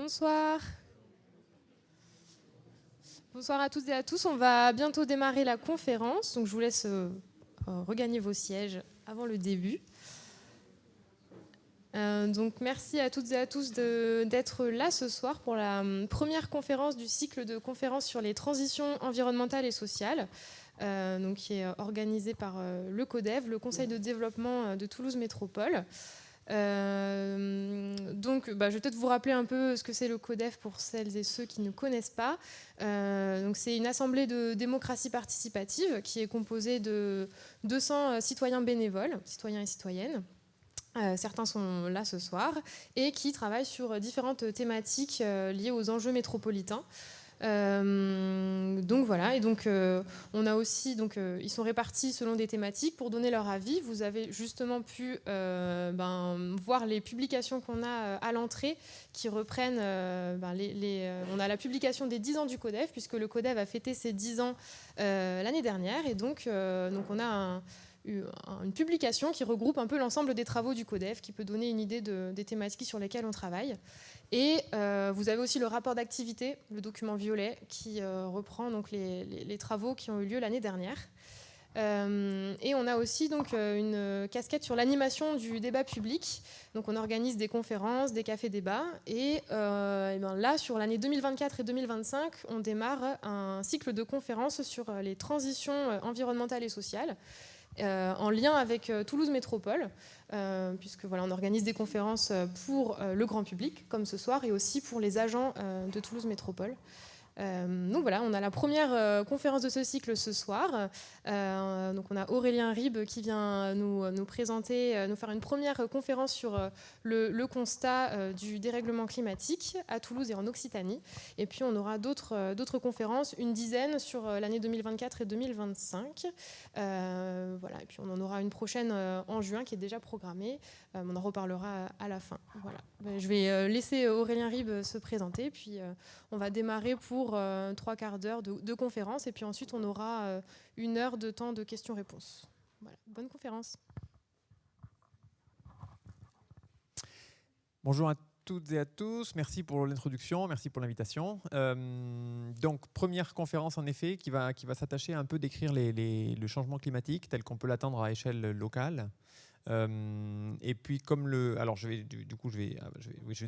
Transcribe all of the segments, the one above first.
Bonsoir. Bonsoir à toutes et à tous. On va bientôt démarrer la conférence, donc je vous laisse regagner vos sièges avant le début. Donc merci à toutes et à tous d'être là ce soir pour la première conférence du cycle de conférences sur les transitions environnementales et sociales, donc qui est organisée par le CODEV, le Conseil de développement de Toulouse Métropole. Donc, je vais peut-être vous rappeler un peu ce que c'est le CODEV pour celles et ceux qui ne connaissent pas. Donc, c'est une assemblée de démocratie participative qui est composée de 200 citoyens bénévoles, citoyens et citoyennes. Certains sont là ce soir et qui travaillent sur différentes thématiques liées aux enjeux métropolitains. Donc voilà, et donc on a aussi, ils sont répartis selon des thématiques pour donner leur avis. Vous avez justement pu voir les publications qu'on a à l'entrée qui reprennent, on a la publication des 10 ans du CODEV, puisque le CODEV a fêté ses 10 ans l'année dernière, et donc on a une publication qui regroupe un peu l'ensemble des travaux du CODEV, qui peut donner une idée des thématiques sur lesquelles on travaille. Et vous avez aussi le rapport d'activité, le document violet, qui reprend donc les travaux qui ont eu lieu l'année dernière. Et on a aussi donc une casquette sur l'animation du débat public. Donc on organise des conférences, des cafés-débats. Et là, sur l'année 2024 et 2025, on démarre un cycle de conférences sur les transitions environnementales et sociales, en lien avec Toulouse Métropole, puisque on organise des conférences pour le grand public, comme ce soir, et aussi pour les agents de Toulouse Métropole. Donc voilà, on a la première conférence de ce cycle ce soir. Donc on a Aurélien Ribes qui vient nous présenter, nous faire une première conférence sur le constat du dérèglement climatique à Toulouse et en Occitanie. Et puis on aura d'autres conférences, une dizaine sur l'année 2024 et 2025. Voilà. Et puis on en aura une prochaine en juin qui est déjà programmée. On en reparlera à la fin. Voilà. Je vais laisser Aurélien Ribes se présenter, puis on va démarrer pour 3/4 d'heure de conférence, et puis ensuite on aura 1 heure de temps de questions-réponses. Voilà. Bonne conférence. Bonjour à toutes et à tous, merci pour l'introduction, merci pour l'invitation. Donc première conférence en effet qui va s'attacher à un peu décrire le changement climatique tel qu'on peut l'attendre à échelle locale. Et puis alors je vais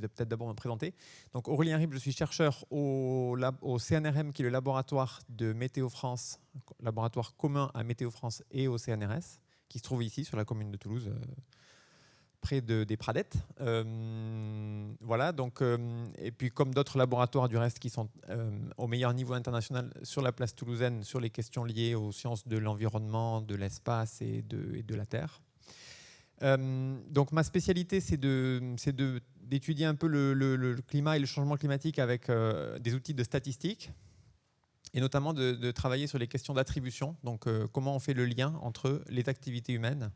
peut-être d'abord me présenter. Donc Aurélien Ribes, je suis chercheur au CNRM, qui est le laboratoire de Météo France, laboratoire commun à Météo France et au CNRS, qui se trouve ici sur la commune de Toulouse, près des Pradettes. Voilà, donc, et puis comme d'autres laboratoires du reste qui sont au meilleur niveau international sur la place toulousaine sur les questions liées aux sciences de l'environnement, de l'espace et de la Terre. Donc ma spécialité, c'est d'étudier un peu le climat et le changement climatique avec des outils de statistiques, et notamment de travailler sur les questions d'attribution, donc comment on fait le lien entre les activités humaines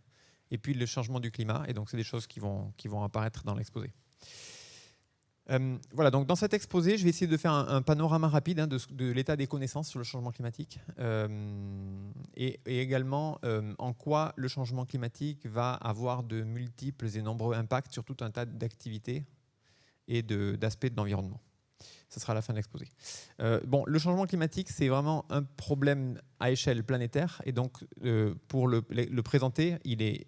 et puis le changement du climat. Et donc c'est des choses qui vont apparaître dans l'exposé. Voilà, donc dans cet exposé, je vais essayer de faire un panorama rapide de l'état des connaissances sur le changement climatique, et également en quoi le changement climatique va avoir de multiples et nombreux impacts sur tout un tas d'activités et d'aspects de l'environnement. Ce sera la fin de l'exposé. Le changement climatique, c'est vraiment un problème à échelle planétaire, et donc pour le présenter, il est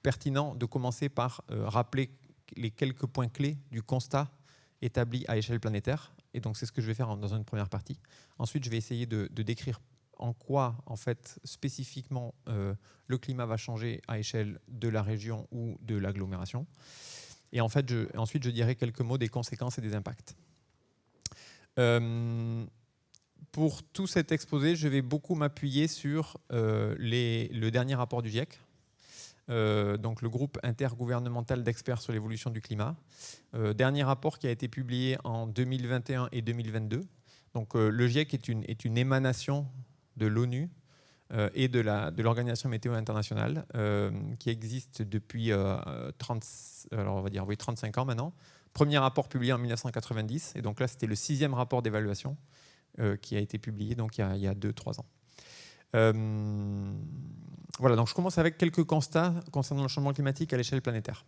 pertinent de commencer par rappeler les quelques points clés du constat établi à échelle planétaire. Et donc c'est ce que je vais faire dans une première partie. Ensuite, je vais essayer de décrire en quoi, en fait, spécifiquement, le climat va changer à échelle de la région ou de l'agglomération. Et en fait, ensuite, je dirai quelques mots des conséquences et des impacts. Pour tout cet exposé, je vais beaucoup m'appuyer sur le dernier rapport du GIEC, donc le groupe intergouvernemental d'experts sur l'évolution du climat. Dernier rapport qui a été publié en 2021 et 2022. Donc le GIEC est une émanation de l'ONU et de l'Organisation météo internationale, qui existe depuis 35 ans maintenant. Premier rapport publié en 1990, et donc là c'était le 6e rapport d'évaluation qui a été publié donc il y a 2-3 ans. Voilà, donc je commence avec quelques constats concernant le changement climatique à l'échelle planétaire.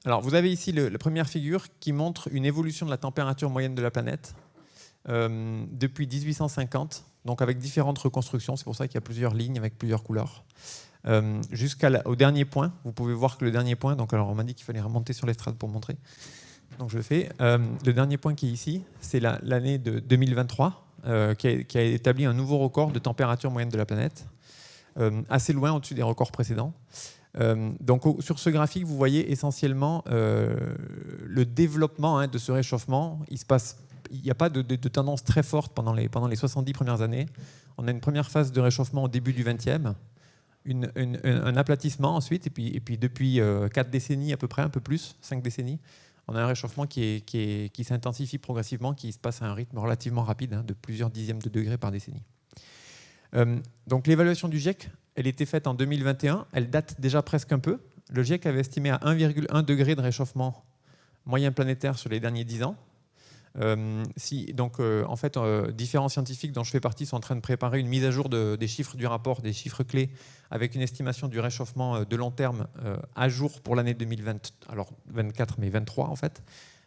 Alors, vous avez ici la première figure qui montre une évolution de la température moyenne de la planète depuis 1850, donc avec différentes reconstructions. C'est pour ça qu'il y a plusieurs lignes avec plusieurs couleurs. Jusqu'au dernier point. Vous pouvez voir que le dernier point, donc alors on m'a dit qu'il fallait remonter sur l'estrade pour montrer. Donc je le fais. Le dernier point qui est ici, c'est l'année de 2023, qui a établi un nouveau record de température moyenne de la planète, assez loin au-dessus des records précédents. Donc sur ce graphique, vous voyez essentiellement le développement de ce réchauffement. Il n'y a pas de tendance très forte pendant les 70 premières années. On a une première phase de réchauffement au début du XXe, un aplatissement ensuite, et puis depuis 4 décennies à peu près, un peu plus, 5 décennies, on a un réchauffement qui s'intensifie progressivement, qui se passe à un rythme relativement rapide, de plusieurs dixièmes de degrés par décennie. Donc l'évaluation du GIEC, elle était faite en 2021, elle date déjà presque un peu. Le GIEC avait estimé à 1,1 degré de réchauffement moyen planétaire sur les derniers 10 ans. En fait, différents scientifiques dont je fais partie sont en train de préparer une mise à jour des chiffres du rapport, des chiffres clés, avec une estimation du réchauffement de long terme à jour pour l'année 2020, alors 24 mais 23 en fait.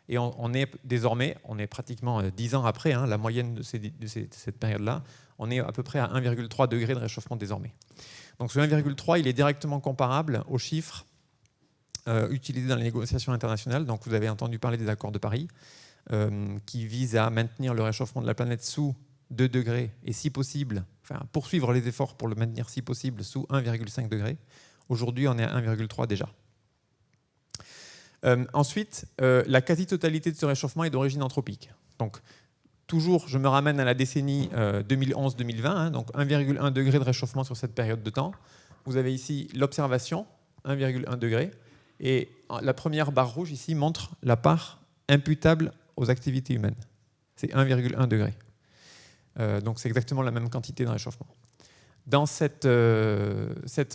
Et on est pratiquement 10 ans après, la moyenne de cette période-là, on est à peu près à 1,3 degré de réchauffement désormais. Donc ce 1,3, il est directement comparable aux chiffres utilisés dans les négociations internationales. Donc vous avez entendu parler des accords de Paris, qui vise à maintenir le réchauffement de la planète sous 2 degrés et si possible, poursuivre les efforts pour le maintenir si possible sous 1,5 degré. Aujourd'hui, on est à 1,3 déjà. Ensuite, la quasi-totalité de ce réchauffement est d'origine anthropique. Donc, toujours, je me ramène à la décennie 2011-2020, donc 1,1 degré de réchauffement sur cette période de temps. Vous avez ici l'observation, 1,1 degré, et la première barre rouge ici montre la part imputable aux activités humaines. C'est 1,1 degré. Donc c'est exactement la même quantité de réchauffement. Dans cette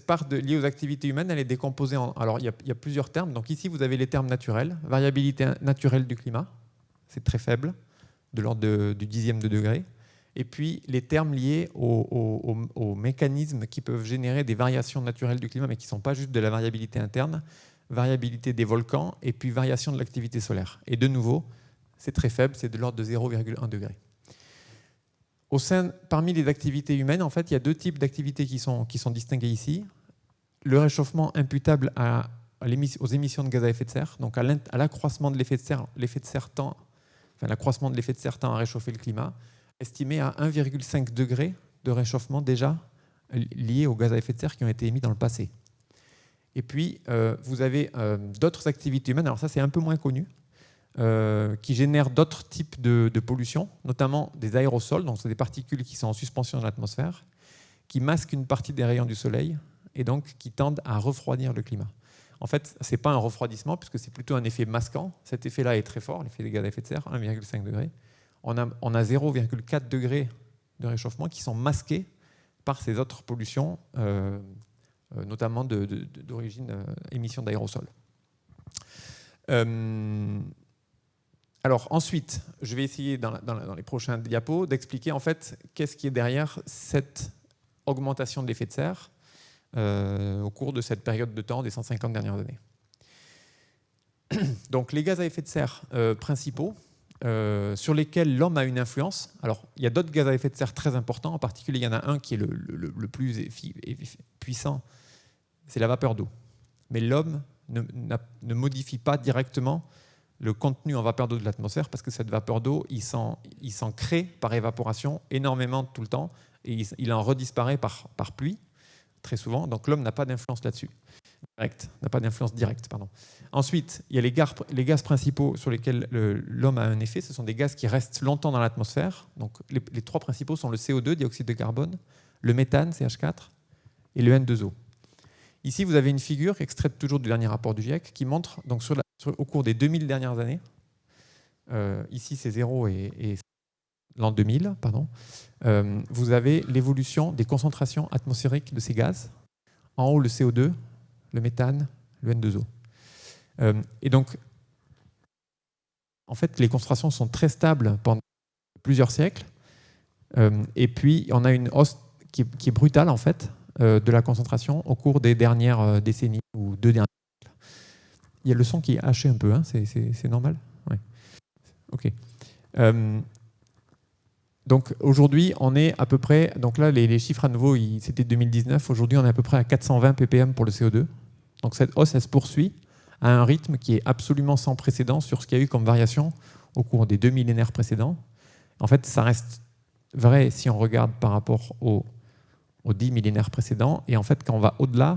part liée aux activités humaines, elle est décomposée en... Alors il y a plusieurs termes. Donc ici, vous avez les termes naturels. Variabilité naturelle du climat, c'est très faible, de l'ordre du dixième de degré. Et puis les termes liés aux mécanismes qui peuvent générer des variations naturelles du climat, mais qui ne sont pas juste de la variabilité interne, variabilité des volcans et puis variation de l'activité solaire. Et de nouveau, c'est très faible, c'est de l'ordre de 0,1 degré. Parmi les activités humaines, en fait, il y a 2 types d'activités qui sont distinguées ici. Le réchauffement imputable aux émissions de gaz à effet de serre, donc à l'accroissement de l'effet de serre tend à réchauffer le climat, estimé à 1,5 degré de réchauffement déjà lié aux gaz à effet de serre qui ont été émis dans le passé. Et puis, vous avez d'autres activités humaines, alors ça c'est un peu moins connu, qui génèrent d'autres types de pollution, notamment des aérosols, donc c'est des particules qui sont en suspension dans l'atmosphère, qui masquent une partie des rayons du soleil et donc qui tendent à refroidir le climat. En fait, ce n'est pas un refroidissement, puisque c'est plutôt un effet masquant. Cet effet-là est très fort, l'effet des gaz à effet de serre, 1,5 degré. On a 0,4 degrés de réchauffement qui sont masqués par ces autres pollutions, notamment d'origine émission d'aérosols. Alors ensuite, je vais essayer dans les prochains diapos d'expliquer en fait qu'est-ce qui est derrière cette augmentation de l'effet de serre au cours de cette période de temps des 150 dernières années. Donc les gaz à effet de serre principaux sur lesquels l'homme a une influence. Alors il y a d'autres gaz à effet de serre très importants, en particulier il y en a un qui est le plus puissant, c'est la vapeur d'eau. Mais l'homme ne modifie pas directement le contenu en vapeur d'eau de l'atmosphère parce que cette vapeur d'eau, il s'en crée par évaporation énormément tout le temps et il en redisparaît par pluie très souvent. Donc l'homme n'a pas d'influence là-dessus. Ensuite, il y a les gaz principaux sur lesquels l'homme a un effet. Ce sont des gaz qui restent longtemps dans l'atmosphère. Donc les 3 principaux sont le CO2, dioxyde de carbone, le méthane, CH4, et le N2O. Ici, vous avez une figure extraite toujours du dernier rapport du GIEC qui montre, donc au cours des 2000 dernières années, ici c'est 0 et l'an 2000, vous avez l'évolution des concentrations atmosphériques de ces gaz. En haut, le CO2, le méthane, le N2O. Et donc, en fait, les concentrations sont très stables pendant plusieurs siècles. Et puis, on a une hausse qui est brutale, en fait, de la concentration au cours des dernières décennies ou 2 derniers siècles. y a le son qui est haché un peu, hein, c'est normal? Ouais. Ok. Donc aujourd'hui, on est à peu près, donc là les chiffres à nouveau, c'était 2019, aujourd'hui on est à peu près à 420 ppm pour le CO2. Donc cette hausse, elle se poursuit à un rythme qui est absolument sans précédent sur ce qu'il y a eu comme variation au cours des 2 millénaires précédents. En fait, ça reste vrai si on regarde par rapport aux 10 millénaires précédents. Et en fait, quand on va au-delà,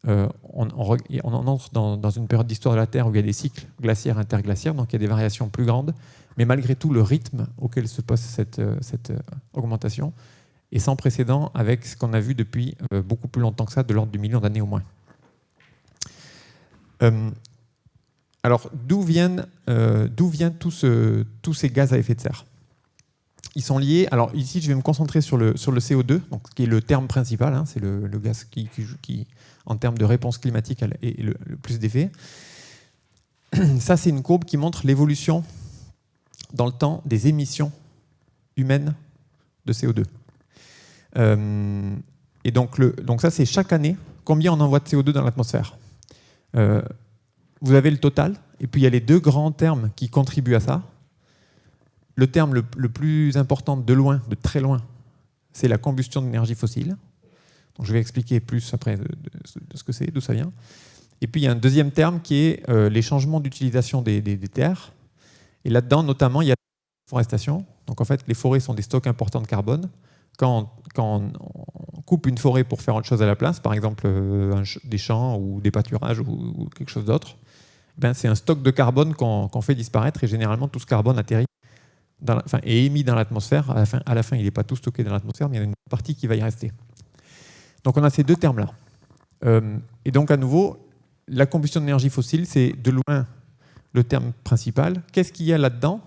on entre dans une période d'histoire de la Terre où il y a des cycles glaciaires, interglaciaires, donc il y a des variations plus grandes. Mais malgré tout, le rythme auquel se passe cette augmentation est sans précédent avec ce qu'on a vu depuis beaucoup plus longtemps que ça, de l'ordre du million d'années au moins. Alors, d'où viennent tous ces gaz à effet de serre? Ils sont liés. Alors ici, je vais me concentrer sur le CO2, donc, qui est le terme principal. Hein, c'est le gaz qui, en termes de réponse climatique, est le plus d'effet. Ça, c'est une courbe qui montre l'évolution dans le temps des émissions humaines de CO2. Et donc ça, c'est chaque année, combien on envoie de CO2 dans l'atmosphère. Vous avez le total, et puis il y a les deux grands termes qui contribuent à ça. Le terme le plus important de loin, de très loin, c'est la combustion d'énergie fossile. Donc je vais expliquer plus après de ce que c'est, d'où ça vient. Et puis il y a un deuxième terme qui est les changements d'utilisation des terres. Et là-dedans, notamment, il y a la forestation. Donc en fait, les forêts sont des stocks importants de carbone. Quand on coupe une forêt pour faire autre chose à la place, par exemple des champs ou des pâturages ou quelque chose d'autre, ben, c'est un stock de carbone qu'on fait disparaître, et généralement tout ce carbone atterrit est émis dans l'atmosphère. À la fin, il n'est pas tout stocké dans l'atmosphère, mais il y a une partie qui va y rester. Donc on a ces deux termes-là. Et donc à nouveau, la combustion d'énergie fossile, c'est de loin le terme principal. Qu'est-ce qu'il y a là-dedans?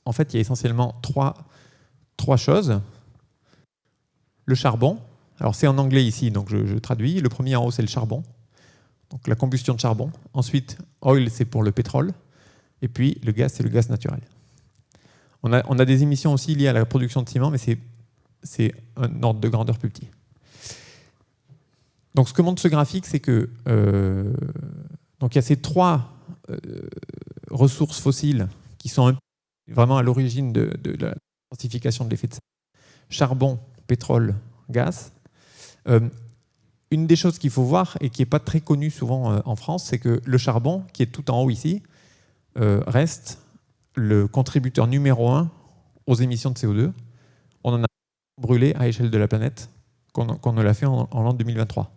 En fait, il y a essentiellement trois choses. Le charbon, alors c'est en anglais ici, donc je traduis. Le premier en haut, c'est le charbon, donc la combustion de charbon. Ensuite, oil, c'est pour le pétrole. Et puis le gaz, c'est le gaz naturel. On a des émissions aussi liées à la production de ciment, mais c'est un ordre de grandeur plus petit. Donc ce que montre ce graphique, c'est que donc il y a ces trois ressources fossiles qui sont vraiment à l'origine de la intensification de l'effet de serre. Charbon, pétrole, gaz. Une des choses qu'il faut voir et qui n'est pas très connue souvent en France, c'est que le charbon, qui est tout en haut ici, reste le contributeur numéro 1 aux émissions de CO2. On en a brûlé à l'échelle de la planète qu'on ne l'a fait en l'an 2023.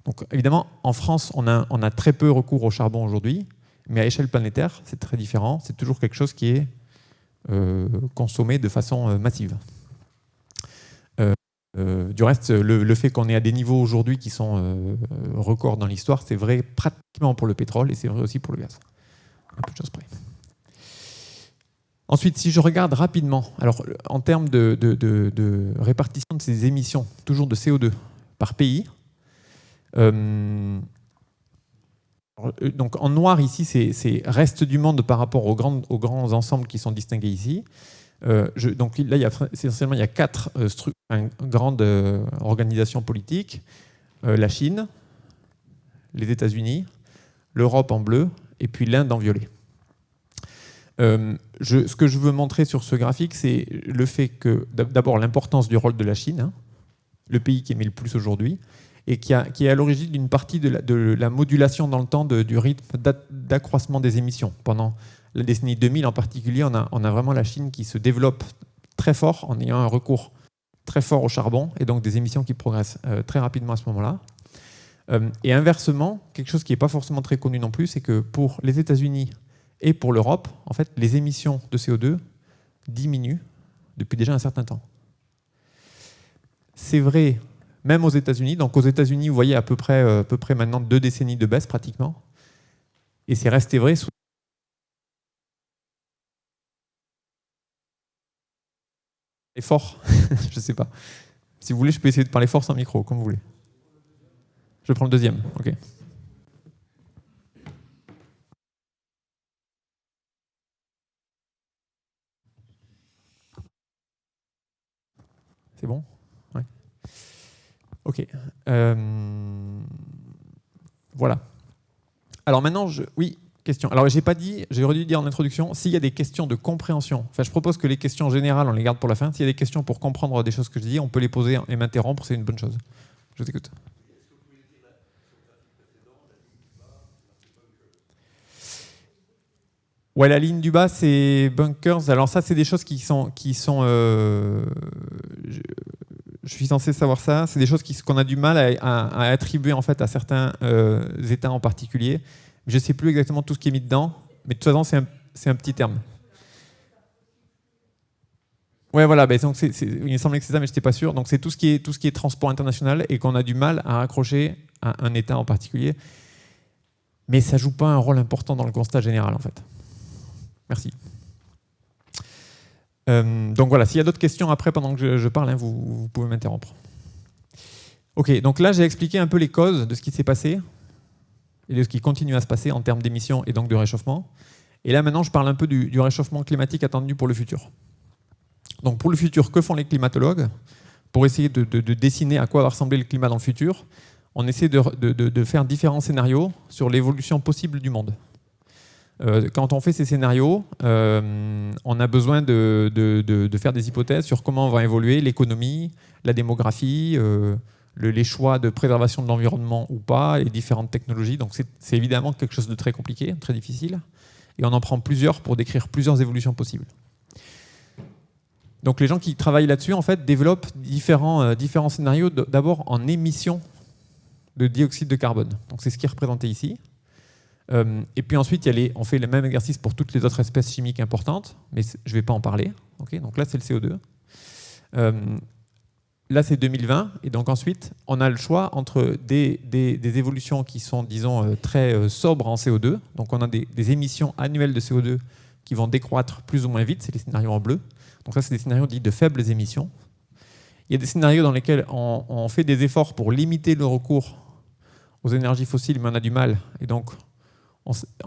Donc évidemment, en France, on a très peu recours au charbon aujourd'hui, mais à échelle planétaire, c'est très différent. C'est toujours quelque chose qui est consommé de façon massive. Du reste, le fait qu'on est à des niveaux aujourd'hui qui sont records dans l'histoire, c'est vrai pratiquement pour le pétrole et c'est vrai aussi pour le gaz. Un peu de choses près. Ensuite, si je regarde rapidement, alors en termes de répartition de ces émissions, toujours de CO2 par pays, donc en noir ici, c'est reste du monde par rapport aux grands ensembles qui sont distingués ici. Donc là, essentiellement, il y a quatre grandes organisations politiques. La Chine, les États-Unis, l'Europe en bleu et puis l'Inde en violet. Ce que je veux montrer sur ce graphique, c'est le fait que, d'abord, l'importance du rôle de la Chine, hein, le pays qui émet le plus aujourd'hui, et qui est à l'origine d'une partie de la modulation dans le temps du rythme d'accroissement des émissions. Pendant la décennie 2000 en particulier, on a vraiment la Chine qui se développe très fort en ayant un recours très fort au charbon, et donc des émissions qui progressent très rapidement à ce moment-là. Et inversement, quelque chose qui n'est pas forcément très connu non plus, c'est que pour les États-Unis et pour l'Europe, en fait, les émissions de CO2 diminuent depuis déjà un certain temps. C'est vrai même aux États-Unis. Donc aux États-Unis, vous voyez à peu près maintenant 2 décennies de baisse pratiquement. Et c'est resté vrai sous les forts. Je ne sais pas. Si vous voulez, je peux essayer de parler fort sans micro, comme vous voulez. Je prends le deuxième. Ok. C'est bon? Ouais. Ok. Voilà. Alors maintenant, oui, question. Alors j'ai pas dit, j'ai redû dire en introduction, s'il y a des questions de compréhension, enfin je propose que les questions générales, on les garde pour la fin. S'il y a des questions pour comprendre des choses que je dis, on peut les poser et m'interrompre, c'est une bonne chose. Je vous écoute. Ouais, la ligne du bas, c'est bunkers. Alors ça, c'est des choses qui sont je suis censé savoir ça. C'est des choses qu'on a du mal à attribuer en fait à certains États en particulier. Je ne sais plus exactement tout ce qui est mis dedans, mais de toute façon, c'est un petit terme. Ouais, voilà. Donc il me semblait que c'est ça, mais je n'étais pas sûr. Donc c'est tout ce qui est transport international et qu'on a du mal à raccrocher à un État en particulier. Mais ça ne joue pas un rôle important dans le constat général, en fait. Merci. Donc voilà, s'il y a d'autres questions après, pendant que je parle, hein, vous pouvez m'interrompre. Ok, donc là, j'ai expliqué un peu les causes de ce qui s'est passé et de ce qui continue à se passer en termes d'émissions et donc de réchauffement. Et là, maintenant, je parle un peu du réchauffement climatique attendu pour le futur. Donc pour le futur, que font les climatologues? Pour essayer de dessiner à quoi va ressembler le climat dans le futur, on essaie de faire différents scénarios sur l'évolution possible du monde. Quand on fait ces scénarios, on a besoin de faire des hypothèses sur comment va évoluer l'économie, la démographie, les choix de préservation de l'environnement ou pas, les différentes technologies. Donc c'est évidemment quelque chose de très compliqué, très difficile. Et on en prend plusieurs pour décrire plusieurs évolutions possibles. Donc les gens qui travaillent là-dessus, en fait, développent différents scénarios, d'abord en émissions de dioxyde de carbone. Donc c'est ce qui est représenté ici. Et puis ensuite, on fait le même exercice pour toutes les autres espèces chimiques importantes, mais je ne vais pas en parler. Okay, donc là, c'est le CO2. Là, c'est 2020. Et donc ensuite, on a le choix entre des évolutions qui sont, disons, très sobres en CO2. Donc on a des émissions annuelles de CO2 qui vont décroître plus ou moins vite. C'est les scénarios en bleu. Donc ça, c'est des scénarios dits de faibles émissions. Il y a des scénarios dans lesquels on fait des efforts pour limiter le recours aux énergies fossiles, mais on a du mal. Et donc,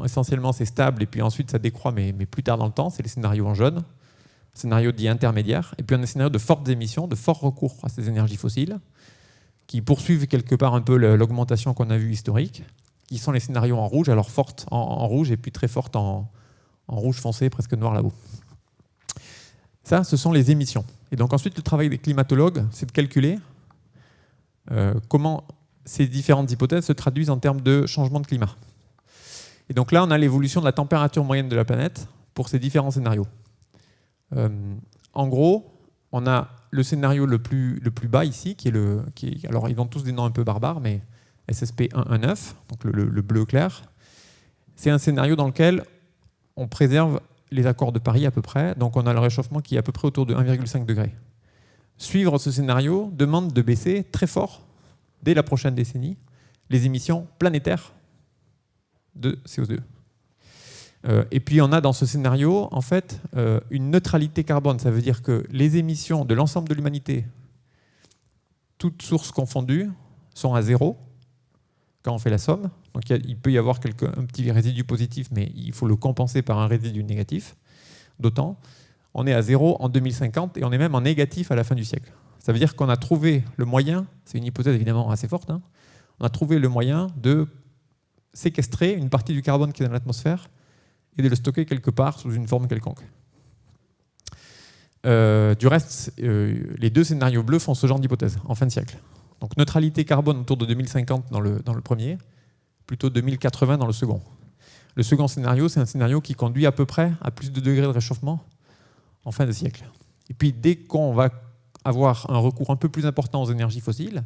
essentiellement, c'est stable, et puis ensuite, ça décroît, mais plus tard dans le temps. C'est les scénarios en jaune, scénarios dits intermédiaires. Et puis, on a des scénarios de fortes émissions, de fort recours à ces énergies fossiles, qui poursuivent quelque part un peu l'augmentation qu'on a vue historique, qui sont les scénarios en rouge, alors fortes en rouge, et puis très fortes en rouge foncé, presque noir là-haut. Ça, ce sont les émissions. Et donc ensuite, le travail des climatologues, c'est de calculer comment ces différentes hypothèses se traduisent en termes de changement de climat. Et donc là, on a l'évolution de la température moyenne de la planète pour ces différents scénarios. En gros, on a le scénario le plus bas ici, alors ils ont tous des noms un peu barbares, mais SSP 119, donc le bleu clair. C'est un scénario dans lequel on préserve les accords de Paris à peu près, donc on a le réchauffement qui est à peu près autour de 1,5 degré. Suivre ce scénario demande de baisser très fort, dès la prochaine décennie, les émissions planétaires de CO2. Et puis on a dans ce scénario, en fait, une neutralité carbone. Ça veut dire que les émissions de l'ensemble de l'humanité, toutes sources confondues, sont à zéro quand on fait la somme. Donc il peut y avoir un petit résidu positif, mais il faut le compenser par un résidu négatif. D'autant, on est à zéro en 2050 et on est même en négatif à la fin du siècle. Ça veut dire qu'on a trouvé le moyen, c'est une hypothèse évidemment assez forte, hein, on a trouvé le moyen de séquestrer une partie du carbone qui est dans l'atmosphère et de le stocker quelque part sous une forme quelconque. Du reste, les deux scénarios bleus font ce genre d'hypothèse en fin de siècle. Donc neutralité carbone autour de 2050 dans le premier, plutôt 2080 dans le second. Le second scénario, c'est un scénario qui conduit à peu près à plus de degrés de réchauffement en fin de siècle. Et puis dès qu'on va avoir un recours un peu plus important aux énergies fossiles,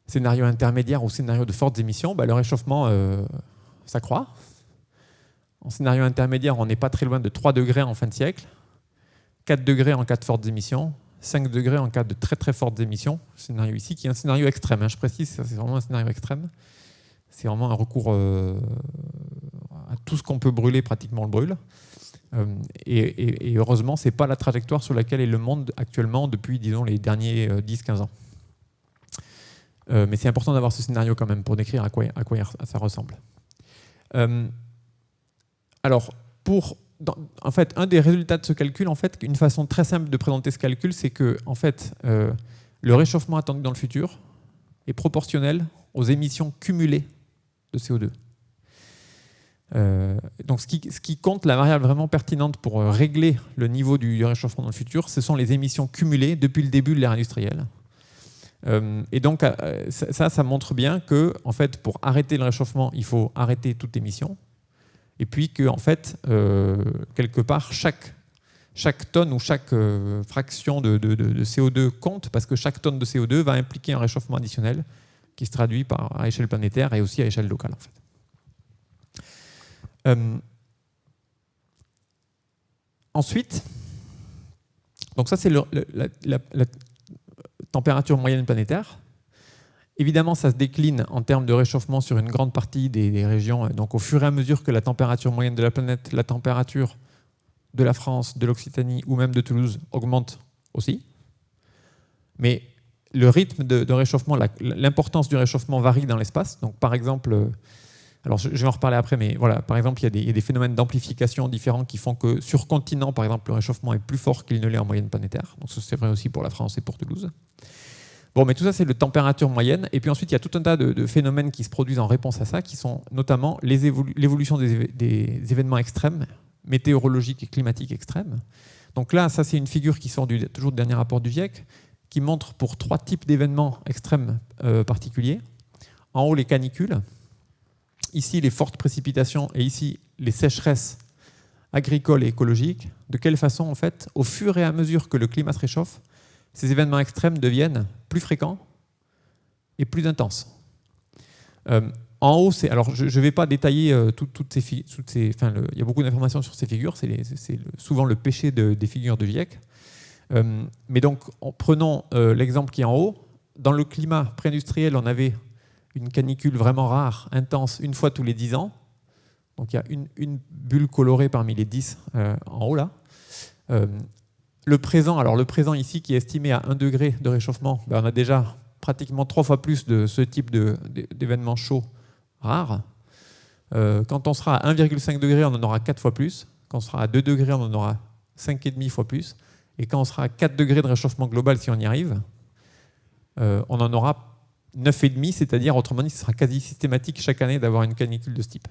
scénario intermédiaire ou scénario de fortes émissions, le réchauffement s'accroît. En scénario intermédiaire, on n'est pas très loin de 3 degrés en fin de siècle, 4 degrés en cas de fortes émissions, 5 degrés en cas de très très fortes émissions. Le scénario ici, qui est un scénario extrême, hein, je précise, c'est vraiment un scénario extrême. C'est vraiment un recours à tout ce qu'on peut brûler, pratiquement on le brûle. Et heureusement, ce n'est pas la trajectoire sur laquelle est le monde actuellement depuis, disons, les derniers 10-15 ans. Mais c'est important d'avoir ce scénario quand même pour décrire à quoi ça ressemble. Alors, en fait, un des résultats de ce calcul, en fait, une façon très simple de présenter ce calcul, c'est que en fait, le réchauffement attendu dans le futur est proportionnel aux émissions cumulées de CO2. Donc ce qui compte, la variable vraiment pertinente pour régler le niveau du réchauffement dans le futur, ce sont les émissions cumulées depuis le début de l'ère industrielle. Et donc ça montre bien que en fait, pour arrêter le réchauffement, il faut arrêter toute émission. Et puis que en fait, quelque part, chaque tonne ou chaque fraction de CO2 compte, parce que chaque tonne de CO2 va impliquer un réchauffement additionnel qui se traduit à échelle planétaire et aussi à échelle locale en fait. Ensuite, donc ça c'est la température moyenne planétaire. Évidemment, ça se décline en termes de réchauffement sur une grande partie des régions. Donc au fur et à mesure que la température moyenne de la planète, la température de la France, de l'Occitanie ou même de Toulouse augmente aussi. Mais le rythme de réchauffement, l'importance du réchauffement varie dans l'espace. Donc par exemple, alors je vais en reparler après, mais voilà, par exemple, il y a des phénomènes d'amplification différents qui font que sur continent, par exemple, le réchauffement est plus fort qu'il ne l'est en moyenne planétaire. Donc ça, c'est vrai aussi pour la France et pour Toulouse. Bon, mais tout ça, c'est la température moyenne. Et puis ensuite, il y a tout un tas de phénomènes qui se produisent en réponse à ça, qui sont notamment l'évolution des événements extrêmes, météorologiques et climatiques extrêmes. Donc là, ça, c'est une figure qui sort toujours du dernier rapport du GIEC, qui montre pour 3 types d'événements extrêmes particuliers. En haut, les canicules. Ici, les fortes précipitations et ici, les sécheresses agricoles et écologiques. De quelle façon, en fait, au fur et à mesure que le climat se réchauffe, ces événements extrêmes deviennent plus fréquents et plus intenses. En haut, alors je ne vais pas détailler il y a beaucoup d'informations sur ces figures, c'est souvent le péché des figures de GIEC. Mais donc, prenons l'exemple qui est en haut. Dans le climat pré-industriel, on avait une canicule vraiment rare, intense, une fois tous les 10 ans. Donc il y a une bulle colorée parmi les 10 en haut là. Le présent ici, qui est estimé à 1 degré de réchauffement, on a déjà pratiquement 3 fois plus de ce type d'événements chauds rares. Quand on sera à 1,5 degré, on en aura 4 fois plus. Quand on sera à 2 degrés, on en aura 5,5 fois plus. Et quand on sera à 4 degrés de réchauffement global, si on y arrive, on en aura 9,5, c'est-à-dire, autrement dit, ce sera quasi systématique chaque année d'avoir une canicule de ce type.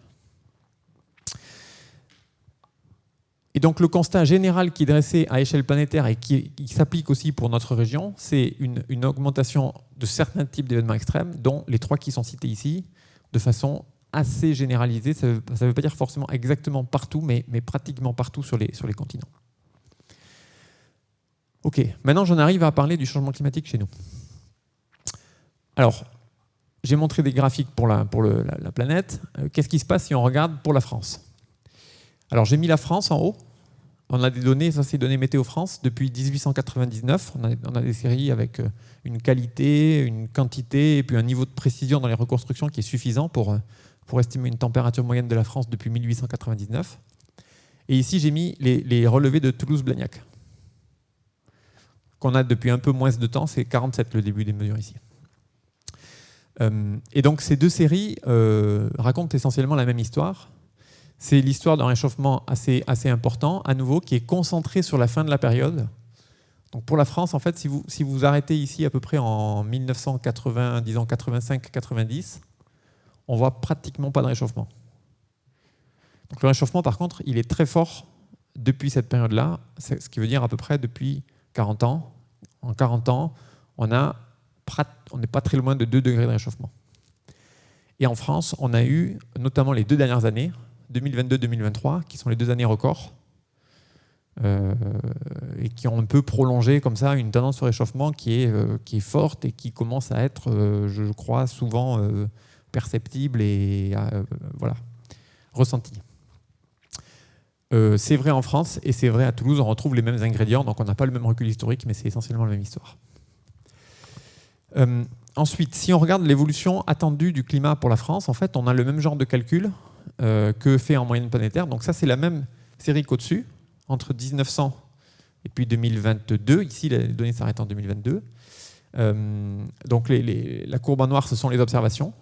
Et donc le constat général qui est dressé à échelle planétaire et qui s'applique aussi pour notre région, c'est une augmentation de certains types d'événements extrêmes, dont les 3 qui sont cités ici, de façon assez généralisée. Ça ne veut pas dire forcément exactement partout, mais pratiquement partout sur les continents. Ok, maintenant j'en arrive à parler du changement climatique chez nous. Alors, j'ai montré des graphiques pour la planète. Qu'est-ce qui se passe si on regarde pour la France? Alors, j'ai mis la France en haut. On a des données, ça c'est données Météo France, depuis 1899. On a des séries avec une qualité, une quantité et puis un niveau de précision dans les reconstructions qui est suffisant pour estimer une température moyenne de la France depuis 1899. Et ici, j'ai mis les relevés de Toulouse-Blagnac, qu'on a depuis un peu moins de temps. C'est 47 le début des mesures ici. Et donc ces 2 séries racontent essentiellement la même histoire. C'est l'histoire d'un réchauffement assez important, à nouveau, qui est concentré sur la fin de la période. Donc pour la France, en fait, si vous arrêtez ici à peu près en 1980, disons 85-90, on voit pratiquement pas de réchauffement. Donc le réchauffement, par contre, il est très fort depuis cette période-là, ce qui veut dire à peu près depuis 40 ans. En 40 ans, on n'est pas très loin de 2 degrés de réchauffement. Et en France, on a eu, notamment les 2 dernières années, 2022-2023, qui sont les 2 années records, et qui ont un peu prolongé comme ça une tendance au réchauffement qui est forte et qui commence à être, je crois, souvent perceptible et ressentie. C'est vrai en France et c'est vrai à Toulouse, on retrouve les mêmes ingrédients, donc on n'a pas le même recul historique, mais c'est essentiellement la même histoire. Ensuite, si on regarde l'évolution attendue du climat pour la France, en fait, on a le même genre de calcul que fait en moyenne planétaire. Donc ça, c'est la même série qu'au-dessus, entre 1900 et puis 2022. Ici, les données s'arrêtent en 2022. Donc la courbe en noir, ce sont les observations.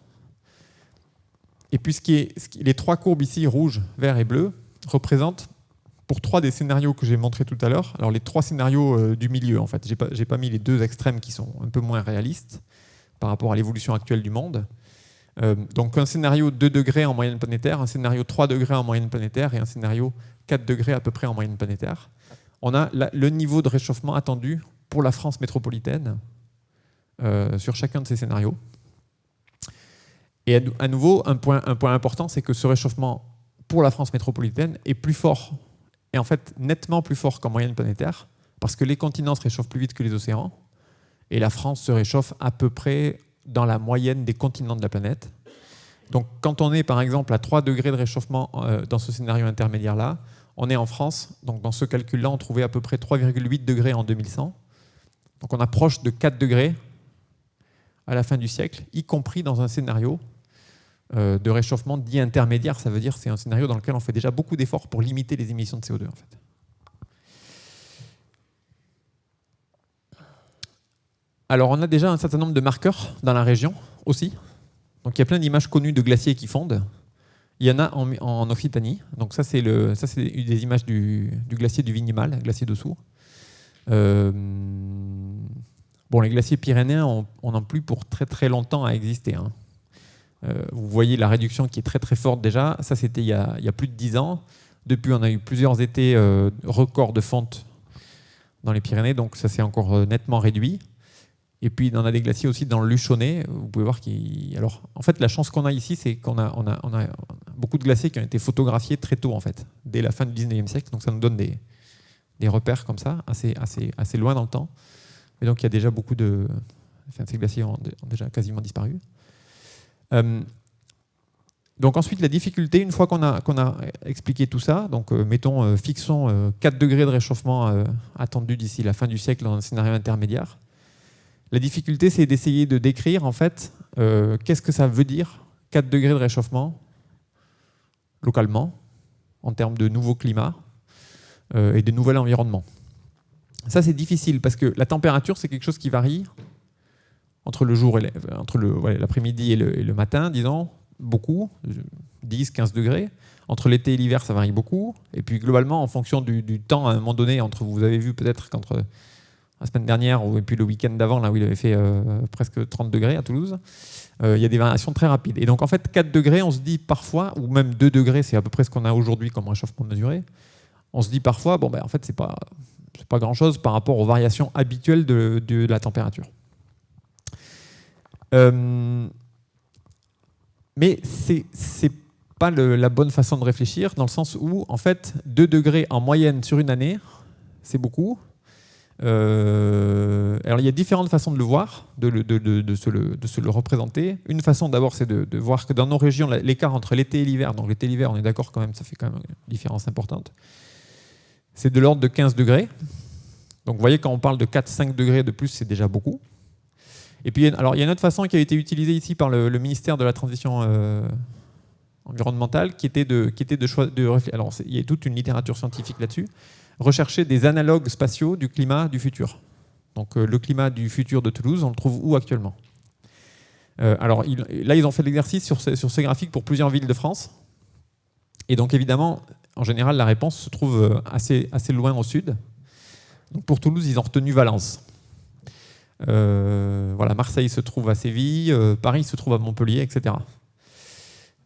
Et puis les 3 courbes ici, rouge, vert et bleu, représentent pour 3 des scénarios que j'ai montrés tout à l'heure. Alors les 3 scénarios du milieu, en fait. J'ai pas mis les 2 extrêmes qui sont un peu moins réalistes par rapport à l'évolution actuelle du monde. Donc un scénario 2 degrés en moyenne planétaire, un scénario 3 degrés en moyenne planétaire et un scénario 4 degrés à peu près en moyenne planétaire. On a le niveau de réchauffement attendu pour la France métropolitaine sur chacun de ces scénarios. Et à nouveau, un point important, c'est que ce réchauffement pour la France métropolitaine est plus fort, et en fait nettement plus fort qu'en moyenne planétaire, parce que les continents se réchauffent plus vite que les océans, et la France se réchauffe à peu près dans la moyenne des continents de la planète. Donc quand on est par exemple à 3 degrés de réchauffement dans ce scénario intermédiaire-là, on est en France, donc dans ce calcul-là, on trouvait à peu près 3,8 degrés en 2100. Donc on approche de 4 degrés à la fin du siècle, y compris dans un scénario de réchauffement dit intermédiaire. Ça veut dire que c'est un scénario dans lequel on fait déjà beaucoup d'efforts pour limiter les émissions de CO2 en fait. Alors on a déjà un certain nombre de marqueurs dans la région aussi. Donc il y a plein d'images connues de glaciers qui fondent. Il y en a en Occitanie. Donc ça c'est des images du glacier du Vignemale, glacier de Sourds. Bon, les glaciers pyrénéens n'ont plus pour très très longtemps à exister. Hein. Vous voyez la réduction qui est très très forte déjà. Ça c'était il y a plus de 10 ans. Depuis on a eu plusieurs étés records de fonte dans les Pyrénées, donc ça s'est encore nettement réduit. Et puis on a des glaciers aussi dans le Luchonnet. Vous pouvez voir alors en fait la chance qu'on a ici, c'est qu'on a beaucoup de glaciers qui ont été photographiés très tôt en fait, dès la fin du 19e siècle. Donc ça nous donne des repères comme ça, assez loin dans le temps. Et donc il y a déjà beaucoup de... Enfin, ces glaciers ont déjà quasiment disparu. Donc ensuite la difficulté, une fois qu'on a expliqué tout ça, donc fixons 4 degrés de réchauffement attendu d'ici la fin du siècle dans un scénario intermédiaire. La difficulté, c'est d'essayer de décrire en fait qu'est-ce que ça veut dire 4 degrés de réchauffement localement en termes de nouveaux climats et de nouvel environnement. Ça c'est difficile parce que la température c'est quelque chose qui varie entre le jour et l'après-midi et le matin, disons, beaucoup, 10-15 degrés. Entre l'été et l'hiver, ça varie beaucoup. Et puis globalement, en fonction du temps, à un moment donné, vous avez vu peut-être qu'entre la semaine dernière et puis le week-end d'avant, là où il avait fait presque 30 degrés à Toulouse, il y a des variations très rapides. Et donc en fait, 4 degrés, on se dit parfois, ou même 2 degrés, c'est à peu près ce qu'on a aujourd'hui comme réchauffement mesuré, on se dit parfois, en fait, c'est pas grand-chose par rapport aux variations habituelles de la température. Mais c'est pas la bonne façon de réfléchir, dans le sens où, en fait, 2 degrés en moyenne sur une année, c'est beaucoup. Alors, il y a différentes façons de le voir, de se le représenter. Une façon, d'abord, c'est de voir que dans nos régions, l'écart entre l'été et l'hiver, donc l'été et l'hiver, on est d'accord quand même, ça fait quand même une différence importante, c'est de l'ordre de 15 degrés. Donc, vous voyez, quand on parle de 4-5 degrés de plus, c'est déjà beaucoup. Et puis, alors, il y a une autre façon qui a été utilisée ici par le ministère de la Transition environnementale, qui était alors, il y a toute une littérature scientifique là-dessus, rechercher des analogues spatiaux du climat du futur. Donc, le climat du futur de Toulouse, on le trouve où actuellement? Alors, là, ils ont fait l'exercice sur ce graphique pour plusieurs villes de France. Et donc, évidemment, en général, la réponse se trouve assez loin au sud. Donc, pour Toulouse, ils ont retenu Valence. Marseille se trouve à Séville, Paris se trouve à Montpellier, etc.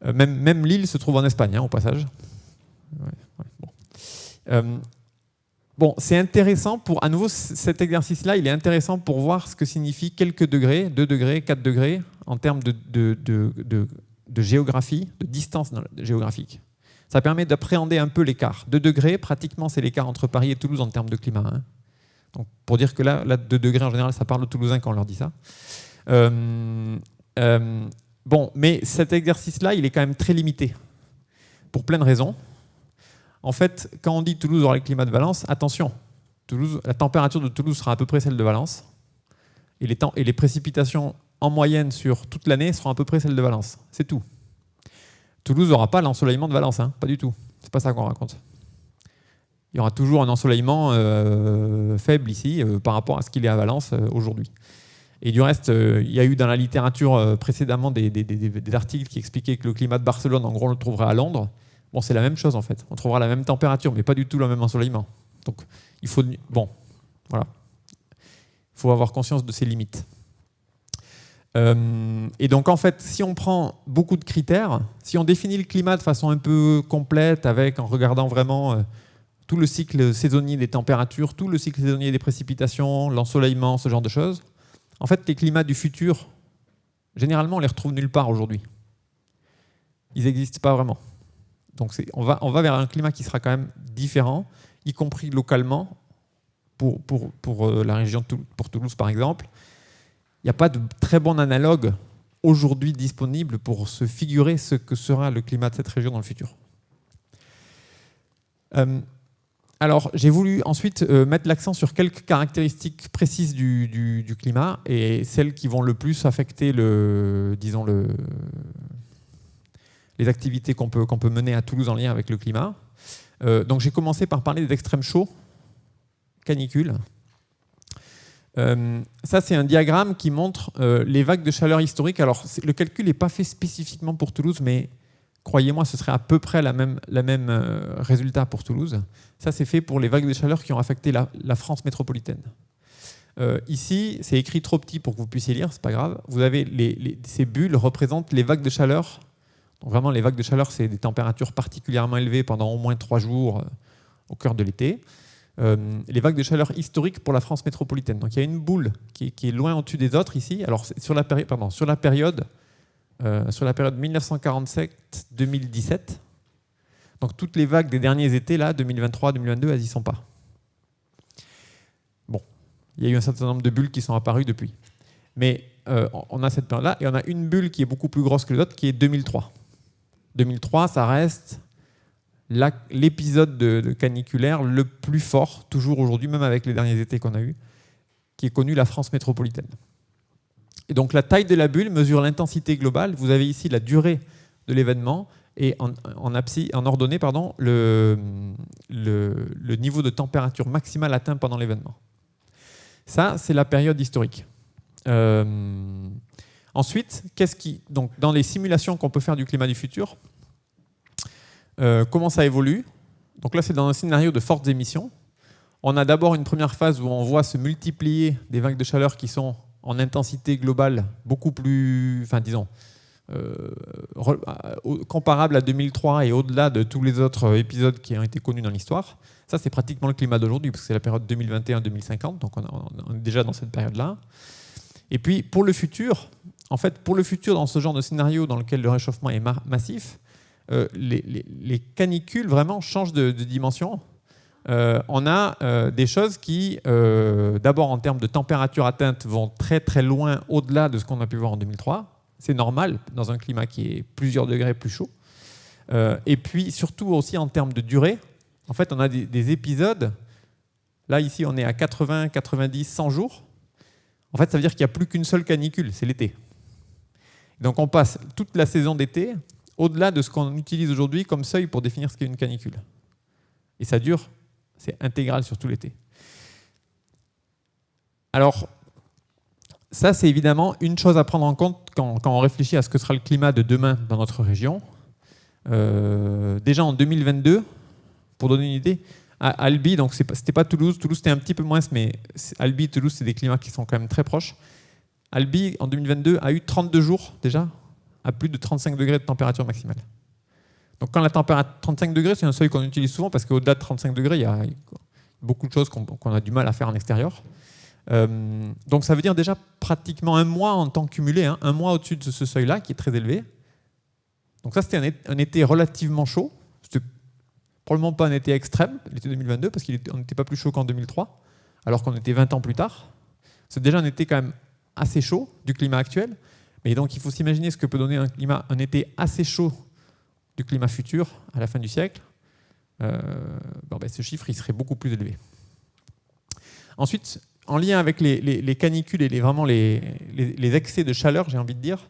Même Lille se trouve en Espagne, hein, au passage. Bon, c'est intéressant à nouveau, cet exercice-là, il est intéressant pour voir ce que signifie quelques degrés, 2 degrés, 4 degrés, en termes de géographie, de distance géographique. Ça permet d'appréhender un peu l'écart. 2 degrés, pratiquement, c'est l'écart entre Paris et Toulouse en termes de climat. Hein. Donc, pour dire que là, 2 degrés en général, ça parle aux Toulousains quand on leur dit ça. Bon, mais cet exercice-là, il est quand même très limité, pour plein de raisons. En fait, quand on dit Toulouse aura le climat de Valence, attention, la température de Toulouse sera à peu près celle de Valence, et les précipitations en moyenne sur toute l'année seront à peu près celles de Valence. C'est tout. Toulouse n'aura pas l'ensoleillement de Valence, hein, pas du tout. C'est pas ça qu'on raconte. Il y aura toujours un ensoleillement faible ici par rapport à ce qu'il est à Valence aujourd'hui. Et du reste, il y a eu dans la littérature précédemment des articles qui expliquaient que le climat de Barcelone, en gros, on le trouverait à Londres. Bon, c'est la même chose en fait. On trouvera la même température, mais pas du tout le même ensoleillement. Donc, il faut avoir conscience de ses limites. Et donc, en fait, si on prend beaucoup de critères, si on définit le climat de façon un peu complète, en regardant vraiment tout le cycle saisonnier des températures, tout le cycle saisonnier des précipitations, l'ensoleillement, ce genre de choses, en fait, les climats du futur, généralement, on les retrouve nulle part aujourd'hui. Ils n'existent pas vraiment. Donc, on va vers un climat qui sera quand même différent, y compris localement, pour la région, pour Toulouse, par exemple. Il n'y a pas de très bon analogue aujourd'hui disponible pour se figurer ce que sera le climat de cette région dans le futur. Alors, j'ai voulu ensuite mettre l'accent sur quelques caractéristiques précises du climat et celles qui vont le plus affecter les activités qu'on peut mener à Toulouse en lien avec le climat. Donc, j'ai commencé par parler des extrêmes chauds, canicules. Ça, c'est un diagramme qui montre les vagues de chaleur historiques. Alors, le calcul n'est pas fait spécifiquement pour Toulouse, mais croyez-moi, ce serait à peu près la même résultat pour Toulouse. Ça, c'est fait pour les vagues de chaleur qui ont affecté la France métropolitaine. Ici, c'est écrit trop petit pour que vous puissiez lire, c'est pas grave. Vous avez ces bulles représentent les vagues de chaleur. Donc vraiment, les vagues de chaleur, c'est des températures particulièrement élevées pendant au moins 3 jours au cœur de l'été. Les vagues de chaleur historiques pour la France métropolitaine. Donc il y a une boule qui est loin au-dessus des autres ici. Alors sur la période 1947-2017, donc toutes les vagues des derniers étés, là, 2023, 2022, elles n'y sont pas. Bon, il y a eu un certain nombre de bulles qui sont apparues depuis. Mais on a cette période-là, et on a une bulle qui est beaucoup plus grosse que les autres, qui est 2003. 2003, ça reste l'épisode de caniculaire le plus fort, toujours aujourd'hui, même avec les derniers étés qu'on a eus, qui est connu la France métropolitaine. Et donc la taille de la bulle mesure l'intensité globale. Vous avez ici la durée de l'événement et en ordonnée le niveau de température maximale atteint pendant l'événement. Ça, c'est la période historique. Ensuite, donc, dans les simulations qu'on peut faire du climat du futur, comment ça évolue? Donc là, c'est dans un scénario de fortes émissions. On a d'abord une première phase où on voit se multiplier des vagues de chaleur qui sont en intensité globale beaucoup plus, comparable à 2003 et au-delà de tous les autres épisodes qui ont été connus dans l'histoire. Ça, c'est pratiquement le climat d'aujourd'hui, parce que c'est la période 2021-2050, donc on est déjà dans cette période-là. Et puis, pour le futur, dans ce genre de scénario dans lequel le réchauffement est massif, les canicules vraiment changent de dimension. On a des choses qui, d'abord en termes de température atteinte, vont très très loin au-delà de ce qu'on a pu voir en 2003. C'est normal dans un climat qui est plusieurs degrés plus chaud. Et puis surtout aussi en termes de durée, en fait on a des épisodes, là ici on est à 80, 90, 100 jours. En fait ça veut dire qu'il n'y a plus qu'une seule canicule, c'est l'été. Donc on passe toute la saison d'été au-delà de ce qu'on utilise aujourd'hui comme seuil pour définir ce qu'est une canicule. Et ça dure, c'est intégral sur tout l'été. Alors, ça, c'est évidemment une chose à prendre en compte quand on réfléchit à ce que sera le climat de demain dans notre région. Déjà en 2022, pour donner une idée, à Albi, donc c'était pas Toulouse, c'était un petit peu moins, mais Albi et Toulouse, c'est des climats qui sont quand même très proches. Albi, en 2022, a eu 32 jours déjà à plus de 35 degrés de température maximale. Donc quand la température 35 degrés, c'est un seuil qu'on utilise souvent parce qu'au-delà de 35 degrés, il y a beaucoup de choses qu'on a du mal à faire en extérieur. Donc ça veut dire déjà pratiquement un mois en temps cumulé, un mois au-dessus de ce seuil-là qui est très élevé. Donc ça, c'était un été relativement chaud. C'était probablement pas un été extrême, l'été 2022, parce qu'on n'était pas plus chaud qu'en 2003, alors qu'on était 20 ans plus tard. C'est déjà un été quand même assez chaud du climat actuel. Mais donc il faut s'imaginer ce que peut donner un été assez chaud du climat futur à la fin du siècle. Ce chiffre il serait beaucoup plus élevé. Ensuite, en lien avec les canicules et vraiment les excès de chaleur, j'ai envie de dire,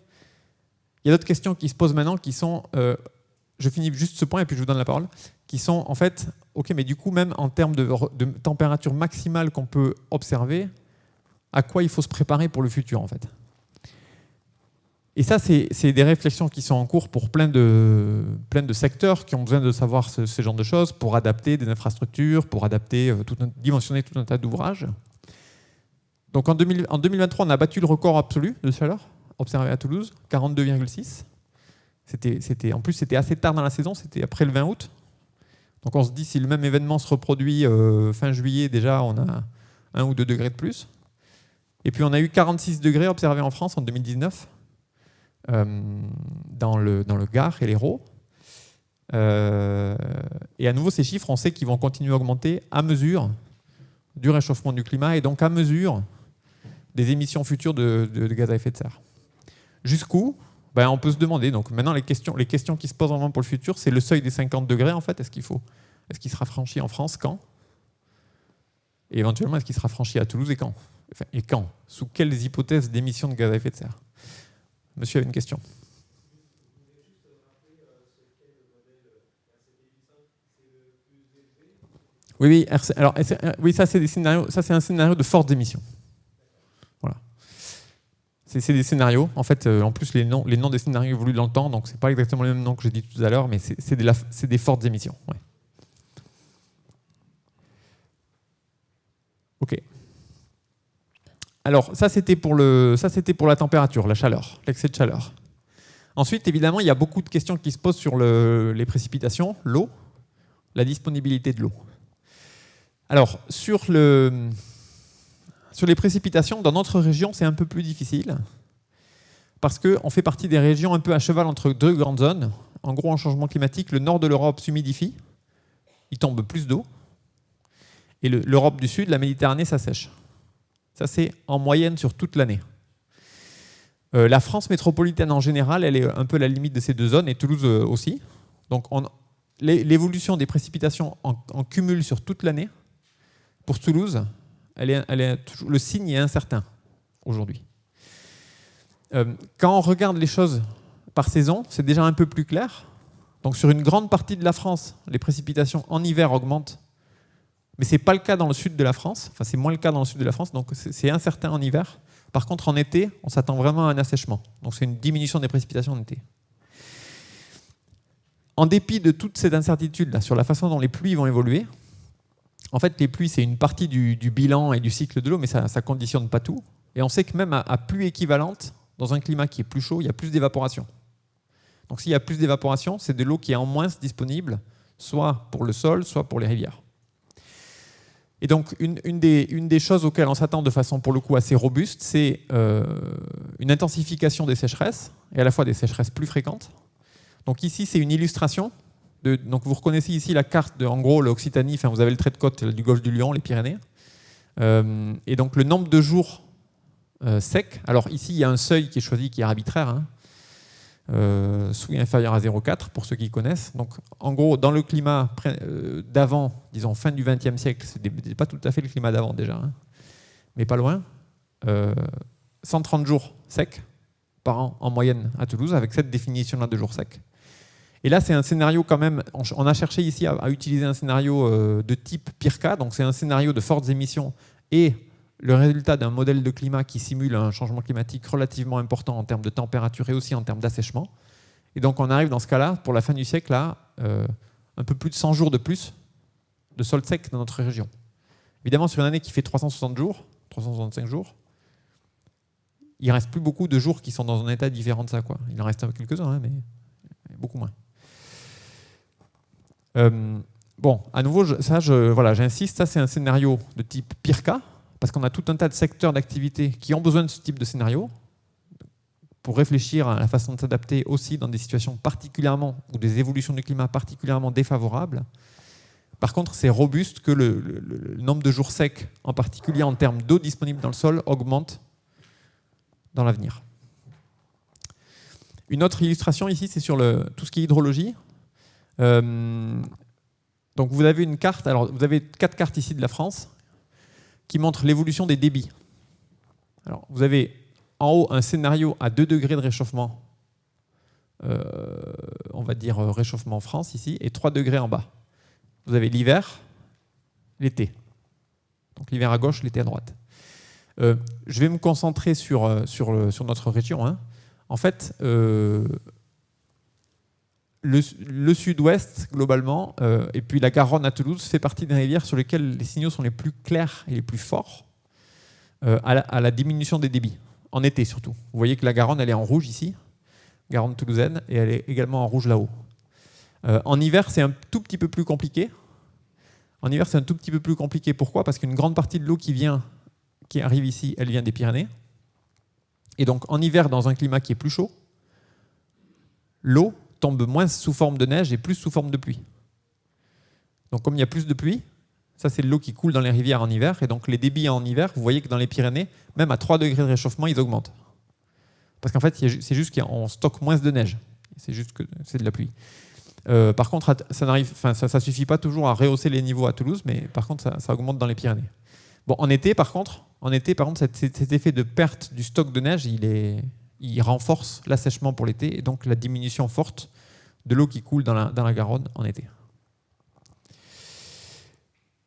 il y a d'autres questions qui se posent maintenant qui sont, je finis juste ce point et puis je vous donne la parole, qui sont en fait, ok, mais du coup même en termes de température maximale qu'on peut observer, à quoi il faut se préparer pour le futur en fait. Et ça, c'est des réflexions qui sont en cours pour plein de secteurs qui ont besoin de savoir ce genre de choses pour adapter des infrastructures, pour adapter, dimensionner tout un tas d'ouvrages. Donc en 2023, on a battu le record absolu de chaleur observé à Toulouse, 42,6. En plus, c'était assez tard dans la saison, c'était après le 20 août. Donc on se dit, si le même événement se reproduit fin juillet, déjà, on a 1 ou 2 degrés de plus. Et puis on a eu 46 degrés observés en France en 2019, dans le Gard et l'Hérault. Et à nouveau, ces chiffres, on sait qu'ils vont continuer à augmenter à mesure du réchauffement du climat et donc à mesure des émissions futures de gaz à effet de serre. Jusqu'où? On peut se demander. Donc maintenant, les questions qui se posent vraiment pour le futur, c'est le seuil des 50 degrés, en fait. Est-ce qu'il sera franchi en France? Quand? Et éventuellement, est-ce qu'il sera franchi à Toulouse et quand? Et quand? Sous quelles hypothèses d'émissions de gaz à effet de serre? Monsieur avait une question. Oui, alors, oui, ça c'est un scénario de fortes émissions. Voilà. C'est des scénarios. En fait, en plus, les noms des scénarios évoluent dans le temps, donc c'est pas exactement les mêmes noms que j'ai dit tout à l'heure, mais c'est des fortes émissions. Ouais. Ok. Alors, ça c'était pour la température, la chaleur, l'excès de chaleur. Ensuite, évidemment, il y a beaucoup de questions qui se posent sur les précipitations, l'eau, la disponibilité de l'eau. Alors, sur les précipitations, dans notre région, c'est un peu plus difficile parce qu'on fait partie des régions un peu à cheval entre deux grandes zones. En gros, en changement climatique, le nord de l'Europe s'humidifie, il tombe plus d'eau, et l'Europe du Sud, la Méditerranée, ça sèche. Ça, c'est en moyenne sur toute l'année. La France métropolitaine en général, elle est un peu à la limite de ces deux zones, et Toulouse aussi. Donc, l'évolution des précipitations en cumul sur toute l'année, pour Toulouse, le signe est incertain aujourd'hui. Quand on regarde les choses par saison, c'est déjà un peu plus clair. Donc sur une grande partie de la France, les précipitations en hiver augmentent, mais ce n'est pas le cas dans le sud de la France. Enfin, c'est moins le cas dans le sud de la France, donc c'est incertain en hiver. Par contre, en été, on s'attend vraiment à un assèchement. Donc c'est une diminution des précipitations en été. En dépit de toute cette incertitude là, sur la façon dont les pluies vont évoluer, en fait, les pluies, c'est une partie du bilan et du cycle de l'eau, mais ça ne conditionne pas tout. Et on sait que même à pluie équivalente, dans un climat qui est plus chaud, il y a plus d'évaporation. Donc s'il y a plus d'évaporation, c'est de l'eau qui est en moins disponible, soit pour le sol, soit pour les rivières. Et donc une des choses auxquelles on s'attend de façon pour le coup assez robuste, c'est une intensification des sécheresses, et à la fois des sécheresses plus fréquentes. Donc ici, c'est une illustration. Donc vous reconnaissez ici la carte en gros l'Occitanie, enfin vous avez le trait de côte du golfe du Lion, les Pyrénées. Et donc le nombre de jours secs, alors ici il y a un seuil qui est choisi qui est arbitraire, hein, sous et inférieur à 0,4 pour ceux qui connaissent. Donc en gros dans le climat d'avant, disons fin du XXe siècle, c'est pas tout à fait le climat d'avant déjà, hein, mais pas loin, 130 jours secs par an en moyenne à Toulouse avec cette définition-là de jours secs. Et là, c'est un scénario quand même, on a cherché ici à utiliser un scénario de type PIRCA, donc c'est un scénario de fortes émissions et le résultat d'un modèle de climat qui simule un changement climatique relativement important en termes de température et aussi en termes d'assèchement. Et donc on arrive dans ce cas-là, pour la fin du siècle, à un peu plus de 100 jours de plus de sol sec dans notre région. Évidemment, sur une année qui fait 360 jours, 365 jours, il ne reste plus beaucoup de jours qui sont dans un état différent de ça, quoi. Il en reste quelques-uns, hein, mais beaucoup moins. Bon, à nouveau, j'insiste, ça c'est un scénario de type PIRCA, parce qu'on a tout un tas de secteurs d'activité qui ont besoin de ce type de scénario pour réfléchir à la façon de s'adapter aussi dans des situations particulièrement, ou des évolutions du climat particulièrement défavorables. Par contre, c'est robuste que le nombre de jours secs, en particulier en termes d'eau disponible dans le sol, augmente dans l'avenir. Une autre illustration ici, c'est sur tout ce qui est hydrologie. Donc vous avez une carte, alors vous avez 4 cartes ici de la France qui montrent l'évolution des débits. Alors vous avez en haut un scénario à 2 degrés de réchauffement, on va dire réchauffement en France ici, et 3 degrés en bas. Vous avez l'hiver, l'été. Donc l'hiver à gauche, l'été à droite. Je vais me concentrer sur notre région, hein. En fait, le sud-ouest, globalement, et puis la Garonne à Toulouse, fait partie des rivières sur lesquelles les signaux sont les plus clairs et les plus forts à la diminution des débits en été surtout. Vous voyez que la Garonne, elle est en rouge ici, Garonne toulousaine, et elle est également en rouge là-haut. En hiver, c'est un tout petit peu plus compliqué. En hiver, c'est un tout petit peu plus compliqué. Pourquoi ? Parce qu'une grande partie de l'eau qui arrive ici, elle vient des Pyrénées. Et donc, en hiver, dans un climat qui est plus chaud, l'eau tombe moins sous forme de neige et plus sous forme de pluie. Donc, comme il y a plus de pluie, ça, c'est de l'eau qui coule dans les rivières en hiver. Et donc, les débits en hiver, vous voyez que dans les Pyrénées, même à 3 degrés de réchauffement, ils augmentent. Parce qu'en fait, c'est juste qu'on stocke moins de neige. C'est juste que c'est de la pluie. Par contre, ça suffit pas toujours à rehausser les niveaux à Toulouse, mais par contre, ça augmente dans les Pyrénées. Bon, en été, par contre, cet effet de perte du stock de neige, il renforce l'assèchement pour l'été et donc la diminution forte de l'eau qui coule dans la Garonne en été.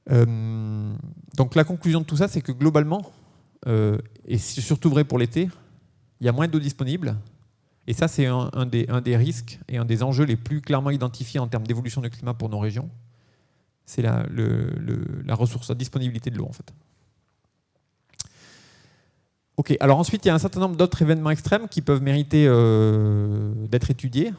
Donc la conclusion de tout ça, c'est que globalement, et c'est surtout vrai pour l'été, il y a moins d'eau disponible. Et ça, c'est un des risques et un des enjeux les plus clairement identifiés en termes d'évolution du climat pour nos régions. C'est la ressource, la disponibilité de l'eau, en fait. Ok, alors ensuite, il y a un certain nombre d'autres événements extrêmes qui peuvent mériter d'être étudiés.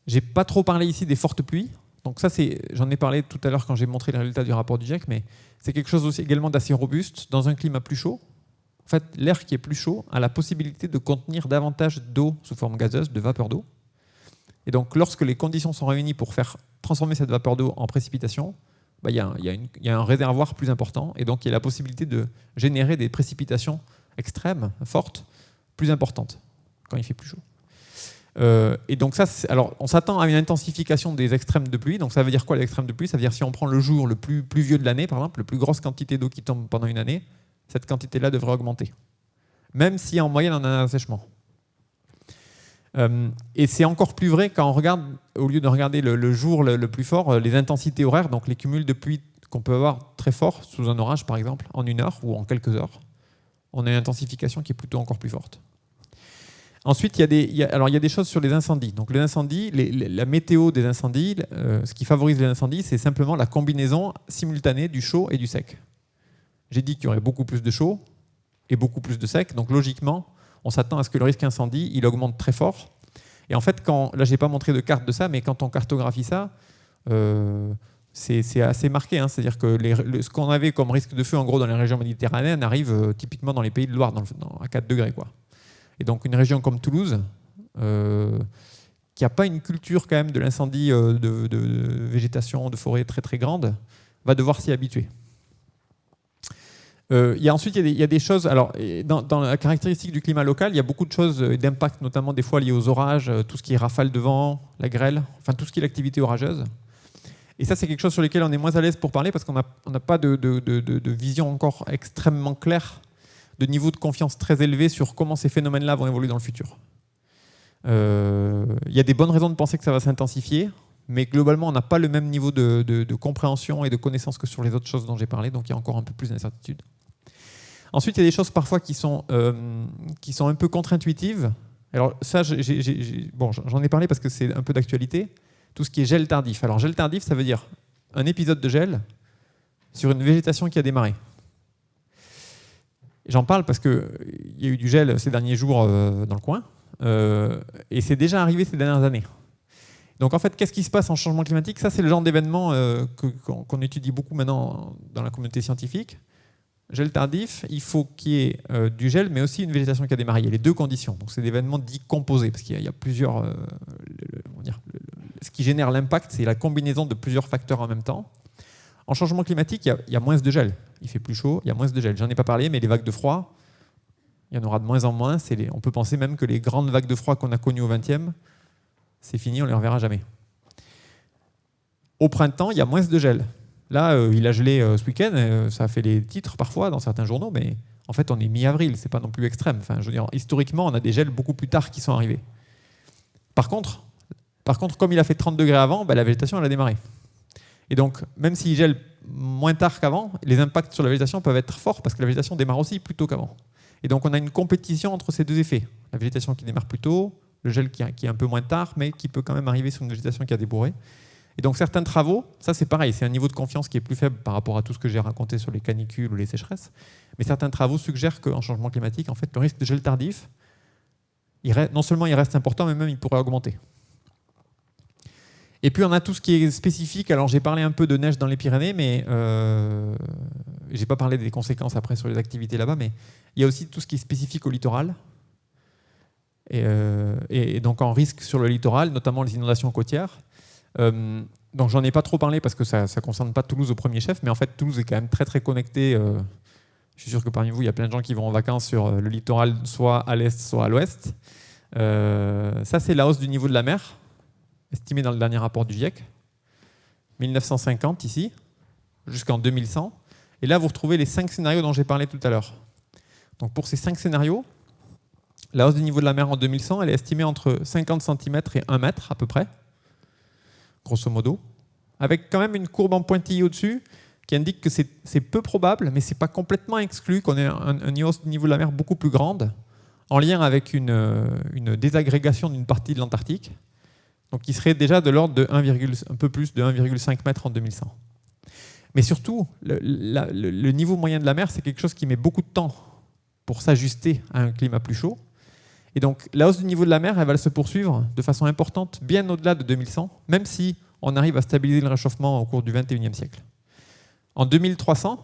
J'ai pas trop parlé ici des fortes pluies. Donc ça, j'en ai parlé tout à l'heure quand j'ai montré les résultats du rapport du GIEC, mais c'est quelque chose aussi également d'assez robuste dans un climat plus chaud. En fait, l'air qui est plus chaud a la possibilité de contenir davantage d'eau sous forme gazeuse, de vapeur d'eau. Et donc, lorsque les conditions sont réunies pour faire transformer cette vapeur d'eau en précipitation, il y a un réservoir plus important, et donc il y a la possibilité de générer des précipitations extrêmes, fortes, plus importantes, quand il fait plus chaud. Et donc ça, alors on s'attend à une intensification des extrêmes de pluie. Donc ça veut dire quoi les extrêmes de pluie ? Ça veut dire si on prend le jour le plus pluvieux de l'année, par exemple, la plus grosse quantité d'eau qui tombe pendant une année, cette quantité-là devrait augmenter, même si en moyenne on a un assèchement. Et c'est encore plus vrai quand on regarde, au lieu de regarder le jour le plus fort, les intensités horaires, donc les cumuls de pluie qu'on peut avoir très forts sous un orage par exemple, en une heure ou en quelques heures, on a une intensification qui est plutôt encore plus forte. Ensuite, il y a des choses sur les incendies. Donc les incendies, la météo des incendies, ce qui favorise les incendies, c'est simplement la combinaison simultanée du chaud et du sec. J'ai dit qu'il y aurait beaucoup plus de chaud et beaucoup plus de sec. Donc logiquement, on s'attend à ce que le risque incendie, il augmente très fort. Et en fait, là, je n'ai pas montré de carte de ça, mais quand on cartographie ça, c'est assez marqué. Hein. C'est-à-dire que ce qu'on avait comme risque de feu, en gros, dans les régions méditerranéennes, arrive typiquement dans les pays de Loire, à 4 degrés, quoi. Et donc une région comme Toulouse, qui n'a pas une culture quand même de l'incendie de végétation, de forêt très très grande, va devoir s'y habituer. Ensuite, il y a des choses. Alors, dans la caractéristique du climat local, il y a beaucoup de choses d'impact, notamment des fois liées aux orages, tout ce qui est rafale de vent, la grêle, enfin tout ce qui est l'activité orageuse. Et ça, c'est quelque chose sur lequel on est moins à l'aise pour parler parce qu'on n'a pas de vision encore extrêmement claire, de niveau de confiance très élevé sur comment ces phénomènes-là vont évoluer dans le futur. Il y a des bonnes raisons de penser que ça va s'intensifier, mais globalement, on n'a pas le même niveau de compréhension et de connaissance que sur les autres choses dont j'ai parlé, donc il y a encore un peu plus d'incertitude. Ensuite, il y a des choses parfois qui sont un peu contre-intuitives. Alors ça, j'en ai parlé parce que c'est un peu d'actualité. Tout ce qui est gel tardif. Alors gel tardif, ça veut dire un épisode de gel sur une végétation qui a démarré. J'en parle parce qu'il y a eu du gel ces derniers jours dans le coin, et c'est déjà arrivé ces dernières années. Donc en fait, qu'est-ce qui se passe en changement climatique ? Ça, c'est le genre d'événement qu'on étudie beaucoup maintenant dans la communauté scientifique. Gel tardif, il faut qu'il y ait du gel, mais aussi une végétation qui a démarré. Il y a les deux conditions. Donc c'est des événements dits composés, parce qu'il y a plusieurs... ce qui génère l'impact, c'est la combinaison de plusieurs facteurs en même temps. En changement climatique, il y a moins de gel. Il fait plus chaud, il y a moins de gel. J'en ai pas parlé, mais les vagues de froid, il y en aura de moins en moins. On peut penser même que les grandes vagues de froid qu'on a connues au XXe, c'est fini, on ne les reverra jamais. Au printemps, il y a moins de gel. Là, il a gelé ce week-end, ça a fait les titres parfois dans certains journaux, mais en fait, on est mi-avril, c'est pas non plus extrême. Enfin, je veux dire, historiquement, on a des gels beaucoup plus tard qui sont arrivés. Par contre, comme il a fait 30 degrés avant, la végétation, elle a démarré. Et donc, même s'il gèle moins tard qu'avant, les impacts sur la végétation peuvent être forts parce que la végétation démarre aussi plus tôt qu'avant. Et donc, on a une compétition entre ces deux effets. La végétation qui démarre plus tôt, le gel qui est un peu moins tard, mais qui peut quand même arriver sur une végétation qui a débourré. Et donc certains travaux, ça c'est pareil, c'est un niveau de confiance qui est plus faible par rapport à tout ce que j'ai raconté sur les canicules ou les sécheresses, mais certains travaux suggèrent qu'en changement climatique, en fait, le risque de gel tardif, non seulement il reste important, mais même il pourrait augmenter. Et puis on a tout ce qui est spécifique. Alors j'ai parlé un peu de neige dans les Pyrénées, mais j'ai pas parlé des conséquences après sur les activités là-bas, mais il y a aussi tout ce qui est spécifique au littoral. Et donc en risque sur le littoral, notamment les inondations côtières. Donc j'en ai pas trop parlé parce que ça ne concerne pas Toulouse au premier chef, mais en fait Toulouse est quand même très très connectée. Je suis sûr que parmi vous, il y a plein de gens qui vont en vacances sur le littoral, soit à l'est, soit à l'ouest. Ça c'est la hausse du niveau de la mer, estimée dans le dernier rapport du GIEC. 1950 ici, jusqu'en 2100. Et là vous retrouvez les 5 scénarios dont j'ai parlé tout à l'heure. Donc pour ces 5 scénarios, la hausse du niveau de la mer en 2100, elle est estimée entre 50 cm et 1 mètre à peu près, grosso modo, avec quand même une courbe en pointillé au-dessus qui indique que c'est peu probable, mais ce n'est pas complètement exclu qu'on ait une hausse du niveau de la mer beaucoup plus grande, en lien avec une désagrégation d'une partie de l'Antarctique, donc qui serait déjà de l'ordre de un peu plus de 1,5 mètre en 2100. Mais surtout, le niveau moyen de la mer, c'est quelque chose qui met beaucoup de temps pour s'ajuster à un climat plus chaud. Et donc la hausse du niveau de la mer, elle va se poursuivre de façon importante bien au-delà de 2100, même si on arrive à stabiliser le réchauffement au cours du XXIe siècle. En 2300,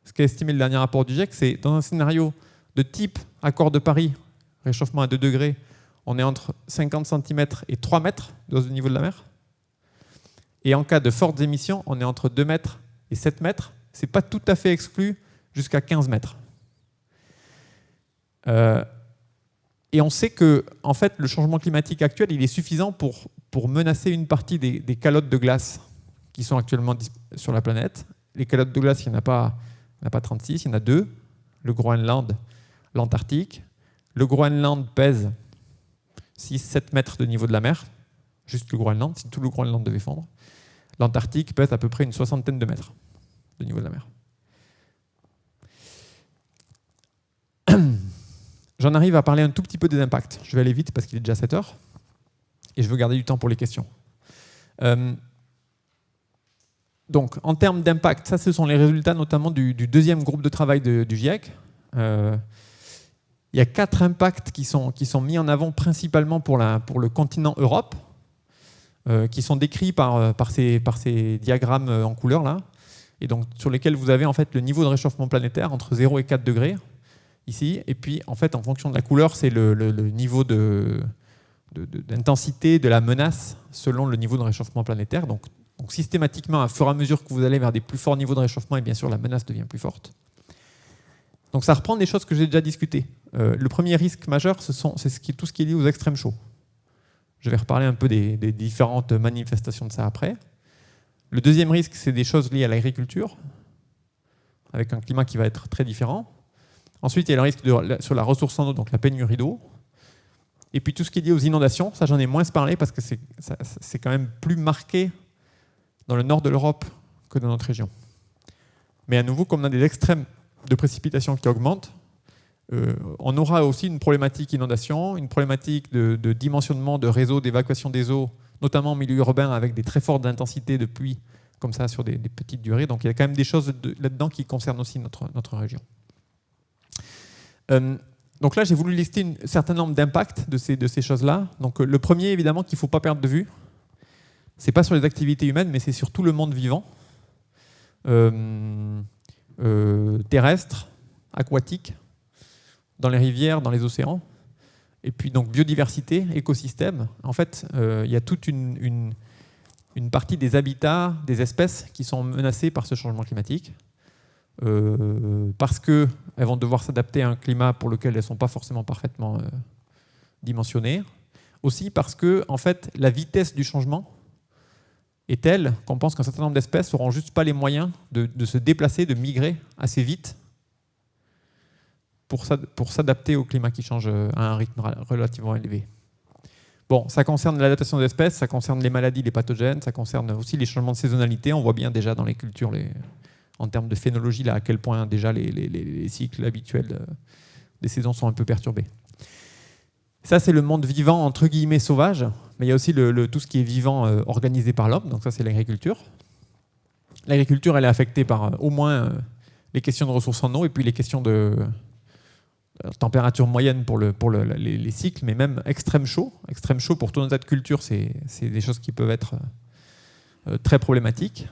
ce qu'a estimé le dernier rapport du GIEC, c'est dans un scénario de type accord de Paris, réchauffement à 2 degrés, on est entre 50 cm et 3 mètres de hausse du niveau de la mer. Et en cas de fortes émissions, on est entre 2 mètres et 7 mètres. Ce n'est pas tout à fait exclu jusqu'à 15 mètres. Et on sait que en fait, le changement climatique actuel, il est suffisant pour menacer une partie des calottes de glace qui sont actuellement sur la planète. Les calottes de glace, il n'y en a pas 36, il y en a 2, le Groenland, l'Antarctique. Le Groenland pèse 6-7 mètres de niveau de la mer, juste le Groenland, si tout le Groenland devait fondre. L'Antarctique pèse à peu près une 60aine de mètres de niveau de la mer. J'en arrive à parler un tout petit peu des impacts. Je vais aller vite parce qu'il est déjà 7 heures et je veux garder du temps pour les questions. Donc, en termes d'impact, ça, ce sont les résultats notamment du deuxième groupe de travail du GIEC. Il y a 4 impacts qui sont mis en avant principalement pour le continent Europe, qui sont décrits par ces diagrammes en couleur là, et donc sur lesquels vous avez en fait le niveau de réchauffement planétaire entre 0 et 4 degrés ici, et puis en fait en fonction de la couleur, c'est le niveau d'intensité de la menace selon le niveau de réchauffement planétaire. Donc systématiquement, à fur et à mesure que vous allez vers des plus forts niveaux de réchauffement, et bien sûr la menace devient plus forte. Donc ça reprend des choses que j'ai déjà discutées. Le premier risque majeur, c'est tout ce qui est lié aux extrêmes chauds. Je vais reparler un peu des différentes manifestations de ça après. Le deuxième risque, c'est des choses liées à l'agriculture, avec un climat qui va être très différent. Ensuite, il y a le risque sur la ressource en eau, donc la pénurie d'eau. Et puis tout ce qui est lié aux inondations, ça j'en ai moins parlé parce que c'est quand même plus marqué dans le nord de l'Europe que dans notre région. Mais à nouveau, comme on a des extrêmes de précipitations qui augmentent, on aura aussi une problématique inondation, une problématique de dimensionnement de réseaux d'évacuation des eaux, notamment en milieu urbain avec des très fortes intensités de pluie, comme ça sur des petites durées. Donc il y a quand même des choses là-dedans qui concernent aussi notre région. Donc là, j'ai voulu lister un certain nombre d'impacts de ces choses-là. Donc le premier, évidemment, qu'il ne faut pas perdre de vue, ce n'est pas sur les activités humaines, mais c'est sur tout le monde vivant, terrestre, aquatique, dans les rivières, dans les océans, et puis donc biodiversité, écosystème. En fait, il y a toute une partie des habitats, des espèces qui sont menacées par ce changement climatique, parce qu'elles vont devoir s'adapter à un climat pour lequel elles ne sont pas forcément parfaitement dimensionnées. Aussi parce que en fait, la vitesse du changement est telle qu'on pense qu'un certain nombre d'espèces n'auront juste pas les moyens de se déplacer, de migrer assez vite pour s'adapter au climat qui change à un rythme relativement élevé. Bon, ça concerne l'adaptation des espèces, ça concerne les maladies, les pathogènes, ça concerne aussi les changements de saisonnalité. On voit bien déjà dans les cultures, en termes de phénologie, là, à quel point déjà les cycles habituels des saisons sont un peu perturbés. Ça, c'est le monde vivant, entre guillemets, sauvage. Mais il y a aussi tout ce qui est vivant organisé par l'homme, donc ça c'est l'agriculture. L'agriculture, elle est affectée par au moins les questions de ressources en eau et puis les questions de température moyenne pour les cycles, mais même extrême chaud. Extrême chaud pour tout un tas de cultures, c'est des choses qui peuvent être très problématiques.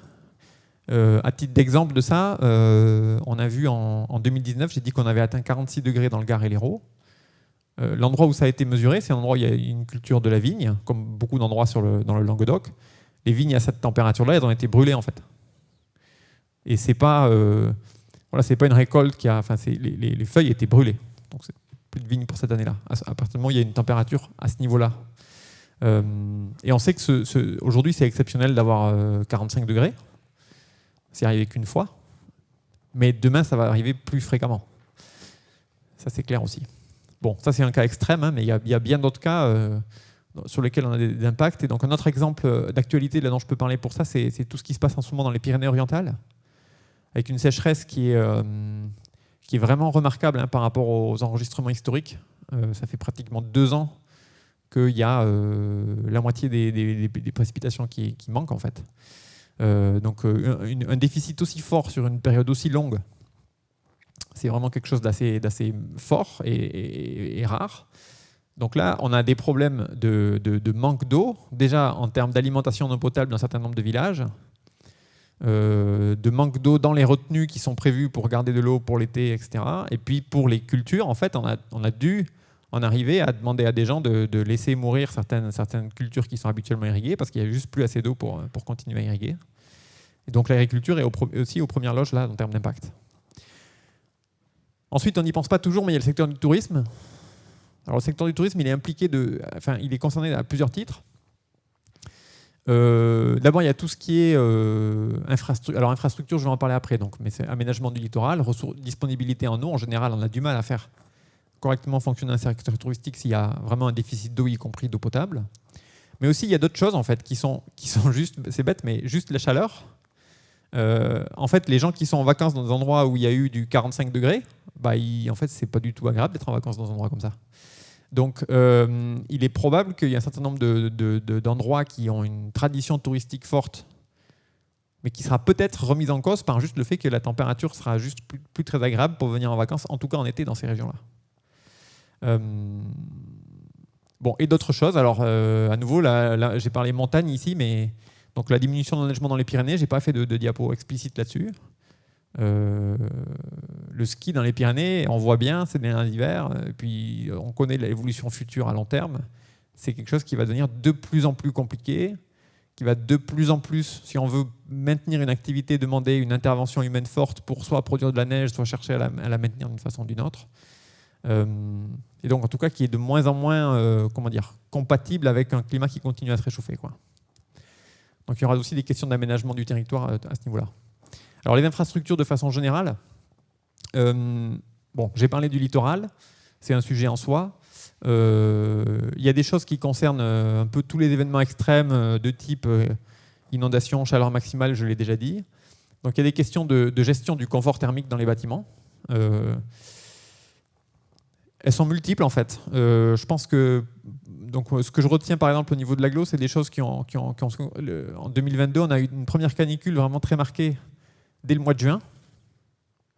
À titre d'exemple de ça, on a vu en 2019, j'ai dit qu'on avait atteint 46 degrés dans le Gard et l'Hérault. L'endroit où ça a été mesuré, c'est un endroit où il y a une culture de la vigne, comme beaucoup d'endroits dans le Languedoc. Les vignes à cette température-là, elles ont été brûlées en fait. Et c'est pas, c'est pas une récolte qui a, les feuilles étaient brûlées. Donc c'est plus de vignes pour cette année-là. À partir du moment où il y a une température à ce niveau-là. Et on sait que aujourd'hui c'est exceptionnel d'avoir 45 degrés. C'est arrivé qu'une fois. Mais demain ça va arriver plus fréquemment. Ça c'est clair aussi. Bon, ça c'est un cas extrême, hein, mais il y a bien d'autres cas sur lesquels on a des impacts. Et donc un autre exemple d'actualité là dont je peux parler pour ça, c'est tout ce qui se passe en ce moment dans les Pyrénées-Orientales, avec une sécheresse qui est vraiment remarquable, hein, par rapport aux enregistrements historiques. Ça fait pratiquement 2 ans qu'il y a la moitié des précipitations qui manquent en fait. Donc un déficit aussi fort sur une période aussi longue, c'est vraiment quelque chose d'assez fort et rare. Donc là, on a des problèmes de manque d'eau, déjà en termes d'alimentation en eau potable dans un certain nombre de villages, de manque d'eau dans les retenues qui sont prévues pour garder de l'eau pour l'été, etc. Et puis pour les cultures, en fait, on a dû en arriver à demander à des gens de laisser mourir certaines cultures qui sont habituellement irriguées parce qu'il n'y a juste plus assez d'eau pour continuer à irriguer. Et donc l'agriculture est aussi aux premières loges là en termes d'impact. Ensuite, on n'y pense pas toujours, mais il y a le secteur du tourisme. Alors, le secteur du tourisme, il est concerné à plusieurs titres. D'abord, il y a tout ce qui est infrastructure. Alors, infrastructure, je vais en parler après. Mais c'est aménagement du littoral, disponibilité en eau. En général, on a du mal à faire correctement fonctionner un secteur touristique s'il y a vraiment un déficit d'eau, y compris d'eau potable. Mais aussi, il y a d'autres choses en fait qui sont juste, c'est bête, mais juste la chaleur. En fait, les gens qui sont en vacances dans des endroits où il y a eu du 45 degrés, en fait, c'est pas du tout agréable d'être en vacances dans un endroit comme ça. Donc, il est probable qu'il y ait un certain nombre d'endroits qui ont une tradition touristique forte, mais qui sera peut-être remise en cause par juste le fait que la température sera juste plus très agréable pour venir en vacances, en tout cas en été dans ces régions-là. Bon, et d'autres choses. Alors, à nouveau, là, j'ai parlé montagne ici, mais donc la diminution de l'enneigement dans les Pyrénées, j'ai pas fait de diapo explicite là-dessus. Le ski dans les Pyrénées, on voit bien ces derniers hivers, et puis on connaît l'évolution future à long terme. C'est quelque chose qui va devenir de plus en plus compliqué, qui va de plus en plus, si on veut maintenir une activité, demander une intervention humaine forte pour soit produire de la neige, soit chercher à la maintenir d'une façon ou d'une autre. Et donc en tout cas qui est de moins en moins compatible avec un climat qui continue à se réchauffer, quoi. Donc il y aura aussi des questions d'aménagement du territoire à ce niveau-là. Alors les infrastructures de façon générale, j'ai parlé du littoral, c'est un sujet en soi. Il y a des choses qui concernent un peu tous les événements extrêmes de type inondation, chaleur maximale, je l'ai déjà dit. Donc il y a des questions de gestion du confort thermique dans les bâtiments. Elles sont multiples en fait. Je pense que ce que je retiens par exemple au niveau de l'agglo, c'est des choses en 2022, on a eu une première canicule vraiment très marquée dès le mois de juin,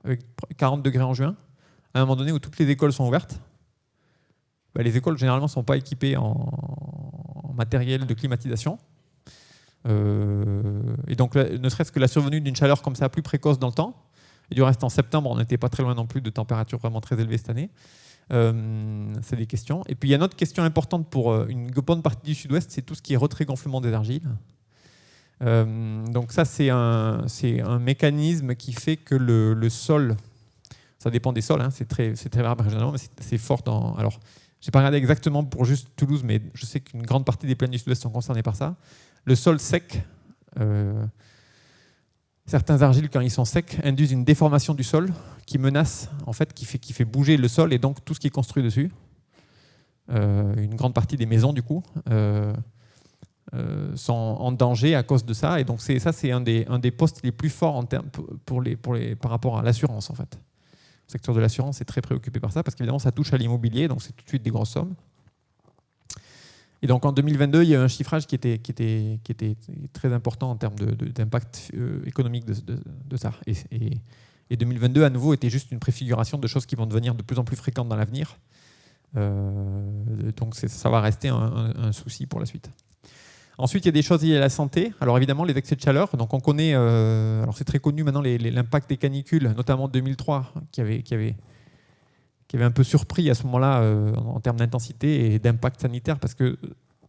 avec 40 degrés en juin, à un moment donné où toutes les écoles sont ouvertes. Les écoles généralement ne sont pas équipées en matériel de climatisation. Et donc ne serait-ce que la survenue d'une chaleur comme ça plus précoce dans le temps, et du reste en septembre on n'était pas très loin non plus de températures vraiment très élevées cette année. C'est des questions. Et puis il y a une autre question importante pour une bonne partie du sud-ouest, c'est tout ce qui est retrait-gonflement des argiles. Donc ça c'est un mécanisme qui fait que le sol, ça dépend des sols, hein, c'est très variable régionalement, mais c'est fort dans... Alors, j'ai pas regardé exactement pour juste Toulouse, mais je sais qu'une grande partie des plaines du sud-ouest sont concernées par ça. Le sol sec, certains argiles, quand ils sont secs, induisent une déformation du sol qui menace, en fait, qui fait bouger le sol et donc tout ce qui est construit dessus. Une grande partie des maisons, du coup, sont en danger à cause de ça. Et donc c'est un des postes les plus forts en termes par rapport à l'assurance, en fait. Le secteur de l'assurance est très préoccupé par ça parce qu'évidemment, ça touche à l'immobilier, donc c'est tout de suite des grosses sommes. Et donc en 2022, il y a eu un chiffrage qui était très important en termes d'impact économique de ça. Et 2022, à nouveau, était juste une préfiguration de choses qui vont devenir de plus en plus fréquentes dans l'avenir. Donc ça va rester un souci pour la suite. Ensuite, il y a des choses liées à la santé. Alors évidemment, les excès de chaleur. Donc on connaît, alors c'est très connu maintenant, l'impact des canicules, notamment 2003, qui avait un peu surpris à ce moment-là en termes d'intensité et d'impact sanitaire, parce que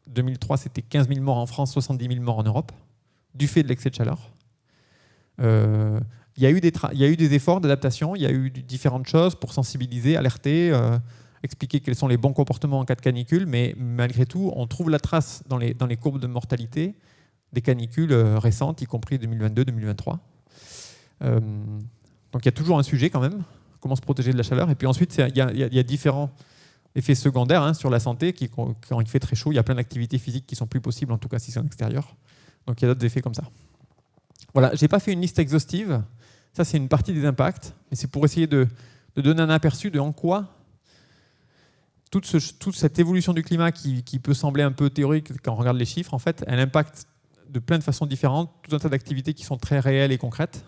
2003, c'était 15 000 morts en France, 70 000 morts en Europe, du fait de l'excès de chaleur. Il y a eu des efforts d'adaptation, il y a eu différentes choses pour sensibiliser, alerter, expliquer quels sont les bons comportements en cas de canicule, mais malgré tout, on trouve la trace dans les courbes de mortalité des canicules récentes, y compris 2022-2023. Donc il y a toujours un sujet quand même, comment se protéger de la chaleur. Et puis ensuite, il y a différents effets secondaires quand il fait très chaud, il y a plein d'activités physiques qui sont plus possibles, en tout cas si c'est en extérieur. Donc il y a d'autres effets comme ça. Voilà, je n'ai pas fait une liste exhaustive. Ça, c'est une partie des impacts, mais c'est pour essayer de donner un aperçu de en quoi toute cette évolution du climat qui peut sembler un peu théorique quand on regarde les chiffres, en fait, elle impacte de plein de façons différentes tout un tas d'activités qui sont très réelles et concrètes.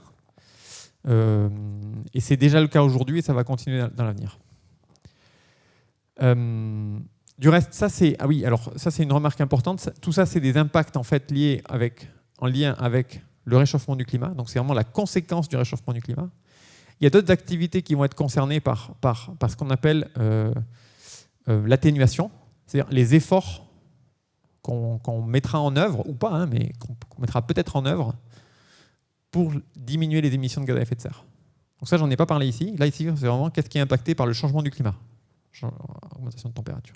Et c'est déjà le cas aujourd'hui et ça va continuer dans l'avenir. Du reste, ça c'est une remarque importante. Tout ça, c'est des impacts en fait en lien avec le réchauffement du climat. Donc c'est vraiment la conséquence du réchauffement du climat. Il y a d'autres activités qui vont être concernées par ce qu'on appelle l'atténuation, c'est-à-dire les efforts qu'on mettra en œuvre, ou pas, mais qu'on mettra peut-être en œuvre pour diminuer les émissions de gaz à effet de serre. Donc ça, j'en ai pas parlé ici. Là, ici, c'est vraiment qu'est-ce qui est impacté par le changement du climat, augmentation de température.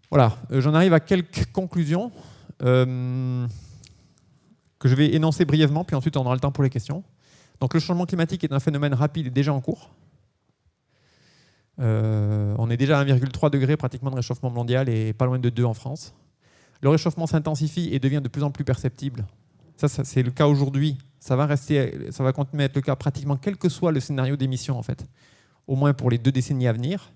Voilà, j'en arrive à quelques conclusions que je vais énoncer brièvement, puis ensuite on aura le temps pour les questions. Donc le changement climatique est un phénomène rapide et déjà en cours. On est déjà à 1,3 degré pratiquement de réchauffement mondial et pas loin de 2 en France. Le réchauffement s'intensifie et devient de plus en plus perceptible. Ça c'est le cas aujourd'hui. Ça va continuer à être le cas pratiquement quel que soit le scénario d'émission en fait, au moins pour les 2 décennies à venir.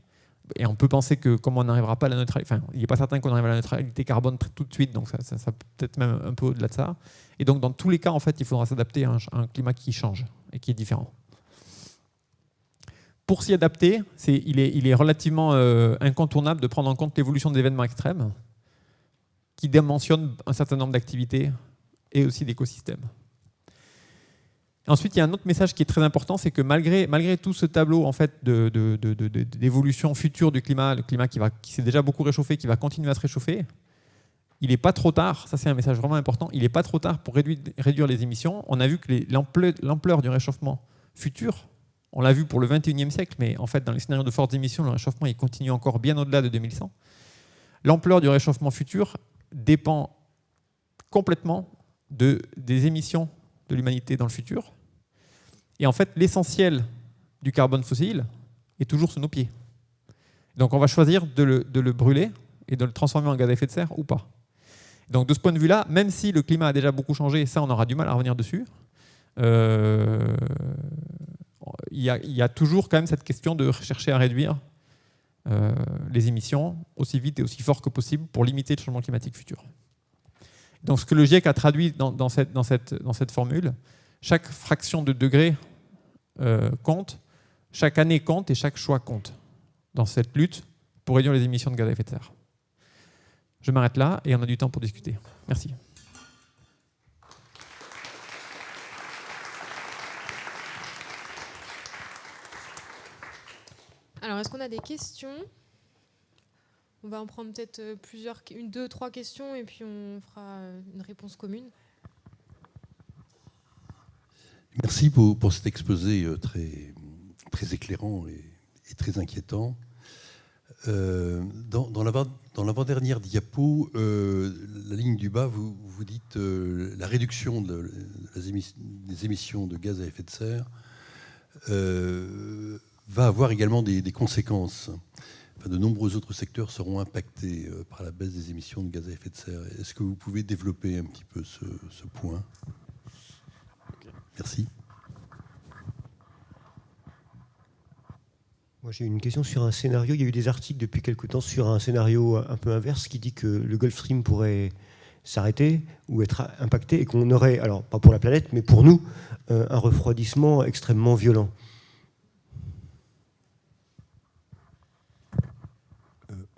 Et on peut penser que comme on n'arrivera pas à la neutralité, enfin, il n'est pas certain qu'on arrive à la neutralité carbone tout de suite, donc ça peut être même un peu au-delà de ça. Et donc dans tous les cas, en fait, il faudra s'adapter à un climat qui change et qui est différent. Pour s'y adapter, il est relativement incontournable de prendre en compte l'évolution des événements extrêmes qui dimensionnent un certain nombre d'activités et aussi d'écosystèmes. Ensuite, il y a un autre message qui est très important, c'est que malgré tout ce tableau en fait, d'évolution future du climat, le climat qui s'est déjà beaucoup réchauffé, qui va continuer à se réchauffer, il n'est pas trop tard, ça c'est un message vraiment important, il n'est pas trop tard pour réduire les émissions. On a vu que l'ampleur du réchauffement futur, on l'a vu pour le 21e siècle, mais en fait dans les scénarios de fortes émissions, le réchauffement il continue encore bien au-delà de 2100. L'ampleur du réchauffement futur dépend complètement des émissions de l'humanité dans le futur. Et en fait, l'essentiel du carbone fossile est toujours sous nos pieds. Donc on va choisir de le brûler et de le transformer en gaz à effet de serre ou pas. Donc de ce point de vue-là, même si le climat a déjà beaucoup changé, ça on aura du mal à revenir dessus, il y a toujours quand même cette question de chercher à réduire les émissions aussi vite et aussi fort que possible pour limiter le changement climatique futur. Donc ce que le GIEC a traduit dans cette formule, chaque fraction de degré compte, chaque année compte et chaque choix compte dans cette lutte pour réduire les émissions de gaz à effet de serre. Je m'arrête là et on a du temps pour discuter. Merci. Alors, est-ce qu'on a des questions ? On va en prendre peut-être une, deux, trois questions et puis on fera une réponse commune. Merci pour cet exposé très éclairant et très inquiétant. Dans l'avant-dernière diapo, la ligne du bas, vous dites la réduction des émissions de gaz à effet de serre va avoir également des conséquences. Enfin, de nombreux autres secteurs seront impactés par la baisse des émissions de gaz à effet de serre. Est-ce que vous pouvez développer un petit peu ce point ? Merci. Moi, j'ai une question sur un scénario. Il y a eu des articles depuis quelque temps sur un scénario un peu inverse qui dit que le Gulf Stream pourrait s'arrêter ou être impacté et qu'on aurait, alors pas pour la planète, mais pour nous, un refroidissement extrêmement violent.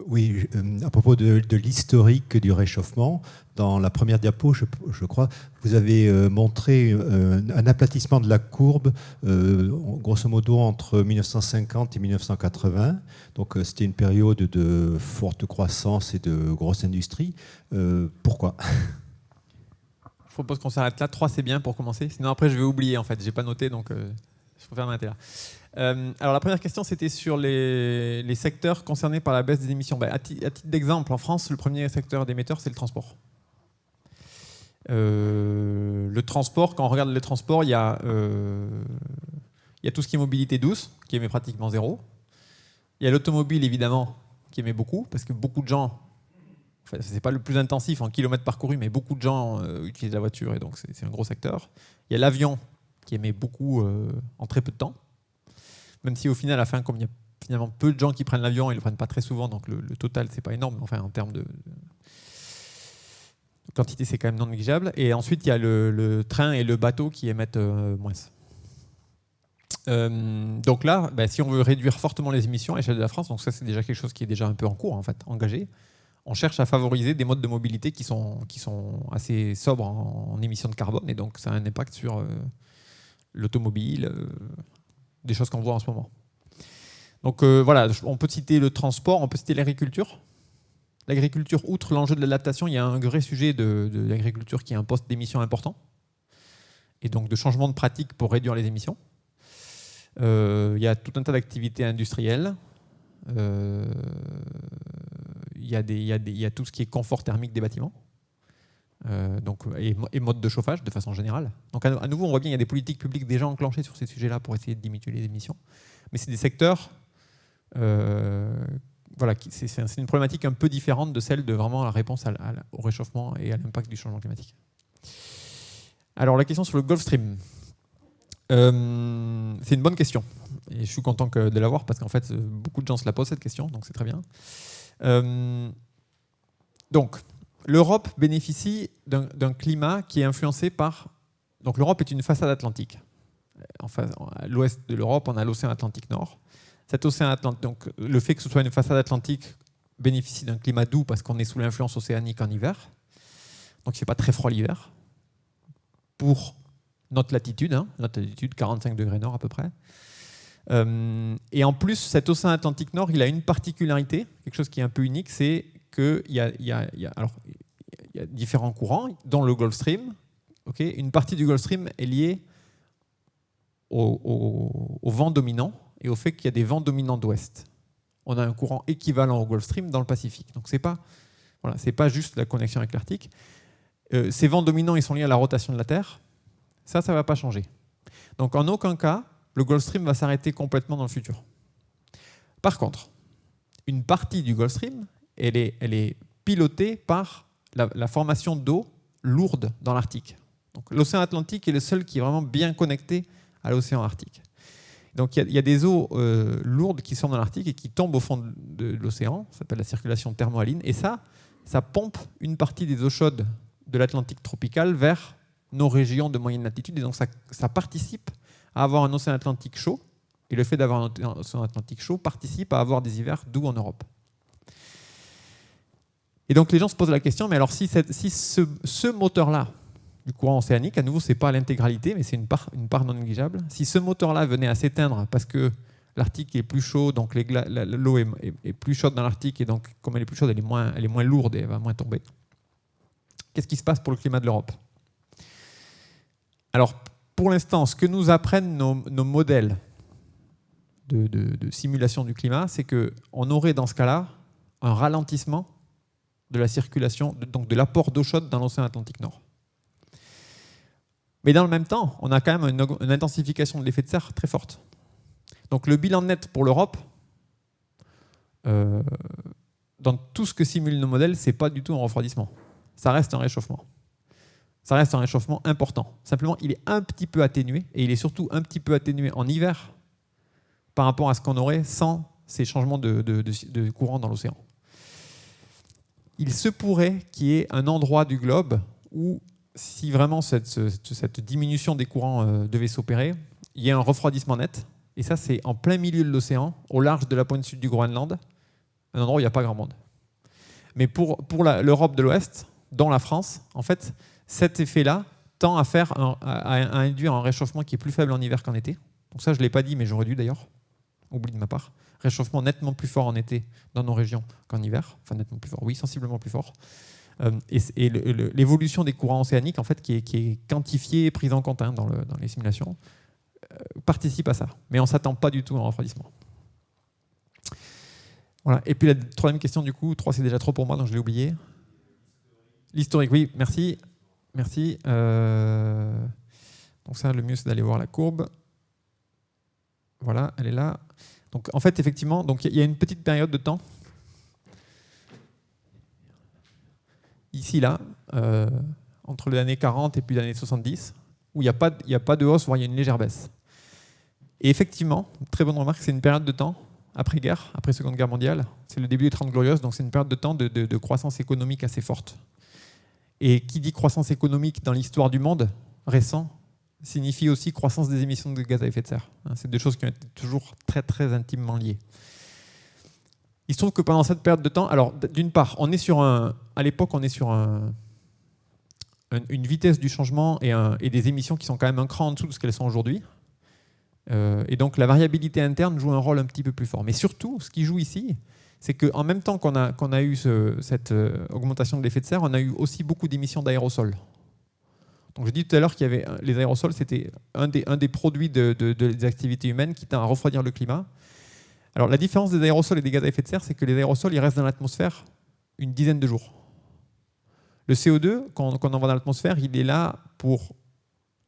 Oui, à propos de l'historique du réchauffement, dans la première diapo, je crois, vous avez montré un aplatissement de la courbe, grosso modo entre 1950 et 1980. Donc c'était une période de forte croissance et de grosse industrie. Pourquoi ? Je propose qu'on s'arrête là. 3, c'est bien pour commencer. Sinon, après, je vais oublier, en fait. Je n'ai pas noté, donc je préfère m'arrêter là. Alors, la première question, c'était sur les secteurs concernés par la baisse des émissions. À titre d'exemple, en France, le premier secteur d'émetteurs, c'est le transport. Le transport, quand on regarde les transports, il y a tout ce qui est mobilité douce, qui émet pratiquement zéro. Il y a l'automobile, évidemment, qui émet beaucoup, parce que beaucoup de gens... Enfin, ce n'est pas le plus intensif en kilomètres parcourus, mais beaucoup de gens utilisent la voiture, et donc c'est un gros secteur. Il y a l'avion, qui émet beaucoup en très peu de temps. Même si au final, à la fin, comme il y a finalement peu de gens qui prennent l'avion, ils ne le prennent pas très souvent, donc le total, ce n'est pas énorme. Enfin, en termes de quantité, c'est quand même non négligeable. Et ensuite, il y a le train et le bateau qui émettent moins. Donc là, si on veut réduire fortement les émissions à l'échelle de la France, donc ça, c'est déjà quelque chose qui est déjà un peu en cours, en fait, engagé. On cherche à favoriser des modes de mobilité qui sont assez sobres en émissions de carbone, et donc ça a un impact sur l'automobile, des choses qu'on voit en ce moment. Donc voilà, on peut citer le transport, on peut citer l'agriculture. L'agriculture, outre l'enjeu de l'adaptation, il y a un vrai sujet de l'agriculture qui est un poste d'émissions important, et donc de changement de pratique pour réduire les émissions. Il y a tout un tas d'activités industrielles. Il y a tout ce qui est confort thermique des bâtiments, et mode de chauffage de façon générale. Donc à nouveau, on voit bien qu'il y a des politiques publiques déjà enclenchées sur ces sujets-là pour essayer de diminuer les émissions. Mais c'est des secteurs, c'est une problématique un peu différente de celle de vraiment la réponse au réchauffement et à l'impact du changement climatique. Alors la question sur le Gulf Stream. C'est une bonne question. Et je suis content de l'avoir parce qu'en fait, beaucoup de gens se la posent cette question, donc c'est très bien. Donc, l'Europe bénéficie d'un climat qui est influencé par... Donc l'Europe est une façade atlantique. À l'ouest de l'Europe, on a l'océan Atlantique Nord. Cet océan Atlantique, donc le fait que ce soit une façade atlantique bénéficie d'un climat doux parce qu'on est sous l'influence océanique en hiver. Donc il ne fait pas très froid l'hiver. Pour notre latitude, 45 degrés nord à peu près. Et en plus, cet océan Atlantique Nord, il a une particularité, quelque chose qui est un peu unique, c'est qu'il y a différents courants, dont le Gulf Stream. Okay, une partie du Gulf Stream est liée au vent dominant et au fait qu'il y a des vents dominants d'ouest. On a un courant équivalent au Gulf Stream dans le Pacifique. Donc c'est pas juste la connexion avec l'Arctique. Ces vents dominants, ils sont liés à la rotation de la Terre. Ça ne va pas changer. Donc en aucun cas, le Gulf Stream va s'arrêter complètement dans le futur. Par contre, une partie du Gulf Stream, elle est pilotée par la formation d'eau lourde dans l'Arctique. Donc l'océan Atlantique est le seul qui est vraiment bien connecté à l'océan Arctique. Donc il y a des eaux lourdes qui sont dans l'Arctique et qui tombent au fond de l'océan, ça s'appelle la circulation thermohaline, et ça pompe une partie des eaux chaudes de l'Atlantique tropical vers nos régions de moyenne latitude, et donc ça participe à avoir un océan Atlantique chaud, et le fait d'avoir un océan Atlantique chaud participe à avoir des hivers doux en Europe. Et donc les gens se posent la question, mais alors si ce moteur-là, du courant océanique, à nouveau, ce n'est pas l'intégralité, mais c'est une part non négligeable, si ce moteur-là venait à s'éteindre parce que l'Arctique est plus chaud, donc l'eau est plus chaude dans l'Arctique, et donc comme elle est plus chaude, elle est moins lourde et elle va moins tomber. Qu'est-ce qui se passe pour le climat de l'Europe ? Alors, pour l'instant, ce que nous apprennent nos modèles de simulation du climat, c'est qu'on aurait dans ce cas-là un ralentissement de la circulation, donc de l'apport d'eau chaude dans l'océan Atlantique Nord. Mais dans le même temps, on a quand même une intensification de l'effet de serre très forte. Donc le bilan net pour l'Europe, dans tout ce que simulent nos modèles, ce n'est pas du tout un refroidissement. Ça reste un réchauffement. Ça reste un réchauffement important. Simplement, il est un petit peu atténué, et il est surtout un petit peu atténué en hiver par rapport à ce qu'on aurait sans ces changements de courant dans l'océan. Il se pourrait qu'il y ait un endroit du globe où, si vraiment cette diminution des courants devait s'opérer, il y ait un refroidissement net. Et ça, c'est en plein milieu de l'océan, au large de la pointe sud du Groenland, un endroit où il n'y a pas grand monde. Mais pour l'Europe de l'Ouest, dont la France, en fait, cet effet-là tend à induire un réchauffement qui est plus faible en hiver qu'en été. Donc ça, je ne l'ai pas dit, mais j'aurais dû d'ailleurs. Oubli de ma part. Réchauffement nettement plus fort en été dans nos régions qu'en hiver. Enfin, nettement plus fort, oui, sensiblement plus fort. Et l'évolution des courants océaniques, en fait, qui est quantifiée et prise en compte dans les simulations, participe à ça. Mais on ne s'attend pas du tout à un refroidissement. Voilà. Et puis la troisième question, du coup, 3 c'est déjà trop pour moi, donc je l'ai oublié. L'historique, oui, merci. Merci. Donc ça, le mieux, c'est d'aller voir la courbe. Voilà, elle est là. Donc en fait, effectivement, il y a une petite période de temps, ici, là, entre les années 40 et puis les années 70, où il n'y a pas de hausse, voire il y a une légère baisse. Et effectivement, très bonne remarque, c'est une période de temps, après-guerre, après Seconde Guerre mondiale, c'est le début des 30 Glorieuses, donc c'est une période de temps de croissance économique assez forte. Et qui dit croissance économique dans l'histoire du monde récent, signifie aussi croissance des émissions de gaz à effet de serre. C'est deux choses qui ont été toujours très, très intimement liées. Il se trouve que pendant cette période de temps, alors d'une part, à l'époque, on est sur une vitesse du changement et des émissions qui sont quand même un cran en dessous de ce qu'elles sont aujourd'hui. Et donc la variabilité interne joue un rôle un petit peu plus fort. Mais surtout, ce qui joue ici, c'est qu'en même temps qu'on a eu cette augmentation de l'effet de serre, on a eu aussi beaucoup d'émissions d'aérosols. Donc, je dis tout à l'heure qu'il y avait les aérosols, c'était un des produits des activités humaines qui tend à refroidir le climat. Alors, la différence des aérosols et des gaz à effet de serre, c'est que les aérosols, ils restent dans l'atmosphère une dizaine de jours. Le CO2, qu'on envoie dans l'atmosphère, il est là pour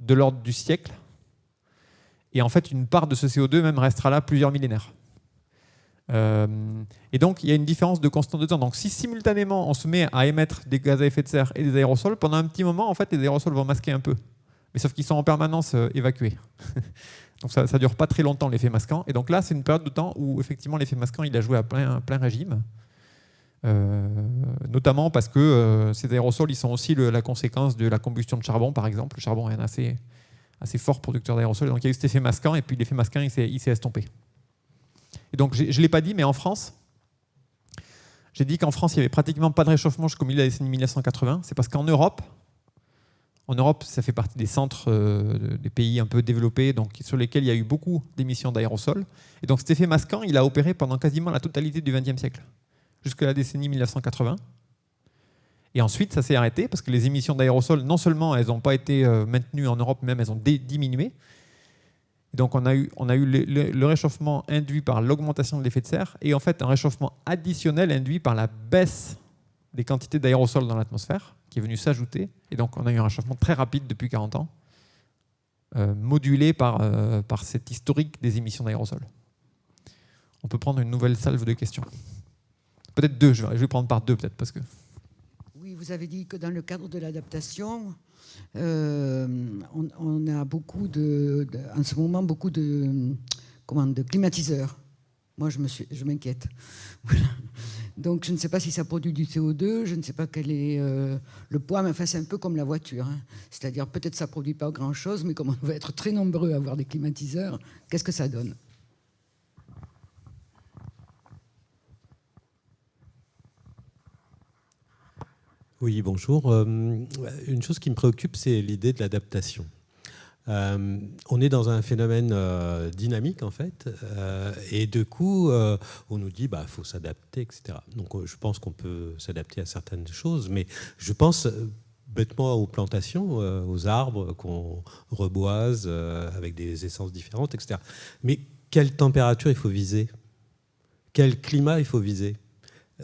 de l'ordre du siècle. Et en fait, une part de ce CO2 même restera là plusieurs millénaires. Et donc, il y a une différence de constante de temps. Donc, si simultanément, on se met à émettre des gaz à effet de serre et des aérosols, pendant un petit moment, en fait, les aérosols vont masquer un peu. Mais sauf qu'ils sont en permanence évacués. Donc, ça ne dure pas très longtemps, l'effet masquant. Et donc là, c'est une période de temps où, effectivement, l'effet masquant, il a joué à plein régime. Notamment parce que ces aérosols, ils sont aussi la conséquence de la combustion de charbon, par exemple. Le charbon est un assez fort producteur d'aérosols. Donc, il y a eu cet effet masquant, et puis l'effet masquant, il s'est estompé. Et donc, je ne l'ai pas dit, mais en France, j'ai dit qu'en France, il n'y avait pratiquement pas de réchauffement jusqu'au milieu de la décennie 1980. C'est parce qu'en Europe, ça fait partie des centres des pays un peu développés, donc, sur lesquels il y a eu beaucoup d'émissions d'aérosols. Et donc, cet effet masquant, il a opéré pendant quasiment la totalité du XXe siècle, jusqu'à la décennie 1980. Et ensuite, ça s'est arrêté, parce que les émissions d'aérosols, non seulement elles n'ont pas été maintenues en Europe, même elles ont diminué. Donc on a eu le réchauffement induit par l'augmentation de l'effet de serre et en fait un réchauffement additionnel induit par la baisse des quantités d'aérosols dans l'atmosphère qui est venu s'ajouter. Et donc on a eu un réchauffement très rapide depuis 40 ans, modulé par cet historique des émissions d'aérosols. On peut prendre une nouvelle salve de questions. Peut-être deux, je vais prendre par deux peut-être parce que... Oui, vous avez dit que dans le cadre de l'adaptation, on a en ce moment beaucoup de climatiseurs. Moi, je m'inquiète. Voilà. Donc, je ne sais pas si ça produit du CO2, je ne sais pas quel est le poids, mais enfin, c'est un peu comme la voiture. Hein. C'est-à-dire, peut-être ça ne produit pas grand-chose, mais comme on va être très nombreux à avoir des climatiseurs, qu'est-ce que ça donne ? Oui, bonjour. Une chose qui me préoccupe, c'est l'idée de l'adaptation. On est dans un phénomène dynamique, en fait, et de coup, on nous dit qu'il faut s'adapter, etc. Donc, je pense qu'on peut s'adapter à certaines choses, mais je pense bêtement aux plantations, aux arbres qu'on reboise avec des essences différentes, etc. Mais quelle température il faut viser ? Quel climat il faut viser ?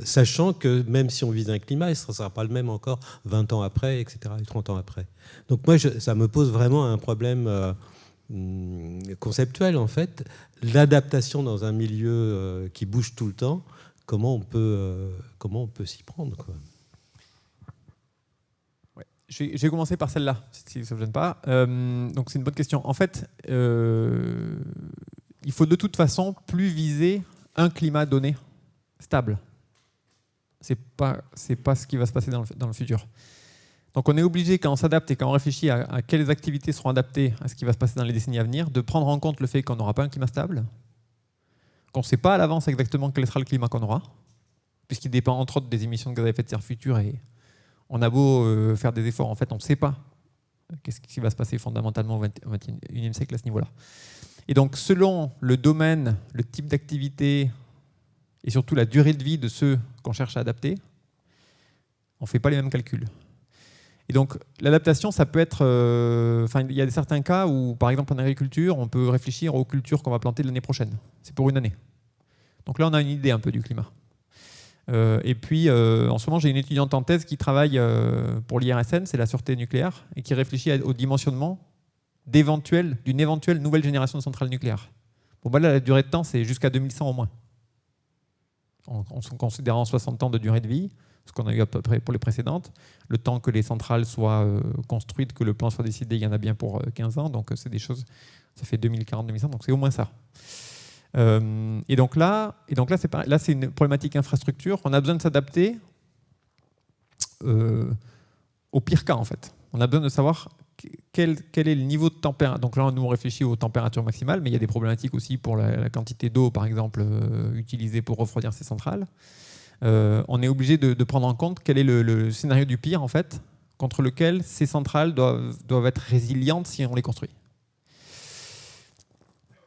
Sachant que même si on vise un climat, il ne sera pas le même encore 20 ans après, etc., et 30 ans après. Donc moi, ça me pose vraiment un problème conceptuel, en fait. L'adaptation dans un milieu qui bouge tout le temps, comment on peut s'y prendre, quoi. Ouais. Je vais commencer par celle-là, si ça ne vous gêne pas. Donc c'est une bonne question. En fait, il faut de toute façon plus viser un climat donné, stable. C'est pas ce qui va se passer dans le futur. Donc on est obligé, quand on s'adapte et quand on réfléchit à quelles activités seront adaptées à ce qui va se passer dans les décennies à venir, de prendre en compte le fait qu'on n'aura pas un climat stable, qu'on ne sait pas à l'avance exactement quel sera le climat qu'on aura, puisqu'il dépend entre autres des émissions de gaz à effet de serre futures, et on a beau faire des efforts, en fait on ne sait pas qu'est-ce qui va se passer fondamentalement au XXIe siècle à ce niveau-là. Et donc selon le domaine, le type d'activité et surtout la durée de vie de ceux qu'on cherche à adapter, on ne fait pas les mêmes calculs. Et donc l'adaptation, ça peut être... il y a certains cas où, par exemple en agriculture, on peut réfléchir aux cultures qu'on va planter l'année prochaine. C'est pour une année. Donc là, on a une idée un peu du climat. Et puis, en ce moment, j'ai une étudiante en thèse qui travaille pour l'IRSN, c'est la sûreté nucléaire, et qui réfléchit au dimensionnement d'une éventuelle nouvelle génération de centrales nucléaires. Bon, là, la durée de temps, c'est jusqu'à 2100 au moins. En considérant 60 ans de durée de vie, ce qu'on a eu à peu près pour les précédentes, le temps que les centrales soient construites, que le plan soit décidé, il y en a bien pour 15 ans, donc c'est des choses, ça fait 2040-2100, donc c'est au moins ça. Et donc là, c'est une problématique infrastructure, on a besoin de s'adapter au pire cas en fait. On a besoin de savoir quel est le niveau de température. Donc là, nous on réfléchit aux températures maximales, mais il y a des problématiques aussi pour la quantité d'eau, par exemple, utilisée pour refroidir ces centrales. On est obligé de prendre en compte quel est le scénario du pire, en fait, contre lequel ces centrales doivent être résilientes si on les construit.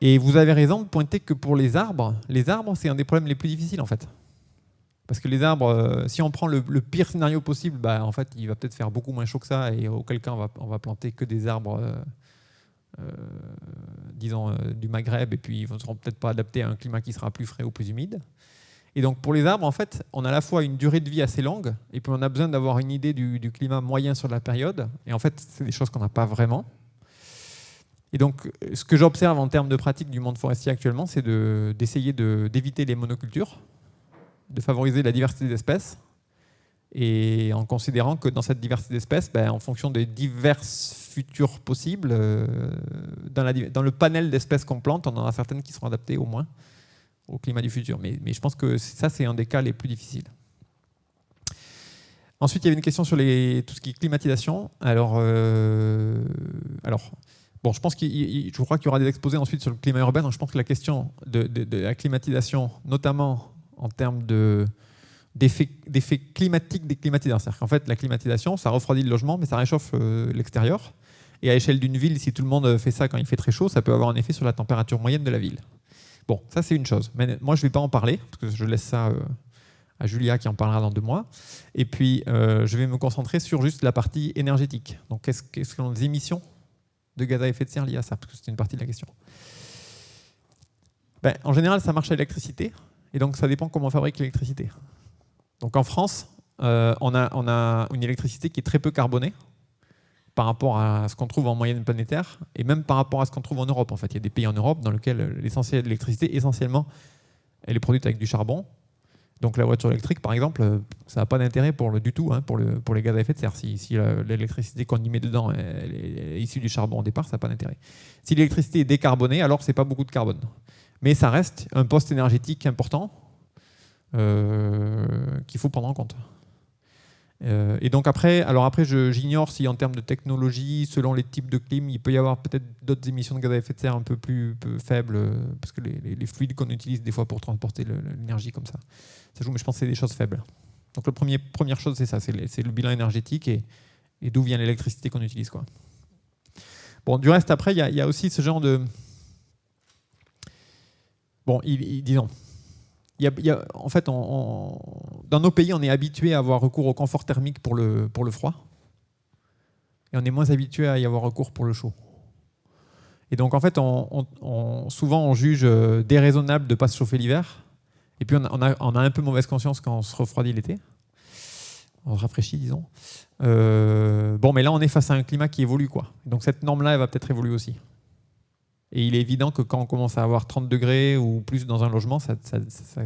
Et vous avez raison de pointer que pour les arbres, c'est un des problèmes les plus difficiles, en fait. Parce que les arbres, si on prend le pire scénario possible, en fait, il va peut-être faire beaucoup moins chaud que ça, et auquel cas, on va planter que des arbres, disons, du Maghreb, et puis ils ne seront peut-être pas adaptés à un climat qui sera plus frais ou plus humide. Et donc pour les arbres, en fait, on a à la fois une durée de vie assez longue, et puis on a besoin d'avoir une idée du climat moyen sur la période. Et en fait, c'est des choses qu'on n'a pas vraiment. Et donc, ce que j'observe en termes de pratique du monde forestier actuellement, c'est d'essayer d'éviter les monocultures, de favoriser la diversité d'espèces, et en considérant que dans cette diversité d'espèces, en fonction des diverses futurs possibles, dans le panel d'espèces qu'on plante, on en a certaines qui seront adaptées au moins au climat du futur. Mais je pense que ça, c'est un des cas les plus difficiles. Ensuite, il y avait une question sur tout ce qui est climatisation. Alors, je pense je crois qu'il y aura des exposés ensuite sur le climat urbain. Donc je pense que la question de la climatisation, notamment en termes d'effets climatiques des climatiseurs. C'est-à-dire qu'en fait, la climatisation, ça refroidit le logement, mais ça réchauffe l'extérieur. Et à l'échelle d'une ville, si tout le monde fait ça quand il fait très chaud, ça peut avoir un effet sur la température moyenne de la ville. Bon, ça c'est une chose. Mais moi, je ne vais pas en parler, parce que je laisse ça à Julia qui en parlera dans 2 mois. Et puis, je vais me concentrer sur juste la partie énergétique. Donc, qu'est-ce que sont les émissions de gaz à effet de serre liées à ça? Parce que c'est une partie de la question. En général, ça marche à l'électricité. Et donc, ça dépend comment on fabrique l'électricité. Donc, en France, on a une électricité qui est très peu carbonée par rapport à ce qu'on trouve en moyenne planétaire, et même par rapport à ce qu'on trouve en Europe. En fait, il y a des pays en Europe dans lesquels l'essentiel de l'électricité, essentiellement, elle est produite avec du charbon. Donc la voiture électrique, par exemple, ça n'a pas d'intérêt du tout pour les gaz à effet de serre. Si l'électricité qu'on y met dedans elle est issue du charbon au départ, ça n'a pas d'intérêt. Si l'électricité est décarbonée, alors ce n'est pas beaucoup de carbone. Mais ça reste un poste énergétique important qu'il faut prendre en compte. Et donc après j'ignore si en termes de technologie, selon les types de clim, il peut y avoir peut-être d'autres émissions de gaz à effet de serre un peu plus faibles, parce que les fluides qu'on utilise des fois pour transporter l'énergie comme ça joue, mais je pense que c'est des choses faibles. Donc la première chose, c'est ça, c'est le bilan énergétique et d'où vient l'électricité qu'on utilise, quoi. Bon, du reste, après, il y a aussi ce genre de... Bon, disons... en fait, dans nos pays, on est habitué à avoir recours au confort thermique pour le froid, et on est moins habitué à y avoir recours pour le chaud. Et donc, en fait, souvent, on juge déraisonnable de ne pas se chauffer l'hiver, et puis on a un peu mauvaise conscience quand on se refroidit l'été. On se rafraîchit, disons. Mais là, on est face à un climat qui évolue, quoi. Donc cette norme-là, elle va peut-être évoluer aussi. Et il est évident que quand on commence à avoir 30 degrés ou plus dans un logement, ça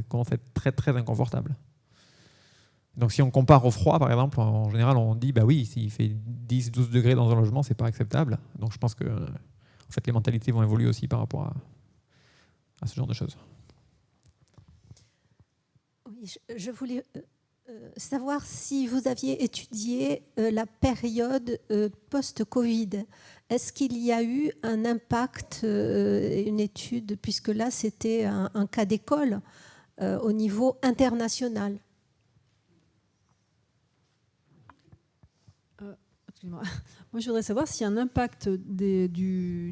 commence à être très, très inconfortable. Donc si on compare au froid, par exemple, en général, on dit, oui, s'il fait 10-12 degrés dans un logement, c'est pas acceptable. Donc je pense que en fait, les mentalités vont évoluer aussi par rapport à ce genre de choses. Oui, je voulais savoir si vous aviez étudié la période post-Covid. Est-ce qu'il y a eu un impact, une étude, puisque là c'était un cas d'école au niveau international? Excusez-moi. Moi, je voudrais savoir s'il y a un impact des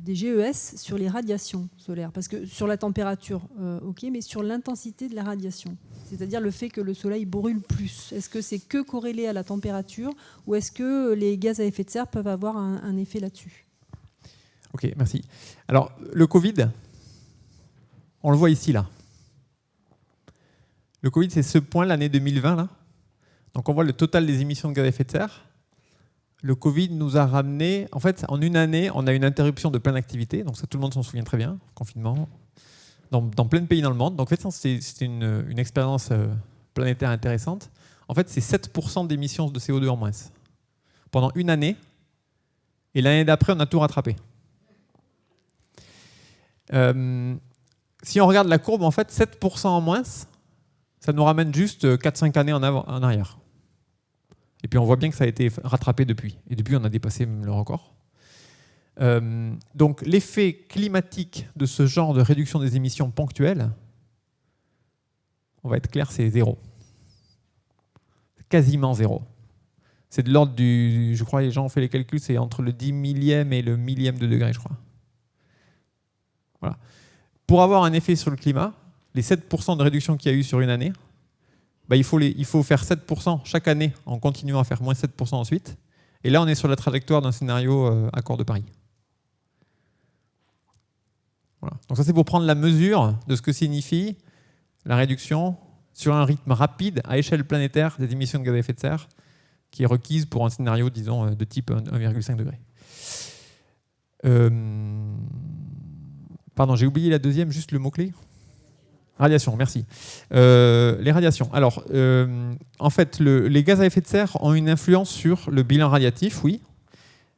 GES sur les radiations solaires. Parce que sur la température, ok, mais sur l'intensité de la radiation. C'est-à-dire le fait que le soleil brûle plus. Est-ce que c'est que corrélé à la température ou est-ce que les gaz à effet de serre peuvent avoir un effet là-dessus? Ok, merci. Alors, le Covid, on le voit ici, là. Le Covid, c'est ce point, l'année 2020, là. Donc, on voit le total des émissions de gaz à effet de serre. Le Covid nous a ramené, en fait, en une année, on a une interruption de plein d'activités. Donc, ça, tout le monde s'en souvient très bien, confinement, dans plein de pays dans le monde. Donc, en fait, c'est une expérience planétaire intéressante. En fait, c'est 7% d'émissions de CO2 en moins pendant une année. Et l'année d'après, on a tout rattrapé. Si on regarde la courbe, en fait, 7% en moins, ça nous ramène juste 4-5 années en arrière. Et puis on voit bien que ça a été rattrapé depuis. Et depuis, on a dépassé le record. Donc l'effet climatique de ce genre de réduction des émissions ponctuelles, on va être clair, c'est zéro. Quasiment zéro. C'est de l'ordre du... Je crois que les gens ont fait les calculs, c'est entre le 10 millième et le millième de degré, je crois. Voilà. Pour avoir un effet sur le climat, les 7% de réduction qu'il y a eu sur une année, il faut faire 7% chaque année en continuant à faire moins 7% ensuite. Et là, on est sur la trajectoire d'un scénario accord de Paris. Voilà. Donc ça, c'est pour prendre la mesure de ce que signifie la réduction sur un rythme rapide à échelle planétaire des émissions de gaz à effet de serre qui est requise pour un scénario, disons, de type 1,5 degré. Pardon, j'ai oublié la deuxième, juste le mot-clé. Radiation, merci. Les radiations. Alors, en fait, les gaz à effet de serre ont une influence sur le bilan radiatif, oui.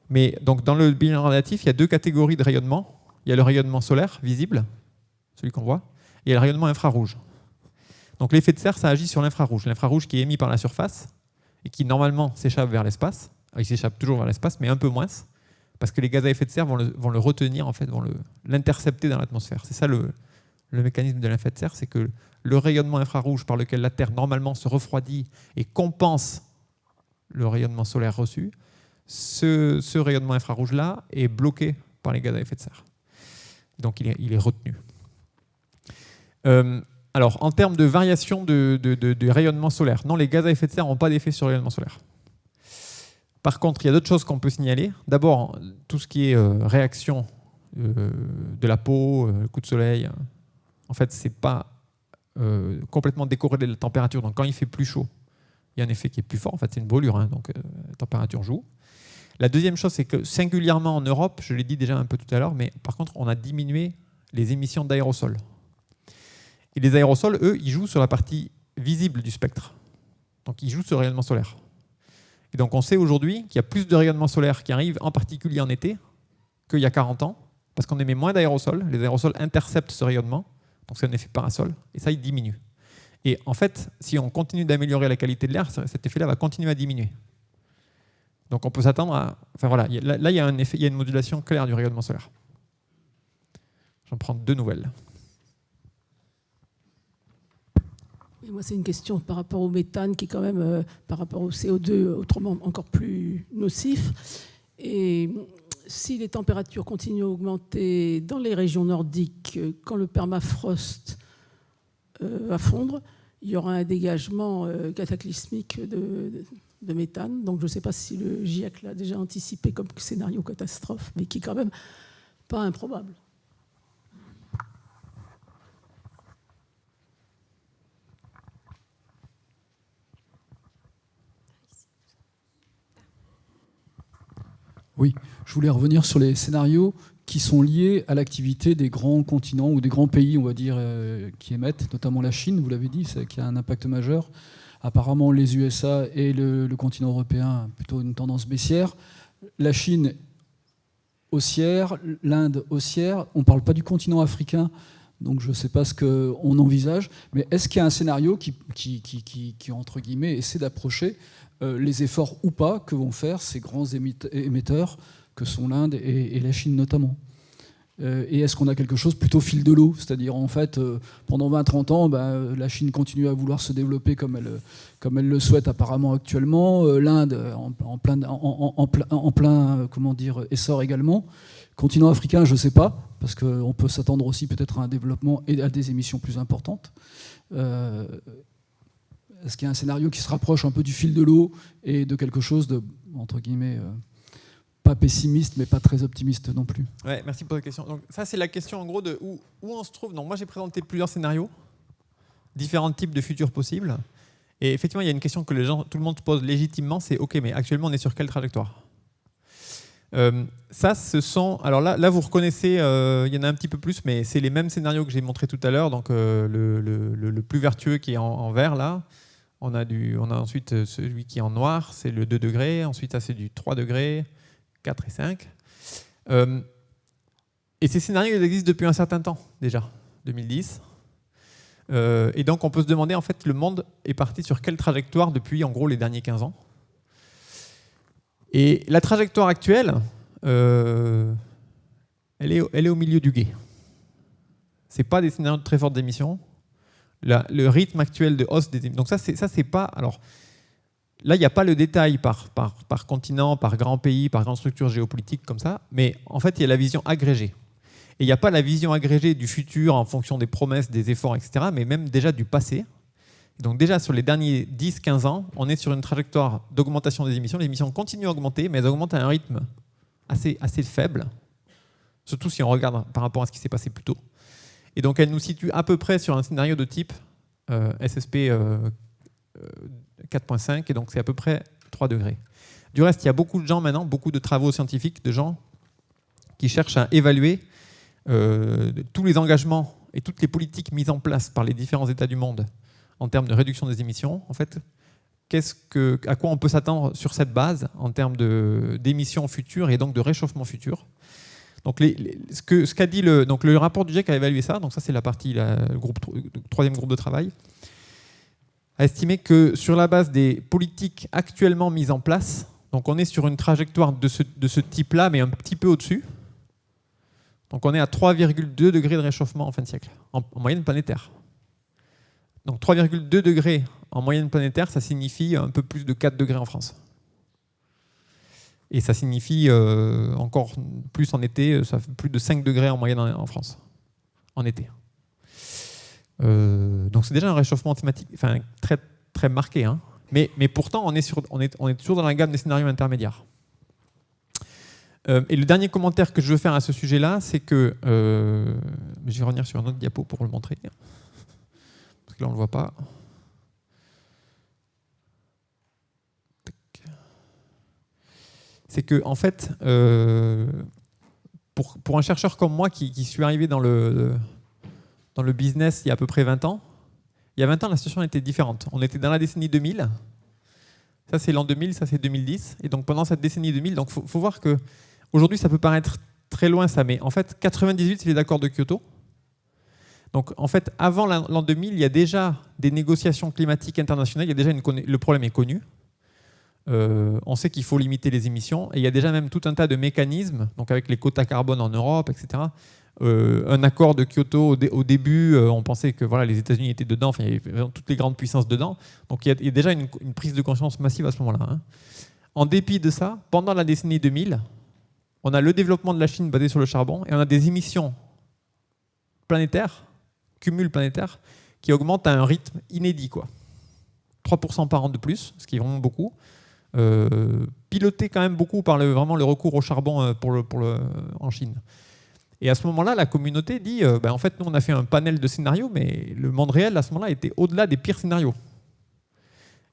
Mais donc, dans le bilan radiatif, il y a deux catégories de rayonnement. Il y a le rayonnement solaire, visible, celui qu'on voit, et il y a le rayonnement infrarouge. Donc, l'effet de serre, ça agit sur l'infrarouge. L'infrarouge qui est émis par la surface et qui, normalement, s'échappe vers l'espace. Il s'échappe toujours vers l'espace, mais un peu moins, parce que les gaz à effet de serre vont le retenir, en fait, vont l'intercepter dans l'atmosphère. C'est ça le mécanisme de l'effet de serre, c'est que le rayonnement infrarouge par lequel la Terre normalement se refroidit et compense le rayonnement solaire reçu, ce rayonnement infrarouge-là est bloqué par les gaz à effet de serre. Donc il est retenu. Alors en termes de variation de rayonnement solaire, non, les gaz à effet de serre n'ont pas d'effet sur le rayonnement solaire. Par contre, il y a d'autres choses qu'on peut signaler. D'abord, tout ce qui est réaction de la peau, coup de soleil. En fait, ce n'est pas complètement décorrélé de la température. Donc, quand il fait plus chaud, il y a un effet qui est plus fort. En fait, c'est une brûlure, hein, donc la température joue. La deuxième chose, c'est que singulièrement en Europe, je l'ai dit déjà un peu tout à l'heure, mais par contre, on a diminué les émissions d'aérosols. Et les aérosols, eux, ils jouent sur la partie visible du spectre. Donc, ils jouent sur le rayonnement solaire. Et donc, on sait aujourd'hui qu'il y a plus de rayonnement solaire qui arrive, en particulier en été, qu'il y a 40 ans, parce qu'on émet moins d'aérosols. Les aérosols interceptent ce rayonnement. Donc c'est un effet parasol, et ça, il diminue. Et en fait, si on continue d'améliorer la qualité de l'air, cet effet-là va continuer à diminuer. Donc on peut s'attendre à... Enfin voilà, là, il y a un effet, il y a une modulation claire du rayonnement solaire. J'en prends deux nouvelles. Et moi, c'est une question par rapport au méthane, qui est quand même, par rapport au CO2, autrement encore plus nocif. Et si les températures continuent à augmenter dans les régions nordiques, quand le permafrost va fondre, il y aura un dégagement cataclysmique de méthane. Donc je ne sais pas si le GIEC l'a déjà anticipé comme scénario catastrophe, mais qui est quand même pas improbable. Oui, je voulais revenir sur les scénarios qui sont liés à l'activité des grands continents ou des grands pays, on va dire, qui émettent, notamment la Chine, vous l'avez dit, qui a un impact majeur. Apparemment, les USA et le continent européen, plutôt une tendance baissière. La Chine haussière, l'Inde haussière. On ne parle pas du continent africain, Donc je ne sais pas ce qu'on envisage, mais est-ce qu'il y a un scénario qui entre guillemets, essaie d'approcher les efforts ou pas que vont faire ces grands émetteurs que sont l'Inde et la Chine notamment? Et est-ce qu'on a quelque chose plutôt fil de l'eau? C'est-à-dire, en fait, pendant 20-30 ans, la Chine continue à vouloir se développer comme elle le souhaite apparemment actuellement. L'Inde, en plein comment dire, essor également. Continent africain, je ne sais pas, parce qu'on peut s'attendre aussi peut-être à un développement et à des émissions plus importantes. Est-ce qu'il y a un scénario qui se rapproche un peu du fil de l'eau et de quelque chose de, entre guillemets, pas pessimiste, mais pas très optimiste non plus? Ouais, merci pour la question. Donc, ça, c'est la question en gros de où on se trouve. Donc, moi, j'ai présenté plusieurs scénarios, différents types de futurs possibles. Et effectivement, il y a une question que tout le monde se pose légitimement, c'est OK, mais actuellement, on est sur quelle trajectoire? Ça, ce sont... Alors là, vous reconnaissez, il y en a un petit peu plus, mais c'est les mêmes scénarios que j'ai montrés tout à l'heure. Donc, le plus vertueux qui est en vert, là. On a ensuite celui qui est en noir, c'est le 2 degrés. Ensuite, ça, c'est du 3 degrés. 4 et 5. Et ces scénarios, ils existent depuis un certain temps, déjà, 2010. Et donc, on peut se demander, en fait, le monde est parti sur quelle trajectoire depuis, en gros, les derniers 15 ans. Et la trajectoire actuelle, elle est au milieu du gué. Ce n'est pas des scénarios de très fortes émissions. Le rythme actuel de hausse des émissions. Donc ça, c'est pas... Alors, là, il n'y a pas le détail par continent, par grand pays, par grande structure géopolitique comme ça, mais en fait, il y a la vision agrégée. Et il n'y a pas la vision agrégée du futur en fonction des promesses, des efforts, etc., mais même déjà du passé. Donc déjà, sur les derniers 10-15 ans, on est sur une trajectoire d'augmentation des émissions. Les émissions continuent à augmenter, mais elles augmentent à un rythme assez faible, surtout si on regarde par rapport à ce qui s'est passé plus tôt. Et donc, elles nous situent à peu près sur un scénario de type SSP 4.5, et donc c'est à peu près 3 degrés. Du reste, il y a beaucoup de gens maintenant, beaucoup de travaux scientifiques, de gens qui cherchent à évaluer tous les engagements et toutes les politiques mises en place par les différents États du monde en termes de réduction des émissions. En fait, à quoi on peut s'attendre sur cette base en termes d'émissions futures et donc de réchauffement futur. Donc ce qu'a dit le rapport du GIEC a évalué ça, donc ça c'est la partie, le troisième groupe de travail, a estimé que sur la base des politiques actuellement mises en place, donc on est sur une trajectoire de ce type-là, mais un petit peu au-dessus. Donc on est à 3,2 degrés de réchauffement en fin de siècle, en moyenne planétaire. Donc 3,2 degrés en moyenne planétaire, ça signifie un peu plus de 4 degrés en France. Et ça signifie encore plus en été, ça fait plus de 5 degrés en moyenne en France, en été. Donc c'est déjà un réchauffement climatique, enfin, très, très marqué. Hein. Mais pourtant, on est toujours dans la gamme des scénarios intermédiaires. Et le dernier commentaire que je veux faire à ce sujet-là, c'est que... je vais revenir sur un autre diapo pour le montrer. Parce que là, on ne le voit pas. C'est que, en fait, pour un chercheur comme moi qui suis arrivé dans le business il y a à peu près 20 ans, il y a 20 ans, la situation était différente. On était dans la décennie 2000. Ça, c'est l'an 2000, ça, c'est 2010. Et donc, pendant cette décennie 2000, il faut voir qu'aujourd'hui, ça peut paraître très loin, ça, mais en fait, 98, c'est les accords de Kyoto. Donc, en fait, avant l'an 2000, il y a déjà des négociations climatiques internationales. Il y a déjà le problème est connu. On sait qu'il faut limiter les émissions. Et il y a déjà même tout un tas de mécanismes, donc avec les quotas carbone en Europe, etc., un accord de Kyoto au début, on pensait que voilà, les États-Unis étaient dedans, enfin, il y avait toutes les grandes puissances dedans. Donc il y a déjà une prise de conscience massive à ce moment-là. Hein. En dépit de ça, pendant la décennie 2000, on a le développement de la Chine basé sur le charbon et on a des émissions planétaires, cumul planétaire, qui augmentent à un rythme inédit, quoi. 3% par an de plus, ce qui est vraiment beaucoup. Piloté quand même beaucoup par vraiment le recours au charbon en Chine. Et à ce moment-là, la communauté dit, en fait, nous, on a fait un panel de scénarios, mais le monde réel, à ce moment-là, était au-delà des pires scénarios.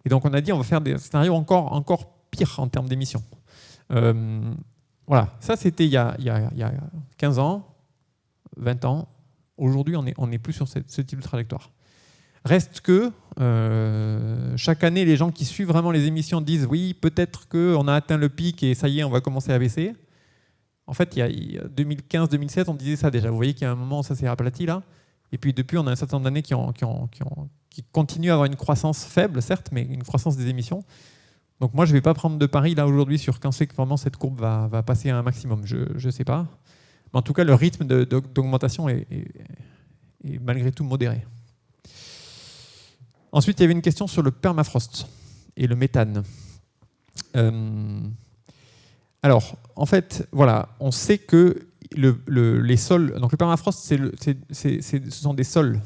Et donc, on a dit, on va faire des scénarios encore pires en termes d'émissions. Voilà, ça, c'était il y a 15 ans, 20 ans. Aujourd'hui, on n'est plus sur ce type de trajectoire. Reste que, chaque année, les gens qui suivent vraiment les émissions disent, oui, peut-être qu'on a atteint le pic et ça y est, on va commencer à baisser. En fait, il y a 2015-2016, on disait ça déjà. Vous voyez qu'il y a un moment, ça s'est aplati là. Et puis depuis, on a un certain nombre d'années qui continuent à avoir une croissance faible, certes, mais une croissance des émissions. Donc moi, je ne vais pas prendre de pari là aujourd'hui sur quand c'est que vraiment cette courbe va passer à un maximum. Je ne sais pas. Mais en tout cas, le rythme d'augmentation est malgré tout modéré. Ensuite, il y avait une question sur le permafrost et le méthane. Alors, en fait, voilà, on sait que les sols, donc le permafrost, ce sont des sols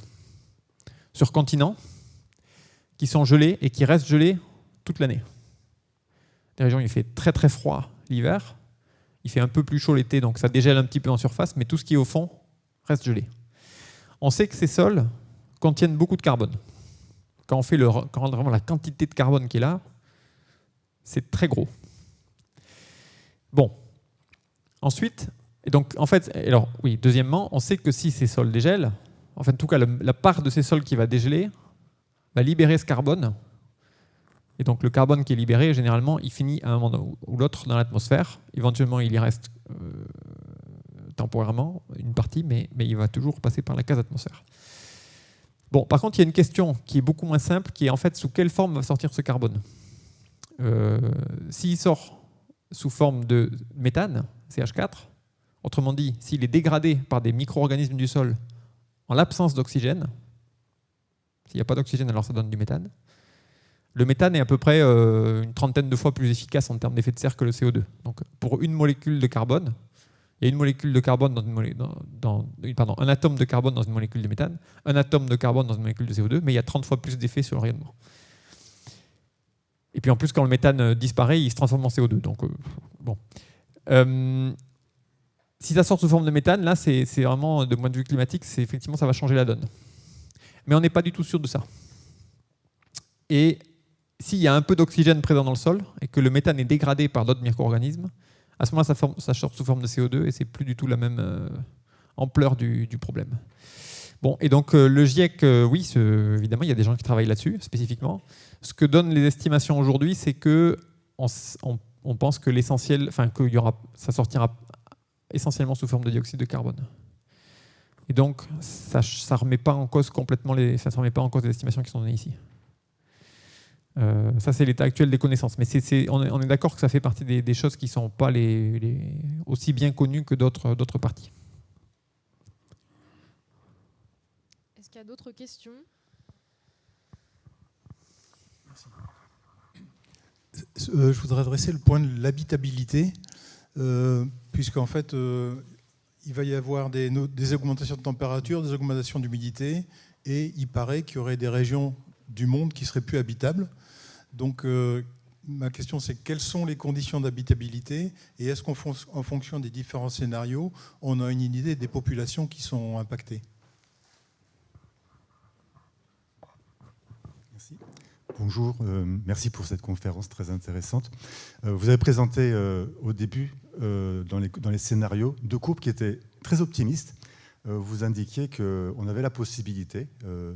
sur continent qui sont gelés et qui restent gelés toute l'année. Des régions où il fait très très froid l'hiver, il fait un peu plus chaud l'été, donc ça dégèle un petit peu en surface, mais tout ce qui est au fond reste gelé. On sait que ces sols contiennent beaucoup de carbone. Quand on regarde vraiment la quantité de carbone qui est là, c'est très gros. Bon. Ensuite, et donc en fait, alors oui, deuxièmement, on sait que si ces sols dégèlent, enfin en tout cas la part de ces sols qui va dégéler va libérer ce carbone. Et donc le carbone qui est libéré, généralement, il finit à un moment ou l'autre dans l'atmosphère. Éventuellement, il y reste temporairement une partie, mais il va toujours passer par la case atmosphère. Bon, par contre, il y a une question qui est beaucoup moins simple, qui est en fait sous quelle forme va sortir ce carbone. S'il sort sous forme de méthane, CH4, autrement dit, s'il est dégradé par des micro-organismes du sol en l'absence d'oxygène, s'il n'y a pas d'oxygène, alors ça donne du méthane. Le méthane est à peu près une trentaine de fois plus efficace en termes d'effet de serre que le CO2. Donc, pour une molécule de carbone, il y a une molécule de carbone un atome de carbone dans une molécule de méthane, un atome de carbone dans une molécule de CO2, mais il y a 30 fois plus d'effet sur le rayonnement. Et puis en plus, quand le méthane disparaît, il se transforme en CO2. Donc, bon. Si ça sort sous forme de méthane, là, c'est vraiment, de point de vue climatique, effectivement, ça va changer la donne. Mais on n'est pas du tout sûr de ça. Et s'il y a un peu d'oxygène présent dans le sol et que le méthane est dégradé par d'autres micro-organismes, à ce moment-là, ça sort sous forme de CO2 et c'est plus du tout la même ampleur du problème. Bon, et donc le GIEC, oui, évidemment, il y a des gens qui travaillent là-dessus spécifiquement. Ce que donnent les estimations aujourd'hui, c'est que on pense que l'essentiel, enfin ça sortira essentiellement sous forme de dioxyde de carbone. Et donc, ça ne remet pas en cause complètement les estimations qui sont données ici. Ça, c'est l'état actuel des connaissances. Mais on est d'accord que ça fait partie des choses qui ne sont pas aussi bien connues que d'autres parties. Est-ce qu'il y a d'autres questions ? Je voudrais adresser le point de l'habitabilité, puisqu'en fait, il va y avoir des augmentations de température, des augmentations d'humidité, et il paraît qu'il y aurait des régions du monde qui seraient plus habitables. Donc, ma question, c'est quelles sont les conditions d'habitabilité et est-ce qu'en fonction des différents scénarios, on a une idée des populations qui sont impactées ? Merci. Bonjour, merci pour cette conférence très intéressante. Vous avez présenté au début, dans les scénarios, deux courbes qui étaient très optimistes. Vous indiquiez qu'on avait la possibilité,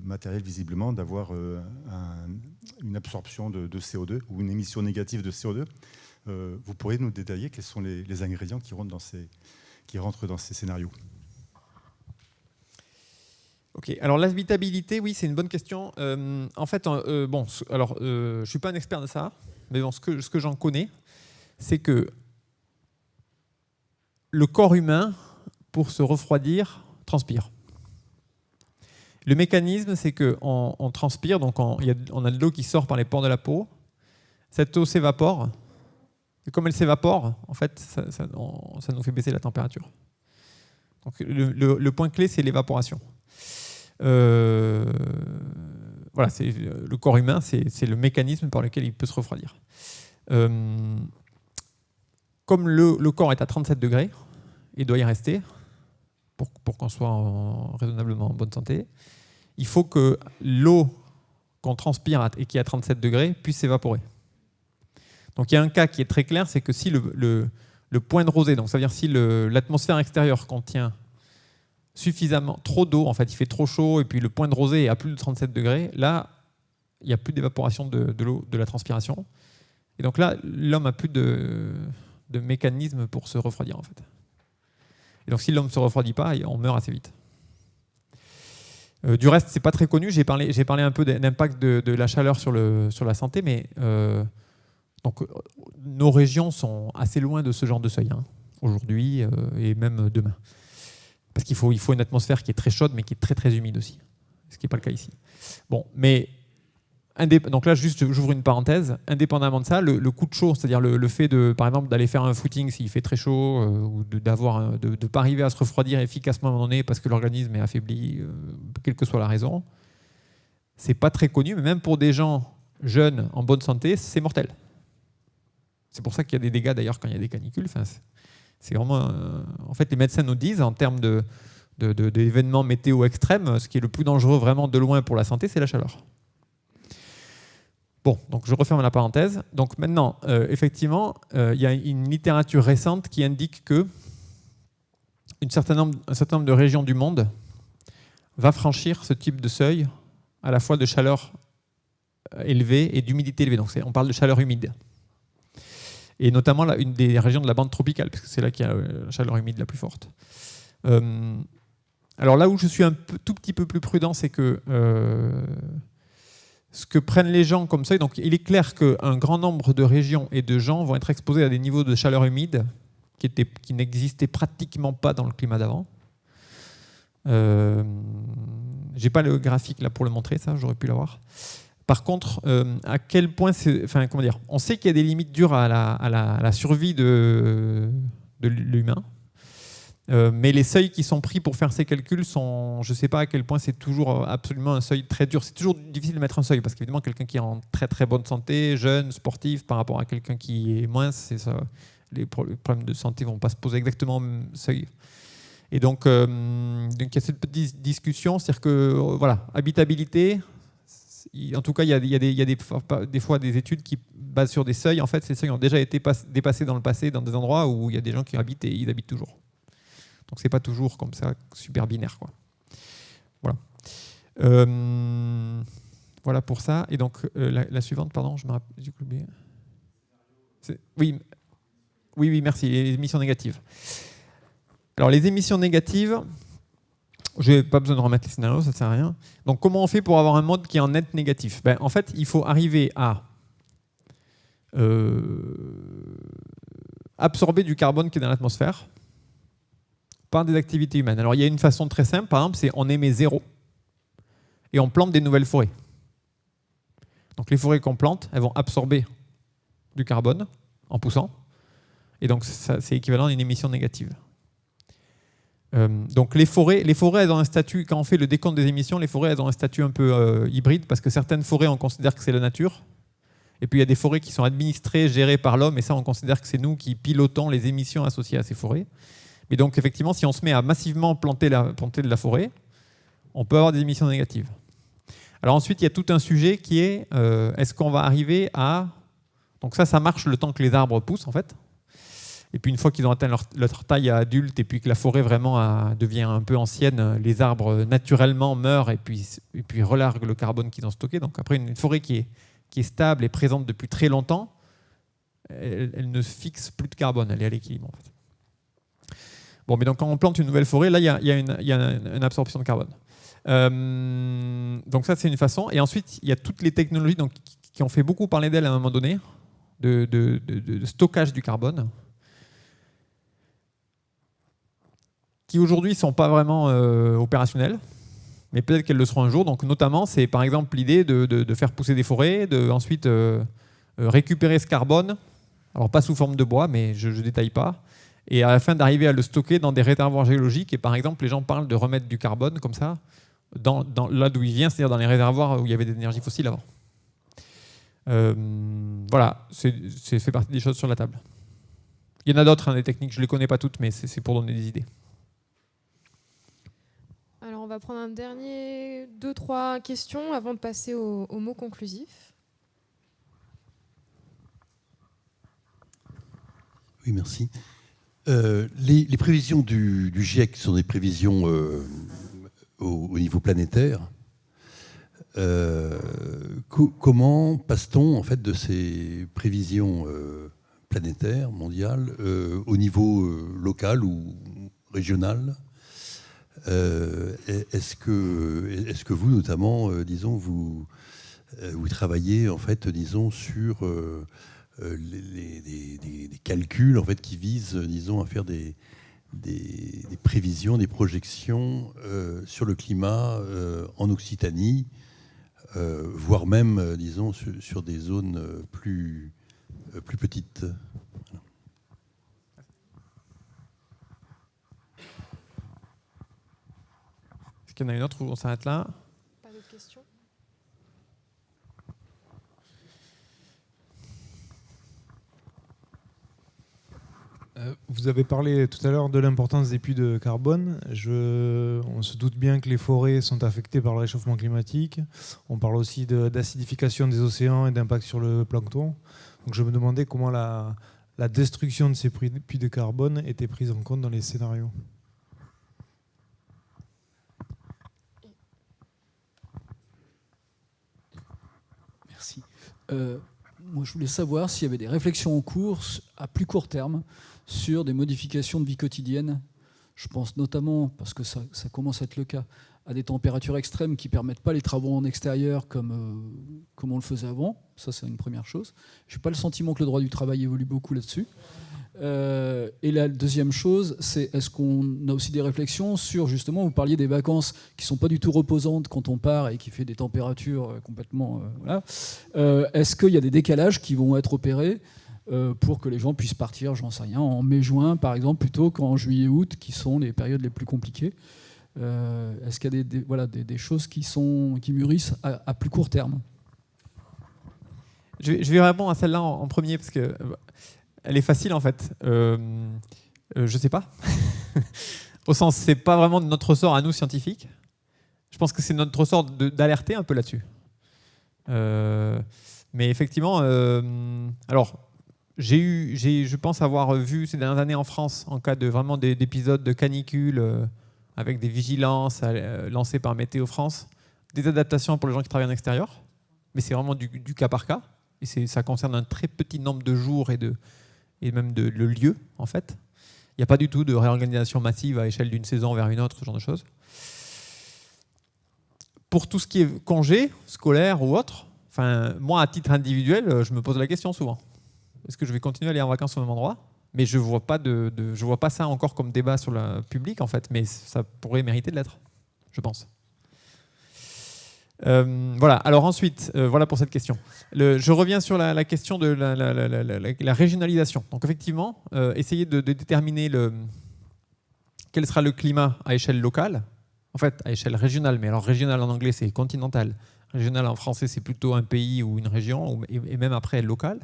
matérielle visiblement, d'avoir une absorption de CO2 ou une émission négative de CO2. Vous pourriez nous détailler quels sont les ingrédients qui rentrent dans ces scénarios ? Ok, alors l'habitabilité, oui, c'est une bonne question. En fait, je ne suis pas un expert de ça, mais bon, ce que j'en connais, c'est que le corps humain, pour se refroidir, transpire. Le mécanisme, c'est qu'on transpire, donc on a de l'eau qui sort par les pores de la peau. Cette eau s'évapore, et comme elle s'évapore, en fait, ça nous fait baisser la température. Donc le point clé, c'est l'évaporation. Voilà, le corps humain, c'est le mécanisme par lequel il peut se refroidir. Comme le corps est à 37 degrés, il doit y rester pour qu'on soit raisonnablement en bonne santé. Il faut que l'eau qu'on transpire et qui est à 37 degrés puisse s'évaporer. Donc il y a un cas qui est très clair, c'est que si le point de rosée, donc ça veut dire si l'atmosphère extérieure contient suffisamment trop d'eau, en fait il fait trop chaud et puis le point de rosée est à plus de 37 degrés, là il n'y a plus d'évaporation de l'eau, de la transpiration. Et donc là, l'homme n'a plus de mécanisme pour se refroidir en fait. Et donc si l'homme ne se refroidit pas, on meurt assez vite. Du reste, c'est pas très connu. J'ai parlé un peu d'impact de la chaleur sur la santé, mais donc, nos régions sont assez loin de ce genre de seuil aujourd'hui et même demain. Parce qu'il faut une atmosphère qui est très chaude, mais qui est très très humide aussi, ce qui n'est pas le cas ici. Bon, mais donc là, juste, j'ouvre une parenthèse. Indépendamment de ça, le coup de chaud, c'est-à-dire le fait par exemple, d'aller faire un footing s'il fait très chaud, ou de ne pas arriver à se refroidir efficacement à un moment donné parce que l'organisme est affaibli, quelle que soit la raison, c'est pas très connu, mais même pour des gens jeunes en bonne santé, c'est mortel. C'est pour ça qu'il y a des dégâts d'ailleurs quand il y a des canicules. Enfin, c'est vraiment, en fait, les médecins nous disent en termes d'événements météo extrêmes, ce qui est le plus dangereux vraiment de loin pour la santé, c'est la chaleur. Bon, donc je referme la parenthèse. Donc maintenant, effectivement, il y a une littérature récente qui indique que un certain nombre de régions du monde va franchir ce type de seuil à la fois de chaleur élevée et d'humidité élevée. Donc on parle de chaleur humide. Et notamment une des régions de la bande tropicale, parce que c'est là qu'il y a la chaleur humide la plus forte. Alors là où je suis tout petit peu plus prudent, c'est que ce que prennent les gens comme seuil, donc il est clair qu'un grand nombre de régions et de gens vont être exposés à des niveaux de chaleur humide qui n'existaient pratiquement pas dans le climat d'avant. J'ai pas le graphique là pour le montrer, ça, j'aurais pu l'avoir. Par contre, à quel point on sait qu'il y a des limites dures à la survie de l'humain, mais les seuils qui sont pris pour faire ces calculs sont, je ne sais pas à quel point c'est toujours absolument un seuil très dur. C'est toujours difficile de mettre un seuil parce qu'évidemment quelqu'un qui est en très très bonne santé, jeune, sportif, par rapport à quelqu'un qui est moins, c'est ça, les problèmes de santé ne vont pas se poser exactement au même seuil. Et donc il y a cette petite discussion, c'est-à-dire que voilà, habitabilité. En tout cas, il y a des fois des études qui basent sur des seuils. En fait, ces seuils ont déjà été dépassés dans le passé dans des endroits où il y a des gens qui habitent et ils habitent toujours. Donc, c'est pas toujours comme ça super binaire, quoi. Voilà. Voilà pour ça. Et donc, la suivante, pardon, je me rappelle. J'ai oublié. Oui, merci. Les émissions négatives. Alors, les émissions négatives. Je n'ai pas besoin de remettre les scénarios, ça ne sert à rien. Donc, comment on fait pour avoir un mode qui est en net négatif ? En fait, il faut arriver à absorber du carbone qui est dans l'atmosphère par des activités humaines. Alors, il y a une façon très simple, par exemple, c'est on émet 0 et on plante des nouvelles forêts. Donc, les forêts qu'on plante, elles vont absorber du carbone en poussant. Et donc, c'est équivalent à une émission négative. Donc les forêts, elles ont un statut, quand on fait le décompte des émissions, les forêts, elles ont un statut un peu hybride, parce que certaines forêts, on considère que c'est la nature, et puis il y a des forêts qui sont administrées, gérées par l'homme, et ça, on considère que c'est nous qui pilotons les émissions associées à ces forêts. Mais donc, effectivement, si on se met à massivement planter de la forêt, on peut avoir des émissions négatives. Alors ensuite, il y a tout un sujet qui est, est-ce qu'on va arriver à... Donc ça marche le temps que les arbres poussent, en fait. Et puis une fois qu'ils ont atteint leur taille adulte et puis que la forêt vraiment devient un peu ancienne, les arbres naturellement meurent et puis relarguent le carbone qu'ils ont stocké. Donc après, une forêt qui est stable et présente depuis très longtemps, elle ne fixe plus de carbone, elle est à l'équilibre. En fait. Bon, mais donc quand on plante une nouvelle forêt, là, il y a une absorption de carbone. Donc ça, c'est une façon. Et ensuite, il y a toutes les technologies qui ont fait beaucoup parler d'elles à un moment donné, de stockage du carbone, qui aujourd'hui ne sont pas vraiment opérationnelles, mais peut-être qu'elles le seront un jour. Donc, notamment, c'est par exemple l'idée de faire pousser des forêts, ensuite récupérer ce carbone, alors pas sous forme de bois, mais je ne détaille pas, et à la fin d'arriver à le stocker dans des réservoirs géologiques. Et par exemple, les gens parlent de remettre du carbone comme ça, là d'où il vient, c'est-à-dire dans les réservoirs où il y avait des énergies fossiles avant. Voilà, c'est fait partie des choses sur la table. Il y en a d'autres, des techniques, je ne les connais pas toutes, mais c'est pour donner des idées. Alors, on va prendre un dernier 2-3 questions avant de passer au mot conclusif. Oui, merci. Les prévisions du GIEC sont des prévisions au niveau planétaire. Comment passe-t-on en fait de ces prévisions planétaires, mondiales, au niveau local ou régional ? Est-ce que vous, notamment, disons, vous travaillez en fait, disons, sur des calculs en fait qui visent, disons, à faire des prévisions, des projections sur le climat en Occitanie, voire même, disons, sur des zones plus petites. Est-ce qu'il y en a une autre où on s'arrête là? Pas d'autres questions? Vous avez parlé tout à l'heure de l'importance des puits de carbone. On se doute bien que les forêts sont affectées par le réchauffement climatique. On parle aussi d'acidification des océans et d'impact sur le plancton. Donc je me demandais comment la destruction de ces puits de carbone était prise en compte dans les scénarios. Merci. Moi, je voulais savoir s'il y avait des réflexions en cours à plus court terme sur des modifications de vie quotidienne. Je pense notamment, parce que ça commence à être le cas, à des températures extrêmes qui ne permettent pas les travaux en extérieur comme on le faisait avant. Ça, c'est une première chose. Je n'ai pas le sentiment que le droit du travail évolue beaucoup là-dessus. Et la deuxième chose, c'est est-ce qu'on a aussi des réflexions sur, justement, vous parliez des vacances qui ne sont pas du tout reposantes quand on part et qui fait des températures complètement... voilà. Est-ce qu'il y a des décalages qui vont être opérés pour que les gens puissent partir, j'en sais rien, en mai-juin, par exemple, plutôt qu'en juillet-août, qui sont les périodes les plus compliquées? Est-ce qu'il y a des choses qui mûrissent à plus court terme? Je vais répondre à celle-là en premier, parce que... Elle est facile en fait. Je sais pas. Au sens, c'est pas vraiment de notre ressort à nous scientifiques. Je pense que c'est notre ressort d'alerter un peu là-dessus. Mais effectivement, alors je pense avoir vu ces dernières années en France, en cas de vraiment d'épisodes de canicule avec des vigilances lancées par Météo France, des adaptations pour les gens qui travaillent en extérieur. Mais c'est vraiment du cas par cas. Et ça concerne un très petit nombre de jours et même le lieu, en fait. Il n'y a pas du tout de réorganisation massive à échelle d'une saison vers une autre, ce genre de choses. Pour tout ce qui est congé, scolaire ou autre, moi, à titre individuel, je me pose la question souvent. Est-ce que je vais continuer à aller en vacances au même endroit? Mais je ne vois pas ça encore comme débat sur le public, en fait, mais ça pourrait mériter de l'être, je pense. Voilà, alors ensuite, voilà pour cette question. Je reviens sur la question de la régionalisation. Donc effectivement, essayer de déterminer quel sera le climat à échelle locale, en fait à échelle régionale, mais alors régionale en anglais c'est continental, régional en français c'est plutôt un pays ou une région, et même après local.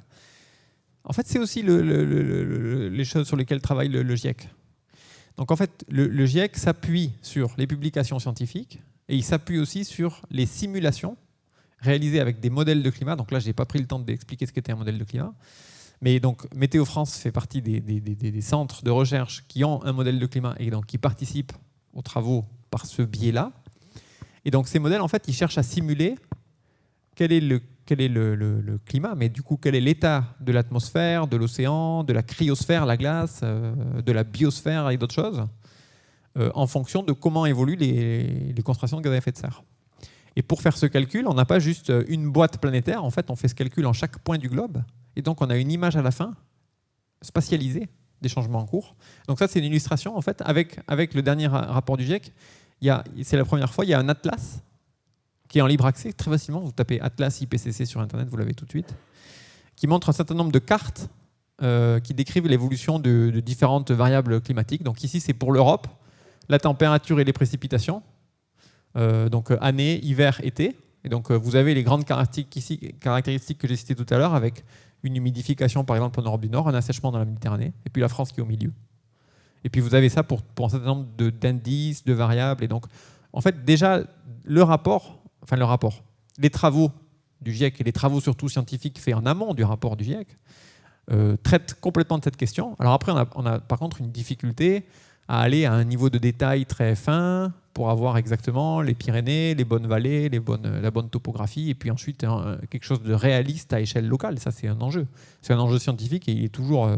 En fait c'est aussi les choses sur lesquelles travaille le GIEC. Donc en fait le GIEC s'appuie sur les publications scientifiques, et il s'appuie aussi sur les simulations réalisées avec des modèles de climat. Donc là, je n'ai pas pris le temps d'expliquer ce qu'était un modèle de climat. Mais donc, Météo France fait partie des centres de recherche qui ont un modèle de climat et donc qui participent aux travaux par ce biais-là. Et donc, ces modèles, en fait, ils cherchent à simuler quel est le climat, mais du coup, quel est l'état de l'atmosphère, de l'océan, de la cryosphère, la glace, de la biosphère et d'autres choses, en fonction de comment évoluent les concentrations de gaz à effet de serre. Et pour faire ce calcul, on n'a pas juste une boîte planétaire, en fait on fait ce calcul en chaque point du globe, et donc on a une image à la fin, spatialisée, des changements en cours. Donc ça c'est une illustration, en fait, avec le dernier rapport du GIEC, c'est la première fois, il y a un atlas qui est en libre accès, très facilement, vous tapez Atlas IPCC sur Internet, vous l'avez tout de suite, qui montre un certain nombre de cartes qui décrivent l'évolution de différentes variables climatiques. Donc ici c'est pour l'Europe, la température et les précipitations, donc année, hiver, été. Et donc vous avez les grandes caractéristiques que j'ai citées tout à l'heure, avec une humidification par exemple en Europe du Nord, un assèchement dans la Méditerranée, et puis la France qui est au milieu. Et puis vous avez ça pour un certain nombre d'indices, de variables. Et donc en fait déjà les travaux du GIEC et les travaux surtout scientifiques faits en amont du rapport du GIEC traitent complètement de cette question. Alors après on a par contre une difficulté à aller à un niveau de détail très fin pour avoir exactement les Pyrénées, les bonnes vallées, la bonne topographie, et puis ensuite quelque chose de réaliste à échelle locale. Ça, c'est un enjeu. C'est un enjeu scientifique et il est toujours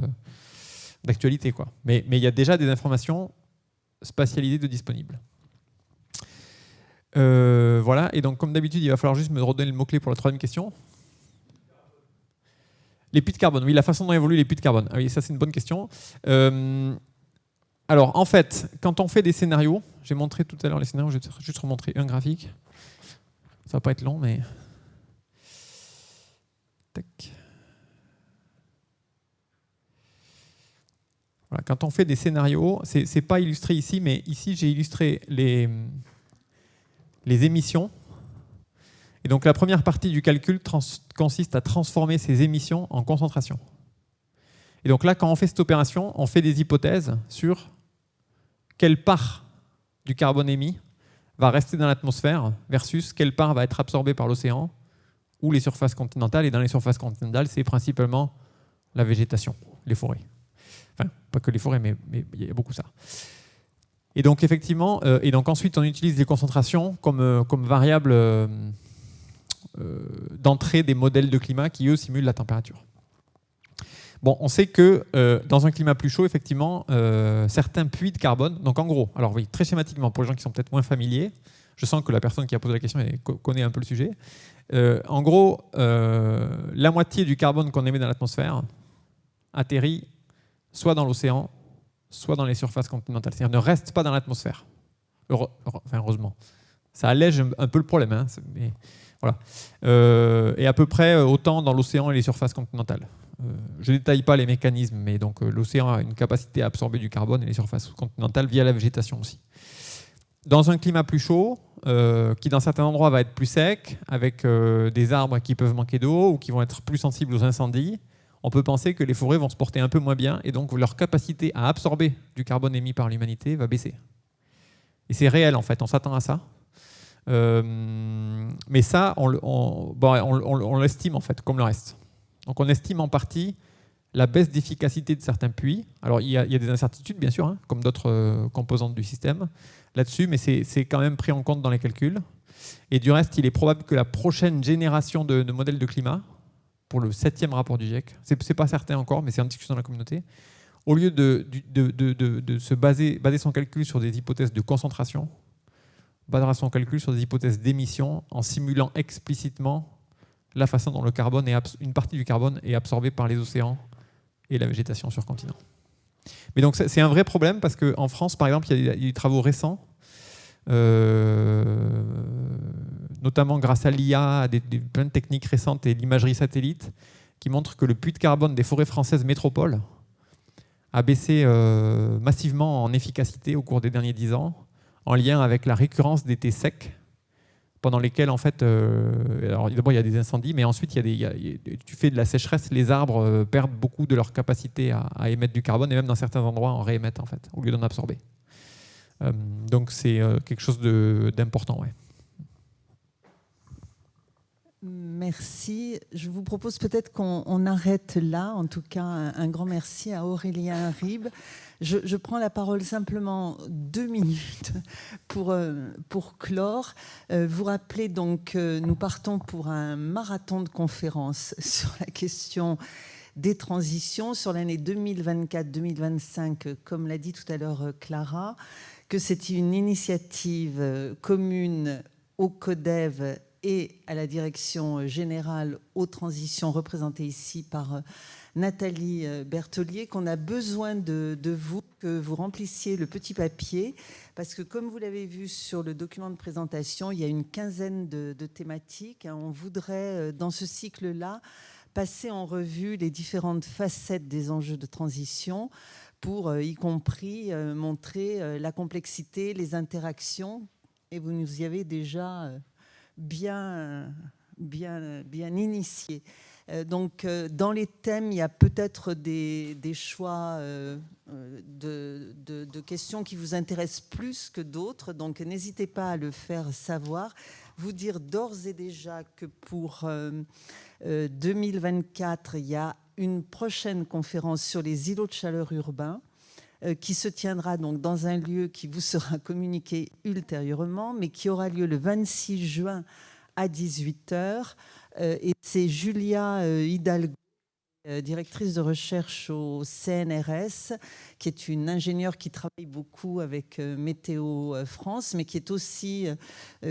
d'actualité, quoi. Mais il y a déjà des informations spatialisées de disponibles. Voilà, et donc comme d'habitude, il va falloir juste me redonner le mot-clé pour la troisième question. Les puits de carbone, oui, la façon dont évoluent les puits de carbone. Ah oui, ça c'est une bonne question. Alors en fait, quand on fait des scénarios, j'ai montré tout à l'heure les scénarios, je vais juste remontrer un graphique. Ça va pas être long, mais... Tac. Voilà, quand on fait des scénarios, c'est pas illustré ici, mais ici j'ai illustré les émissions. Et donc la première partie du calcul consiste à transformer ces émissions en concentration. Et donc là, quand on fait cette opération, on fait des hypothèses sur quelle part du carbone émis va rester dans l'atmosphère versus quelle part va être absorbée par l'océan ou les surfaces continentales. Et dans les surfaces continentales, c'est principalement la végétation, les forêts. Enfin, pas que les forêts, mais il y a beaucoup ça. Et donc effectivement, et donc ensuite on utilise les concentrations comme variable d'entrée des modèles de climat qui eux simulent la température. Bon, on sait que dans un climat plus chaud, effectivement, certains puits de carbone, donc en gros, alors oui, très schématiquement, pour les gens qui sont peut-être moins familiers, je sens que la personne qui a posé la question connaît un peu le sujet. En gros, la moitié du carbone qu'on émet dans l'atmosphère atterrit soit dans l'océan, soit dans les surfaces continentales. C'est-à-dire ne reste pas dans l'atmosphère. Enfin, heureusement. Ça allège un peu le problème. Hein, mais voilà. Et à peu près autant dans l'océan et les surfaces continentales. Je ne détaille pas les mécanismes, mais donc l'océan a une capacité à absorber du carbone et les surfaces continentales via la végétation aussi. Dans un climat plus chaud, qui dans certains endroits va être plus sec, avec des arbres qui peuvent manquer d'eau ou qui vont être plus sensibles aux incendies, on peut penser que les forêts vont se porter un peu moins bien et donc leur capacité à absorber du carbone émis par l'humanité va baisser. Et c'est réel en fait, on s'attend à ça. Mais ça, on l'estime en fait, comme le reste. Donc on estime en partie la baisse d'efficacité de certains puits. Alors il y a des incertitudes bien sûr, hein, comme d'autres composantes du système là-dessus, mais c'est quand même pris en compte dans les calculs. Et du reste, il est probable que la prochaine génération de modèles de climat, pour le 7e rapport du GIEC, c'est pas certain encore, mais c'est en discussion dans la communauté, au lieu de se baser son calcul sur des hypothèses de concentration, basera son calcul sur des hypothèses d'émission en simulant explicitement la façon dont une partie du carbone est absorbée par les océans et la végétation sur continent. Mais donc c'est un vrai problème parce qu'en France, par exemple, il y a des travaux récents, notamment grâce à l'IA, plein de techniques récentes et l'imagerie satellite, qui montrent que le puits de carbone des forêts françaises métropoles a baissé massivement en efficacité au cours des derniers 10 ans, en lien avec la récurrence d'étés secs, pendant lesquels, en fait, alors d'abord il y a des incendies, mais ensuite tu fais de la sécheresse, les arbres perdent beaucoup de leur capacité à émettre du carbone, et même dans certains endroits en réémettent en fait, au lieu d'en absorber. Donc c'est quelque chose d'important, ouais. Merci. Je vous propose peut-être qu'on arrête là. En tout cas, un grand merci à Aurélien Ribes. Je prends la parole simplement 2 minutes pour clore. Vous rappelez donc que nous partons pour un marathon de conférences sur la question des transitions sur l'année 2024-2025, comme l'a dit tout à l'heure Clara, que c'est une initiative commune au CODEV et à la Direction générale aux transitions, représentée ici par Nathalie Berthollier, qu'on a besoin de vous, que vous remplissiez le petit papier, parce que comme vous l'avez vu sur le document de présentation, il y a une quinzaine de thématiques. On voudrait, dans ce cycle-là, passer en revue les différentes facettes des enjeux de transition pour, y compris, montrer la complexité, les interactions, et vous nous y avez déjà bien initié. Donc, dans les thèmes, il y a peut-être des choix de questions qui vous intéressent plus que d'autres. Donc, n'hésitez pas à le faire savoir. Vous dire d'ores et déjà que pour 2024, il y a une prochaine conférence sur les îlots de chaleur urbains qui se tiendra donc dans un lieu qui vous sera communiqué ultérieurement, mais qui aura lieu le 26 juin à 18h. Et c'est Julia Hidalgo directrice de recherche au CNRS, qui est une ingénieure qui travaille beaucoup avec Météo France, mais qui est aussi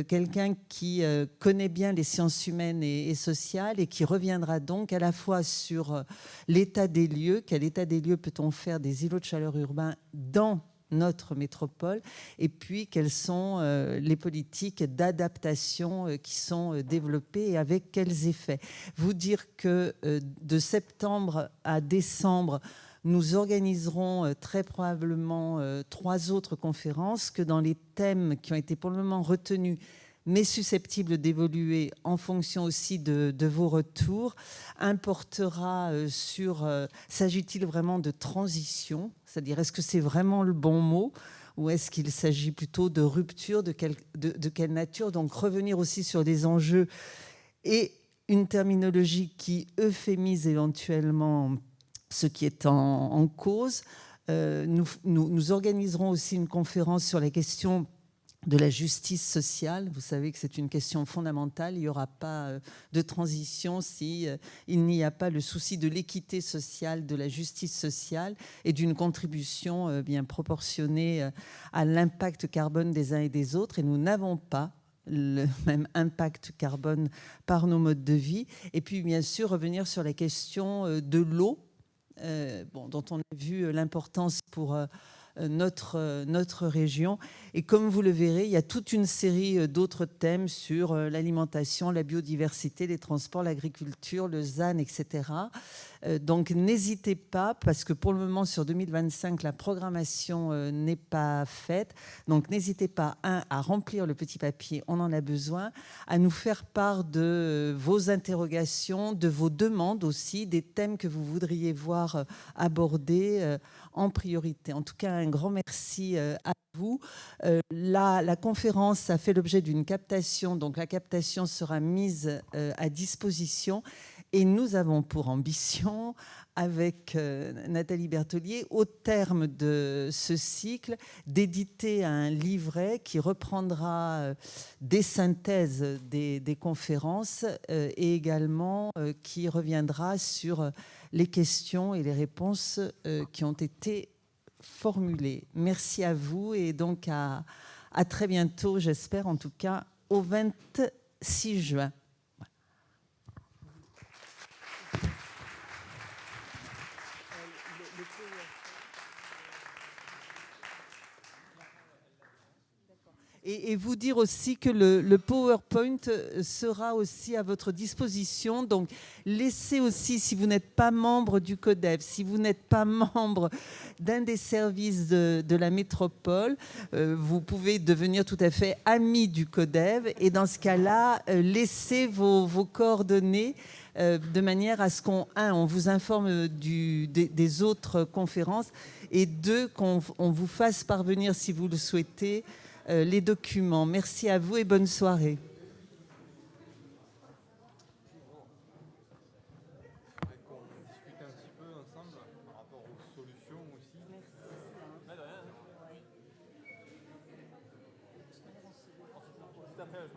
quelqu'un qui connaît bien les sciences humaines et sociales, et qui reviendra donc à la fois sur l'état des lieux, quel état des lieux peut-on faire des îlots de chaleur urbains dans notre métropole, et puis quelles sont les politiques d'adaptation qui sont développées et avec quels effets. Vous dire que de septembre à décembre, nous organiserons très probablement 3 autres conférences, que dans les thèmes qui ont été pour le moment retenus, mais susceptibles d'évoluer en fonction aussi de vos retours, importera sur s'agit-il vraiment de transition, c'est-à-dire est-ce que c'est vraiment le bon mot, ou est-ce qu'il s'agit plutôt de rupture, de quelle nature. Donc revenir aussi sur des enjeux et une terminologie qui euphémise éventuellement ce qui est en cause. Nous organiserons aussi une conférence sur la question de la justice sociale. Vous savez que c'est une question fondamentale. Il n'y aura pas de transition si il n'y a pas le souci de l'équité sociale, de la justice sociale et d'une contribution bien proportionnée à l'impact carbone des uns et des autres. Et nous n'avons pas le même impact carbone par nos modes de vie. Et puis, bien sûr, revenir sur la question de l'eau, dont on a vu l'importance pour notre région. Et comme vous le verrez, il y a toute une série d'autres thèmes sur l'alimentation, la biodiversité, les transports, l'agriculture, le ZAN, etc. Donc n'hésitez pas, parce que pour le moment, sur 2025, la programmation n'est pas faite. Donc n'hésitez pas, à remplir le petit papier, on en a besoin, à nous faire part de vos interrogations, de vos demandes aussi, des thèmes que vous voudriez voir abordés en priorité. En tout cas, un grand merci à vous. La conférence a fait l'objet d'une captation, donc la captation sera mise à disposition, et nous avons pour ambition, avec Nathalie Berthollier, au terme de ce cycle, d'éditer un livret qui reprendra des synthèses des conférences et également qui reviendra sur les questions et les réponses qui ont été formulées. Merci à vous, et donc à très bientôt, j'espère, en tout cas au 26 juin. Et vous dire aussi que le PowerPoint sera aussi à votre disposition. Donc, laissez aussi, si vous n'êtes pas membre du CODEV, si vous n'êtes pas membre d'un des services de la métropole, vous pouvez devenir tout à fait ami du CODEV. Et dans ce cas-là, laissez vos coordonnées de manière à ce on vous informe des autres conférences, et 2, qu'on vous fasse parvenir, si vous le souhaitez, les documents. Merci à vous et bonne soirée. Merci.